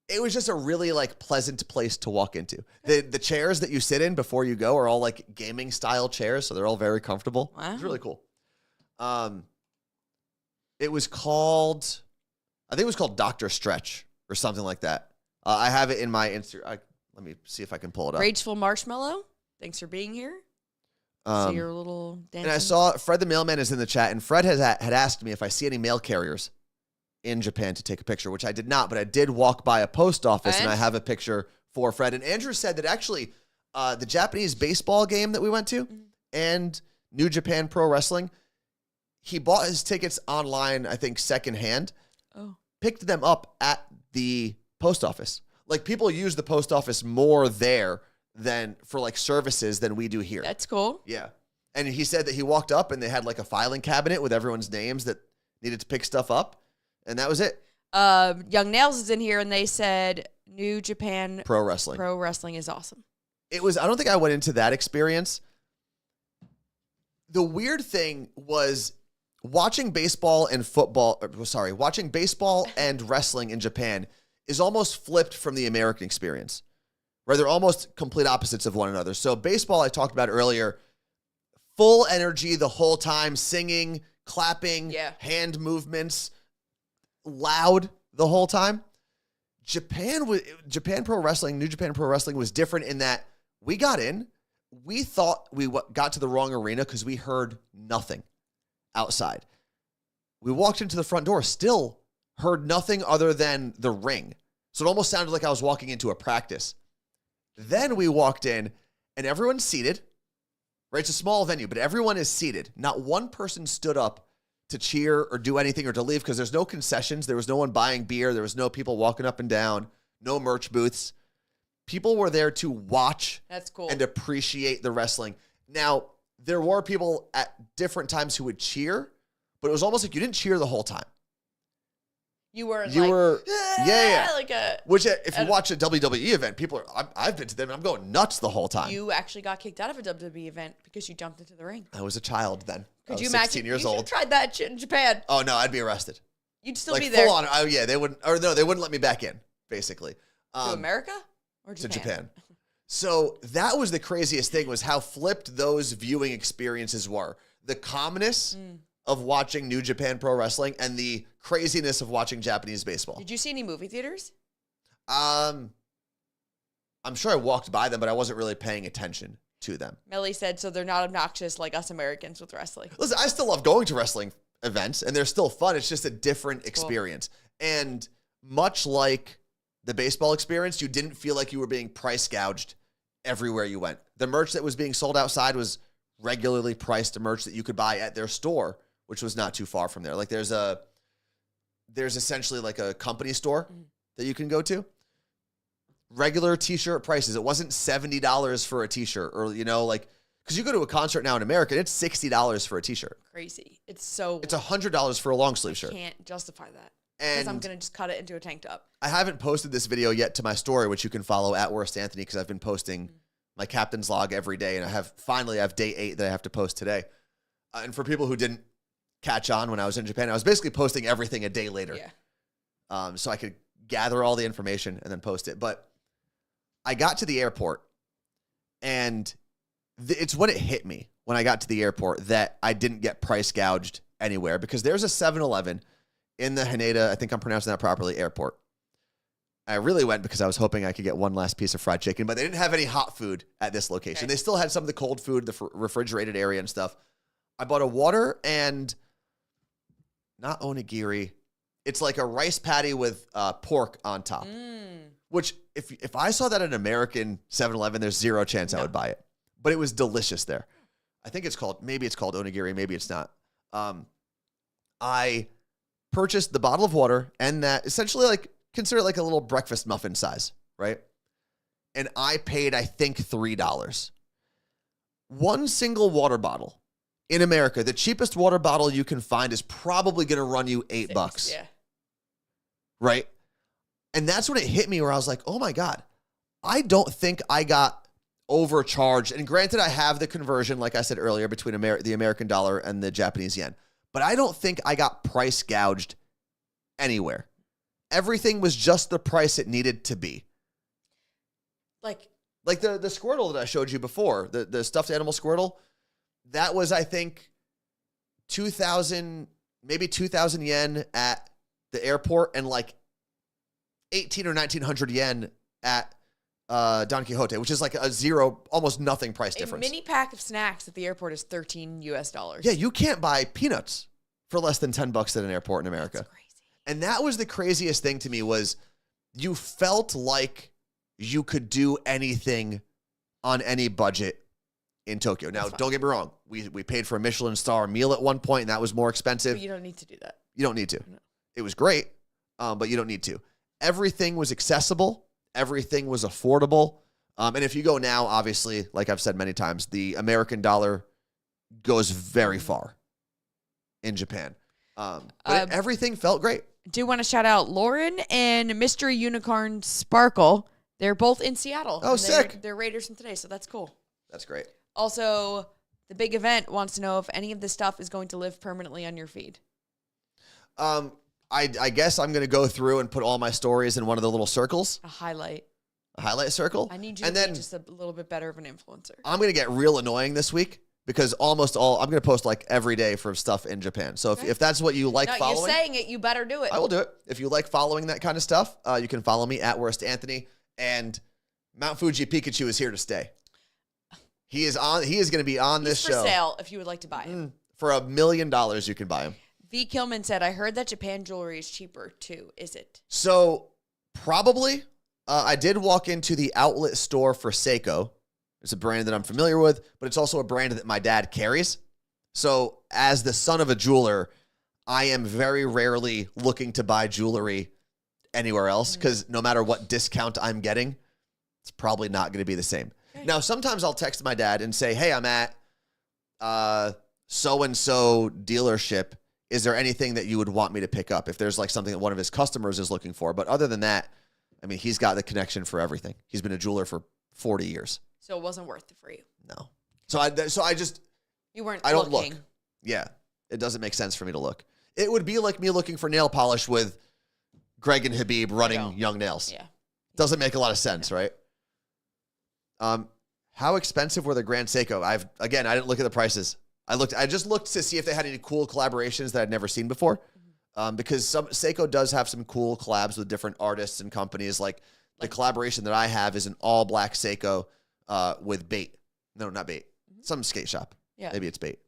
it was just a really like pleasant place to walk into. The chairs that you sit in before you go are all like gaming style chairs, so they're all very comfortable. Wow. It's really cool. It was called, I think it was called Dr. Stretch or something like that. I have it in my Instagram. Let me see if I can pull it up. Rageful Marshmallow, thanks for being here. See your little dancing. And I saw Fred the mailman is in the chat, and Fred had asked me if I see any mail carriers in Japan to take a picture, which I did not, but I did walk by a post office, and I have a picture for Fred. And Andrew said that actually the Japanese baseball game that we went to and New Japan Pro Wrestling, he bought his tickets online, I think, secondhand, picked them up at the post office. Like, people use the post office more there than for like services than we do here. That's cool. Yeah. And he said that he walked up and they had like a filing cabinet with everyone's names that needed to pick stuff up. And that was it. Young Nails is in here and they said New Japan Pro Wrestling. Pro Wrestling is awesome. It was, I don't think I went into that experience. The weird thing was watching baseball and wrestling in Japan is almost flipped from the American experience, where they're almost complete opposites of one another. So baseball, I talked about earlier, full energy the whole time, singing, clapping, hand movements, loud the whole time. Japan Pro Wrestling, New Japan Pro Wrestling was different in that we got in, we thought we got to the wrong arena because we heard nothing outside. We walked into the front door, still heard nothing other than the ring. So it almost sounded like I was walking into a practice. Then we walked in and everyone's seated, right? It's a small venue, but everyone is seated. Not one person stood up to cheer or do anything or to leave because there's no concessions. There was no one buying beer. There was no people walking up and down, no merch booths. People were there to watch That's cool. and appreciate the wrestling. Now, there were people at different times who would cheer, but it was almost like you didn't cheer the whole time. You were yeah. like a. Which, if you watch a WWE event, I've been to them, and I'm going nuts the whole time. You actually got kicked out of a WWE event because you jumped into the ring. I was a child then. Could I you was imagine? 16 years you old. Tried that shit in Japan. Oh no, I'd be arrested. You'd still be like there. full on. Oh yeah, they wouldn't. Or no, they wouldn't let me back in. Basically, To America or Japan? To Japan. So that was the craziest thing, was how flipped those viewing experiences were. The calmness of watching New Japan Pro Wrestling and the craziness of watching Japanese baseball. Did you see any movie theaters? I'm sure I walked by them, but I wasn't really paying attention to them. Melly said, so they're not obnoxious like us Americans with wrestling. Listen, I still love going to wrestling events, and they're still fun. It's just a different experience. And much like the baseball experience, you didn't feel like you were being price gouged everywhere you went. The merch that was being sold outside was regularly priced merch that you could buy at their store, which was not too far from there. Like there's essentially like a company store that you can go to. Regular t-shirt prices. It wasn't $70 for a t-shirt, or, you know, like, because you go to a concert now in America, it's $60 for a t-shirt. Crazy. It's $100 for a long sleeve shirt. Can't justify that. Because I'm going to just cut it into a tank top. I haven't posted this video yet to my story, which you can follow at Worst Anthony, because I've been posting my captain's log every day, and I have day 8 that I have to post today. And for people who didn't catch on when I was in Japan, I was basically posting everything a day later. Yeah. So I could gather all the information and then post it. But I got to the airport, and it's when it hit me when I got to the airport that I didn't get price gouged anywhere, because there's a 7-Eleven in the Haneda, I think I'm pronouncing that properly, airport. I really went because I was hoping I could get one last piece of fried chicken, but they didn't have any hot food at this location. Okay. They still had some of the cold food, the refrigerated area and stuff. I bought a water and not onigiri. It's like a rice patty with pork on top, which if I saw that at an American 7-Eleven, there's zero chance I would buy it. But it was delicious there. I think maybe it's called onigiri, maybe it's not. I purchased the bottle of water and that, essentially, like, consider it like a little breakfast muffin size, right? And I paid, I think, $3. One single water bottle in America, the cheapest water bottle you can find, is probably going to run you $8. Yeah. Right? And that's when it hit me, where I was like, oh my God, I don't think I got overcharged. And granted, I have the conversion, like I said earlier, between the American dollar and the Japanese yen. But I don't think I got price gouged anywhere. Everything was just the price it needed to be. Like the Squirtle that I showed you before, the stuffed animal Squirtle, that was, I think, 2,000 yen at the airport, and like 1,800 or 1,900 yen at Don Quixote, which is like a zero, almost nothing price difference. A mini pack of snacks at the airport is $13. Yeah, you can't buy peanuts for less than $10 at an airport in America. That's crazy. And that was the craziest thing to me, was you felt like you could do anything on any budget in Tokyo. Now, don't get me wrong. We paid for a Michelin star meal at one point, and that was more expensive. But you don't need to do that. You don't need to. No. It was great, but you don't need to. Everything was accessible. Everything was affordable. And if you go now, obviously, like I've said many times, the American dollar goes very far in Japan. But everything felt great. Do want to shout out Lauren and Mystery Unicorn Sparkle. They're both in Seattle. Oh, sick. They're Raiders from today, so that's cool. That's great. Also, the big event wants to know if any of this stuff is going to live permanently on your feed. I guess I'm going to go through and put all my stories in one of the little circles. A highlight Circle. I need you to be just a little bit better of an influencer. I'm going to get real annoying this week, because I'm going to post like every day for stuff in Japan. So if that's what you like following. You're saying it, you better do it. I will do it. If you like following that kind of stuff, you can follow me at Worst Anthony. And Mount Fuji Pikachu is here to stay. He is going to be on this show. For sale if you would like to buy him. For $1 million, you can buy him. V. Kilman said, I heard that Japan jewelry is cheaper too. Is it? So probably. I did walk into the outlet store for Seiko. It's a brand that I'm familiar with, but it's also a brand that my dad carries. So as the son of a jeweler, I am very rarely looking to buy jewelry anywhere else, because no matter what discount I'm getting, it's probably not going to be the same. Okay. Now, sometimes I'll text my dad and say, hey, I'm at so-and-so dealership. Is there anything that you would want me to pick up if there's like something that one of his customers is looking for? But other than that, I mean, he's got the connection for everything. He's been a jeweler for 40 years. So it wasn't worth it for you. No. So I just you weren't. I don't look. Yeah, it doesn't make sense for me to look. It would be like me looking for nail polish with Greg and Habib running Young Nails. Yeah, doesn't make a lot of sense, right? How expensive were the Grand Seiko? I didn't look at the prices. I just looked to see if they had any cool collaborations that I'd never seen before. Because Seiko does have some cool collabs with different artists and companies. Like the collaboration that I have is an all black Seiko with Bait. No, not Bait. Some skate shop. Yeah. Maybe it's Bait.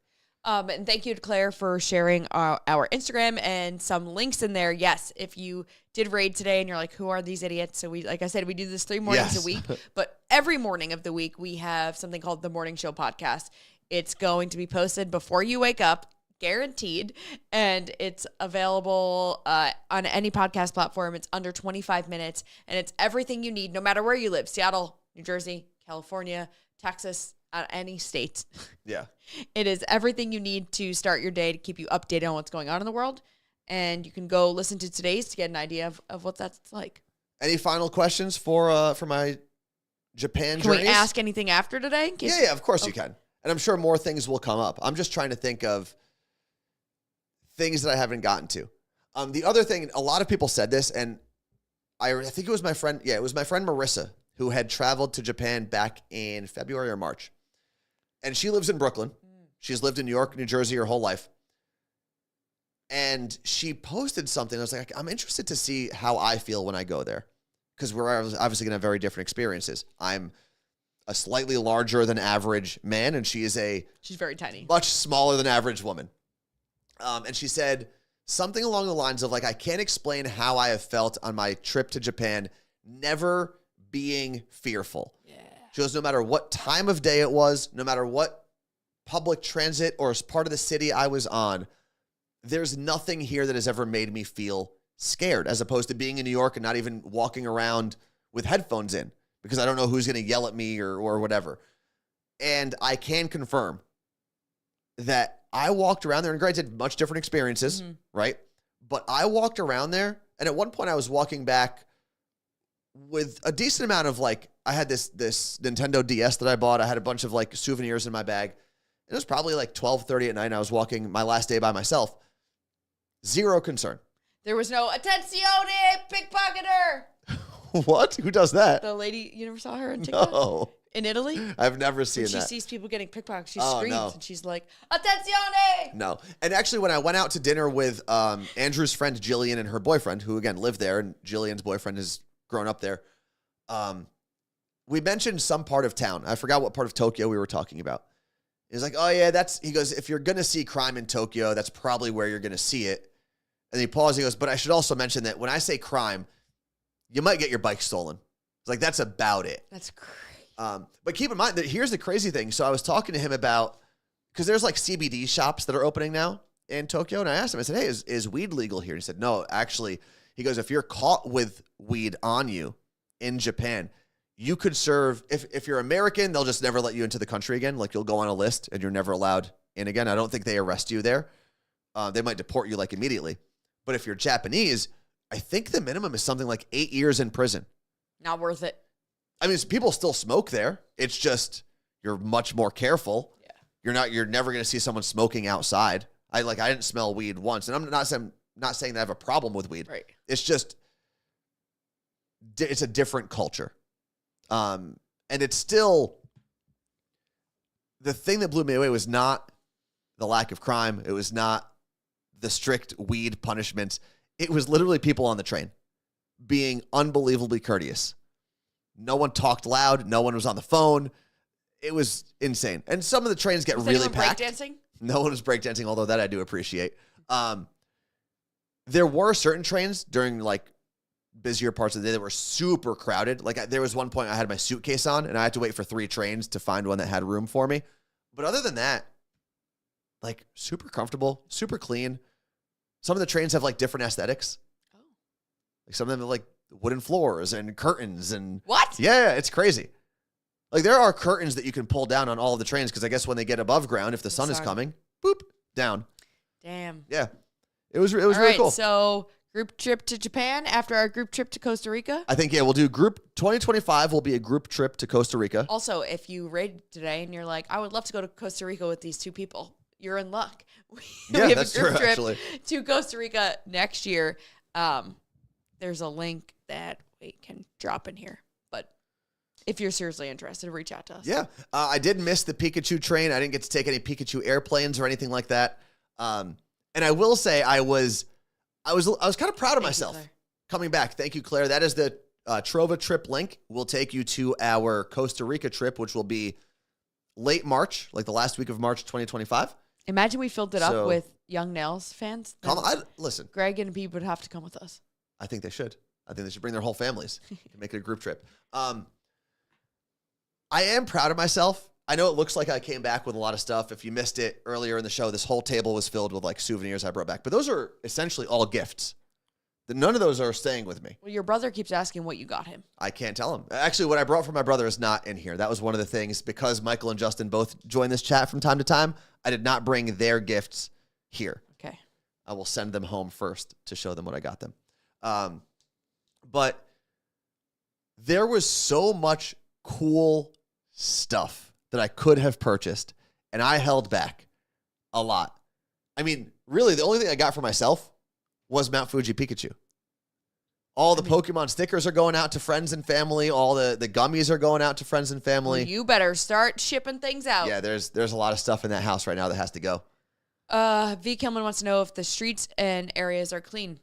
And thank you to Claire for sharing our Instagram and some links in there. Yes, if you did raid today and you're like, who are these idiots? So like I said, we do this 3 mornings a week, but every morning of the week, we have something called the Morning Show Podcast. It's going to be posted before you wake up, guaranteed. And it's available on any podcast platform. It's under 25 minutes and it's everything you need, no matter where you live, Seattle, New Jersey, California, Texas, any state. Yeah. It is everything you need to start your day to keep you updated on what's going on in the world. And you can go listen to today's to get an idea of what that's like. Any final questions for my Japan journeys? Can we ask anything after today? Yeah, of course you can. And I'm sure more things will come up. I'm just trying to think of things that I haven't gotten to. The other thing, a lot of people said this, and I think it was my friend. Yeah, it was my friend Marissa, who had traveled to Japan back in February or March. And she lives in Brooklyn. She's lived in New York, New Jersey her whole life. And she posted something. I was like, I'm interested to see how I feel when I go there. Because we're obviously going to have very different experiences. I'm a slightly larger than average man, and she's very tiny. Much smaller than average woman. And she said something along the lines of, like, I can't explain how I have felt on my trip to Japan, never being fearful. She goes, no matter what time of day it was, no matter what public transit or part of the city I was on, there's nothing here that has ever made me feel scared, as opposed to being in New York and not even walking around with headphones in because I don't know who's going to yell at me or whatever. And I can confirm that I walked around there, and granted, much different experiences, right? But I walked around there, and at one point I was walking back with a decent amount of, like, I had this Nintendo DS that I bought. I had a bunch of, like, souvenirs in my bag. It was probably like 12:30 at night, and I was walking my last day by myself. Zero concern. There was no attenzione, pickpocketer. What? Who does that? The lady, you never saw her on TikTok? No. In Italy? I've never seen when that. She sees people getting pickpockets. She screams and she's like, attenzione! No. And actually, when I went out to dinner with Andrew's friend Jillian and her boyfriend, who again lived there, and Jillian's boyfriend has grown up there, we mentioned some part of town. I forgot what part of Tokyo we were talking about. He was like, oh yeah, he goes, if you're going to see crime in Tokyo, that's probably where you're going to see it. And he paused, he goes, but I should also mention that when I say crime, you might get your bike stolen. It's like, that's about it. That's crazy. But keep in mind that here's the crazy thing. So I was talking to him about, because there's like CBD shops that are opening now in Tokyo. And I asked him, I said, hey, is weed legal here? And he said, no, actually, he goes, if you're caught with weed on you in Japan, you could serve, if you're American, they'll just never let you into the country again. Like, you'll go on a list and you're never allowed in again. I don't think they arrest you there. They might deport you like immediately. But if you're Japanese, I think the minimum is something like 8 years in prison. Not worth it. I mean, people still smoke there. It's just, you're much more careful. Yeah. You're never going to see someone smoking outside. I didn't smell weed once. And I'm not saying that I have a problem with weed. Right. It's just, it's a different culture. And it's still, the thing that blew me away was not the lack of crime. It was not the strict weed punishments. It was literally people on the train being unbelievably courteous. No one talked loud. No one was on the phone. It was insane. And some of the trains get really packed. Breakdancing? No one was breakdancing, although that I do appreciate. There were certain trains during like busier parts of the day that were super crowded. Like there was one point I had my suitcase on and I had to wait for 3 trains to find one that had room for me. But other than that, like super comfortable, super clean. Some of the trains have like different aesthetics. Oh. Like some of them have like wooden floors and curtains and what? Yeah, it's crazy. Like there are curtains that you can pull down on all of the trains because I guess when they get above ground, if the sun is coming, boop, down. Damn. Yeah. It was really cool. So group trip to Japan after our group trip to Costa Rica? I think, yeah, we'll do 2025 will be a group trip to Costa Rica. Also, if you rated today and you're like, I would love to go to Costa Rica with these 2 people, you're in luck. Yeah, we have that's a group true, trip actually. to Costa Rica next year. There's a link that can drop in here. But If you're seriously interested, reach out to us. Yeah. I did miss the Pikachu train. I didn't get to take any Pikachu airplanes or anything like that. And I will say I was kind of proud of myself coming back. Thank you, Claire. That is the Trova trip link. Will take you to our Costa Rica trip, which will be late March, like the last week of March 2025. Imagine we filled it up with Young Nails fans. Listen. Greg and Beeb would have to come with us. I think they should. I think they should bring their whole families and make it a group trip. I am proud of myself. I know it looks like I came back with a lot of stuff. If you missed it earlier in the show, this whole table was filled with like souvenirs I brought back. But those are essentially all gifts. None of those are staying with me. Well, your brother keeps asking what you got him. I can't tell him. Actually, what I brought for my brother is not in here. That was one of the things. Because Michael and Justin both join this chat from time to time, I did not bring their gifts here. Okay. I will send them home first to show them what I got them. But there was so much cool stuff that I could have purchased, and I held back a lot. I mean, really, the only thing I got for myself was Mount Fuji Pikachu. All the Pokemon stickers are going out to friends and family. All the gummies are going out to friends and family. Well, you better start shipping things out. Yeah, there's a lot of stuff in that house right now that has to go. V. Kilman wants to know if the streets and areas are clean.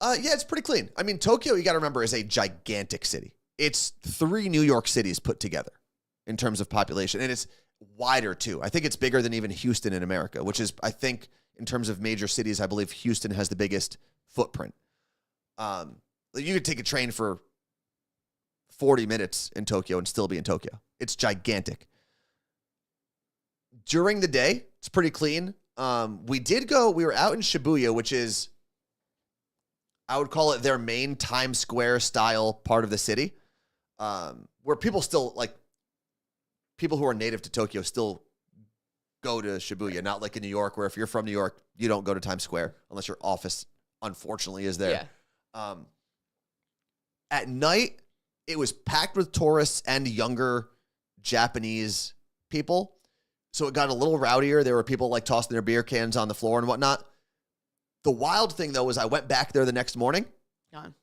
Yeah, it's pretty clean. I mean, Tokyo, you got to remember, is a gigantic city. It's 3 New York cities put together in terms of population. And it's wider, too. I think it's bigger than even Houston in America, which is, I think, in terms of major cities, I believe Houston has the biggest footprint. You could take a train for 40 minutes in Tokyo and still be in Tokyo. It's gigantic. During the day, it's pretty clean. We were out in Shibuya, which is, I would call it their main Times Square style part of the city, where people still, like, people who are native to Tokyo still go to Shibuya, not like in New York, where if you're from New York, you don't go to Times Square unless your office, unfortunately, is there. Yeah. At night, it was packed with tourists and younger Japanese people. So it got a little rowdier. There were people like tossing their beer cans on the floor and whatnot. The wild thing, though, was I went back there the next morning. Gone.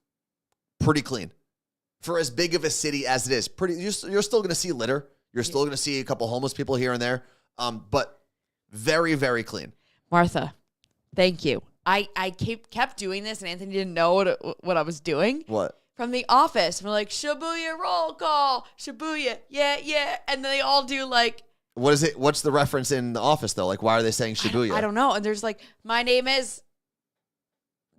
Pretty clean. For as big of a city as it is. You're still going to see litter. You're still going to see a couple homeless people here and there. But very, very clean. Martha, thank you. I kept doing this, and Anthony didn't know what I was doing. What? From The Office. We're like, Shibuya roll call. Shibuya, yeah. And they all do like... What is it? What's the reference in The Office, though? Like, why are they saying Shibuya? I don't know. And there's like, my name is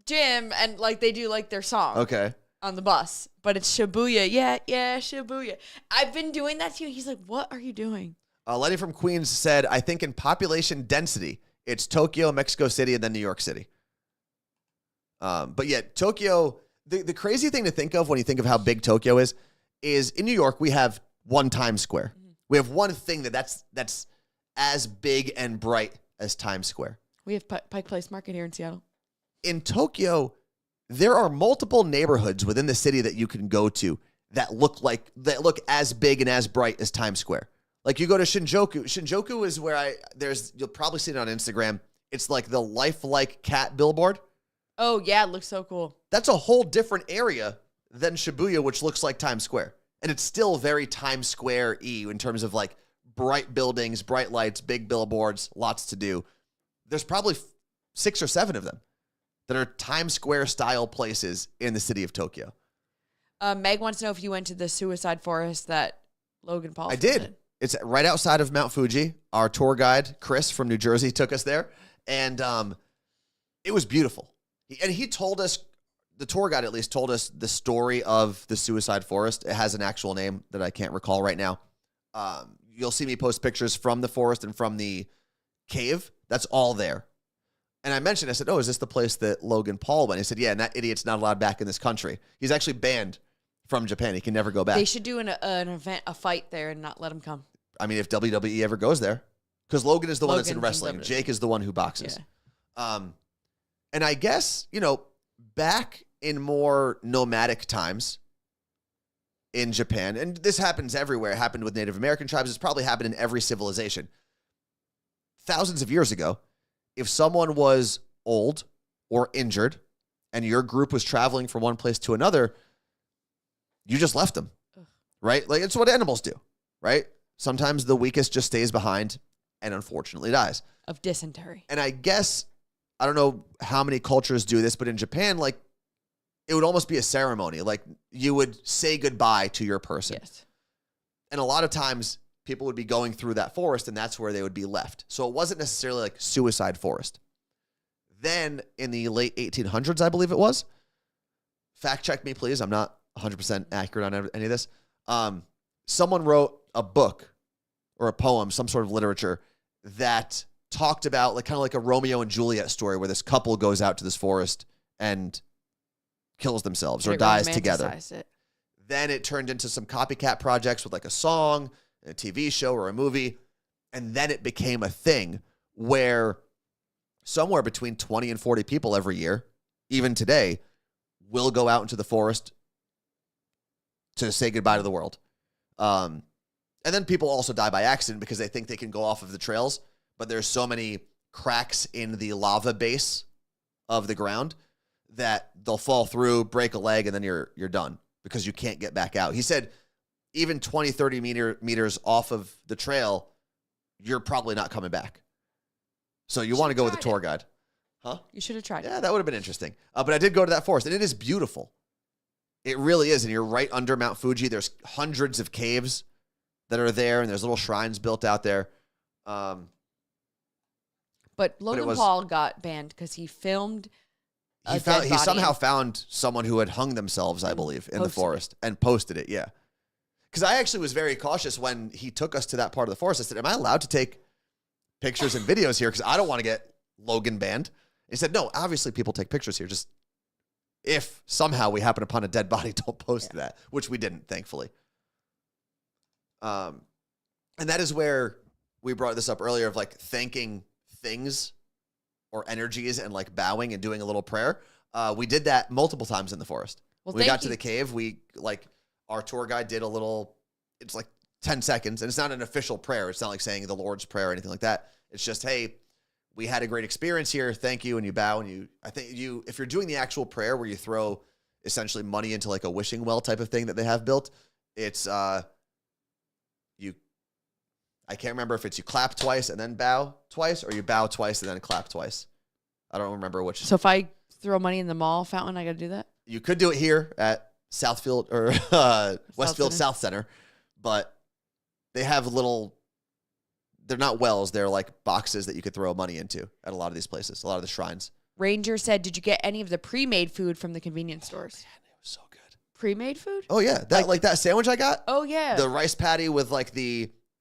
Jim. And like, they do like their song. Okay. On the bus. But it's Shibuya. Yeah, Shibuya. I've been doing that to you. He's like, what are you doing? Lenny from Queens said, I think in population density, it's Tokyo, Mexico City, and then New York City. But yeah, Tokyo, the crazy thing to think of when you think of how big Tokyo is in New York, we have one Times Square. Mm-hmm. We have one thing that's as big and bright as Times Square. We have Pike Place Market here in Seattle. In Tokyo, there are multiple neighborhoods within the city that you can go to that look as big and as bright as Times Square. Like you go to Shinjuku. Shinjuku is where you'll probably see it on Instagram. It's like the lifelike cat billboard. Oh yeah, it looks so cool. That's a whole different area than Shibuya, which looks like Times Square. And it's still very Times Square-y in terms of like bright buildings, bright lights, big billboards, lots to do. There's probably 6 or 7 of them that are Times Square style places in the city of Tokyo. Meg wants to know if you went to the suicide forest that Logan Paul did. Did. It's right outside of Mount Fuji. Our tour guide, Chris from New Jersey, took us there. And it was beautiful. He told us, the tour guide at least told us the story of the suicide forest. It has an actual name that I can't recall right now. You'll see me post pictures from the forest and from the cave. That's all there. And I said, oh, is this the place that Logan Paul went? He said, yeah, and that idiot's not allowed back in this country. He's actually banned from Japan. He can never go back. They should do an event, a fight there and not let him come. I mean, if WWE ever goes there. Because Logan is the one that's in wrestling. Jake is the one who boxes. Yeah. And I guess, back in more nomadic times in Japan, and this happens everywhere. It happened with Native American tribes. It's probably happened in every civilization. Thousands of years ago, if someone was old or injured and your group was traveling from one place to another, you just left them. Ugh. right? Like, it's what animals do, right? Sometimes the weakest just stays behind and unfortunately dies. Of dysentery. And I guess, I don't know how many cultures do this, but in Japan, like, it would almost be a ceremony. Like, you would say goodbye to your person. Yes. And a lot of times, people would be going through that forest, and that's where they would be left. So it wasn't necessarily like suicide forest. Then, in the late 1800s, I believe it was, fact check me, please. I'm not 100% accurate on any of this. Someone wrote a book or a poem, some sort of literature, that talked about like kind of like a Romeo and Juliet story where this couple goes out to this forest and kills themselves or dies together. Then it turned into some copycat projects with like a song, a TV show, or a movie. And then it became a thing where somewhere between 20 and 40 people every year, even today, will go out into the forest to say goodbye to the world. And then people also die by accident because they think they can go off of the trails, but there's so many cracks in the lava base of the ground that they'll fall through, break a leg, and then you're done because you can't get back out. He said even 20, 30 meters off of the trail, you're probably not coming back. So you want to go with a tour guide. Huh? You should have tried. Yeah, that would have been interesting. But I did go to that forest, and it is beautiful. It really is, and you're right under Mount Fuji. There's hundreds of caves that are there, and there's little shrines built out there. But Logan Paul got banned because he filmed He somehow found someone who had hung themselves, I believe, in the forest and posted it. Yeah. Because I actually was very cautious when he took us to that part of the forest. I said, am I allowed to take pictures and videos here? Because I don't want to get Logan banned. He said, no, obviously people take pictures here. Just if somehow we happen upon a dead body, don't post that, which we didn't, thankfully. And that is where we brought this up earlier of like thanking things or energies and like bowing and doing a little prayer. We did that multiple times in the forest. Well, we got to the cave. Our tour guide did a little, it's like 10 seconds, and it's not an official prayer. It's not like saying the Lord's Prayer or anything like that. It's just, hey, we had a great experience here. Thank you. And you bow, and if you're doing the actual prayer where you throw essentially money into like a wishing well type of thing that they have built, it's, I can't remember if it's you clap twice and then bow twice, or you bow twice and then clap twice. I don't remember which. So if I throw money in the mall fountain, I got to do that? You could do it here at Southfield or Westfield South Center, but they have they're not wells. They're like boxes that you could throw money into at a lot of these places, a lot of the shrines. Ranger said, did you get any of the pre-made food from the convenience stores? Man, it was so good. Pre-made food? Oh, yeah. That sandwich I got? Oh, yeah. The rice patty with like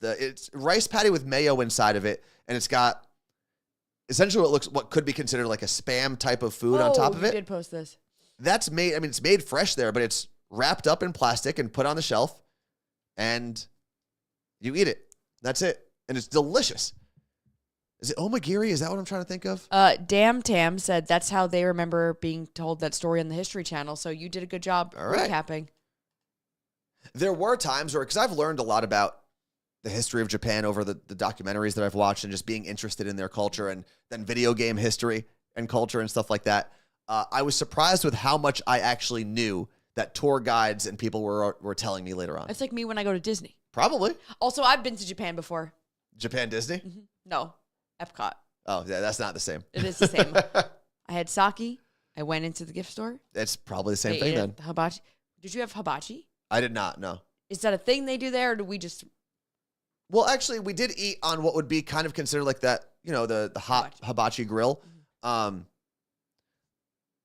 it's rice patty with mayo inside of it, and it's got essentially what could be considered like a Spam type of food on top of it. You did post this. That's made, it's made fresh there, but it's wrapped up in plastic and put on the shelf, and you eat it. That's it. And it's delicious. Is it omagiri? Is that what I'm trying to think of? Damn Tam said that's how they remember being told that story on the History Channel, so you did a good job recapping. There were times where, because I've learned a lot about the history of Japan over the documentaries that I've watched and just being interested in their culture and then video game history and culture and stuff like that. I was surprised with how much I actually knew that tour guides and people were telling me later on. It's like me when I go to Disney. Probably. Also, I've been to Japan before. Japan Disney? Mm-hmm. No, Epcot. Oh, yeah, that's not the same. It is the same. I had sake. I went into the gift store. It's probably the same thing then. Hibachi. Did you have hibachi? I did not, no. Is that a thing they do there, or do we just... Well, actually, we did eat on what would be kind of considered like that, the hot hibachi grill. Mm-hmm.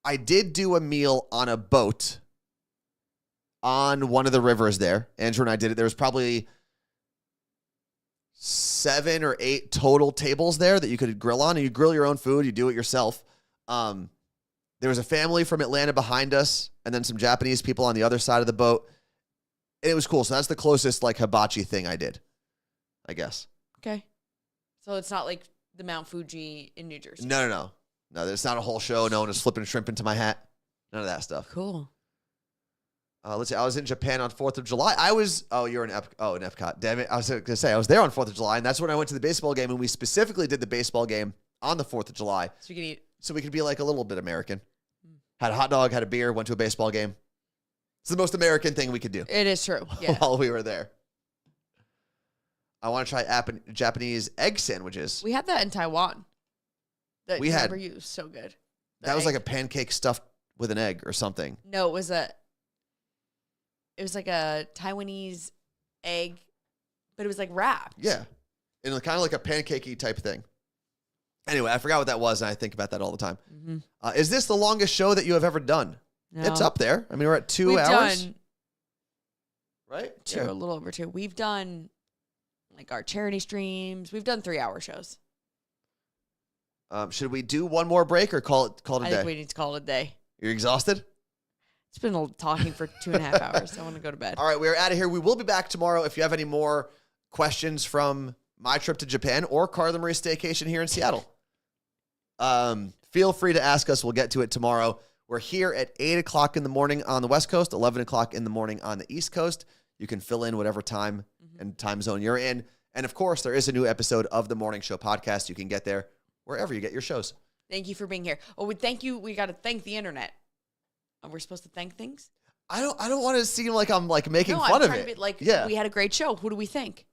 I did do a meal on a boat on one of the rivers there. Andrew and I did it. There was probably 7 or 8 total tables there that you could grill on, and you grill your own food. You do it yourself. There was a family from Atlanta behind us, and then some Japanese people on the other side of the boat. And it was cool. So that's the closest like hibachi thing I did, I guess. Okay. So it's not like the Mount Fuji in New Jersey. No, there's not a whole show. No one is flipping shrimp into my hat. None of that stuff. Cool. Let's see. I was in Japan on 4th of July. You're in Epcot. Damn it. I was going to say, I was there on 4th of July, and that's when I went to the baseball game, and we specifically did the baseball game on the 4th of July. So we could eat. So we could be like a little bit American. Had a hot dog, had a beer, went to a baseball game. It's the most American thing we could do. It is true. Yeah. While we were there. I want to try Japanese egg sandwiches. We had that in Taiwan. That We had- remember you, so good. The That was egg. like a pancake stuffed with an egg or something. No, it was like a Taiwanese egg, but it was like wrapped. Yeah. And kind of like a pancakey type thing. Anyway, I forgot what that was, and I think about that all the time. Mm-hmm. Is this the longest show that you have ever done? No. It's up there. I mean, we're at 2 We've hours. done Right? two, a little over 2. We've done like our charity streams. We've done 3-hour shows. Should we do one more break or call it a I day? think we need to call it a day. You're exhausted? It's been talking for 2.5 hours. I want to go to bed. All right, we're out of here. We will be back tomorrow. If you have any more questions from my trip to Japan or Carla Marie staycation here in Seattle, feel free to ask us. We'll get to it tomorrow. We're here at 8 o'clock in the morning on the West Coast, 11 o'clock in the morning on the East Coast. You can fill in whatever time and time zone you're in. And, of course, there is a new episode of the Morning Show podcast. You can get there wherever you get your shows. Thank you for being here. Oh, thank you. We got to thank the internet. We're supposed to thank things? I don't want to seem like I'm like making No, fun I'm of trying it. to be like, yeah, we had a great show. Who do we thank?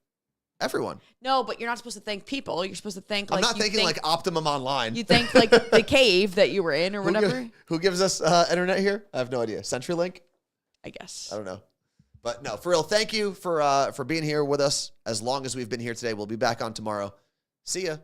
everyone. No, but you're not supposed to thank people. You're supposed to thank like I'm not thinking like Optimum Online. you thank like the cave that you were in or whatever. Who gives us internet here? I have no idea. CenturyLink? I guess. I don't know. But no, for real, thank you for being here with us as long as we've been here today. We'll be back on tomorrow. See ya.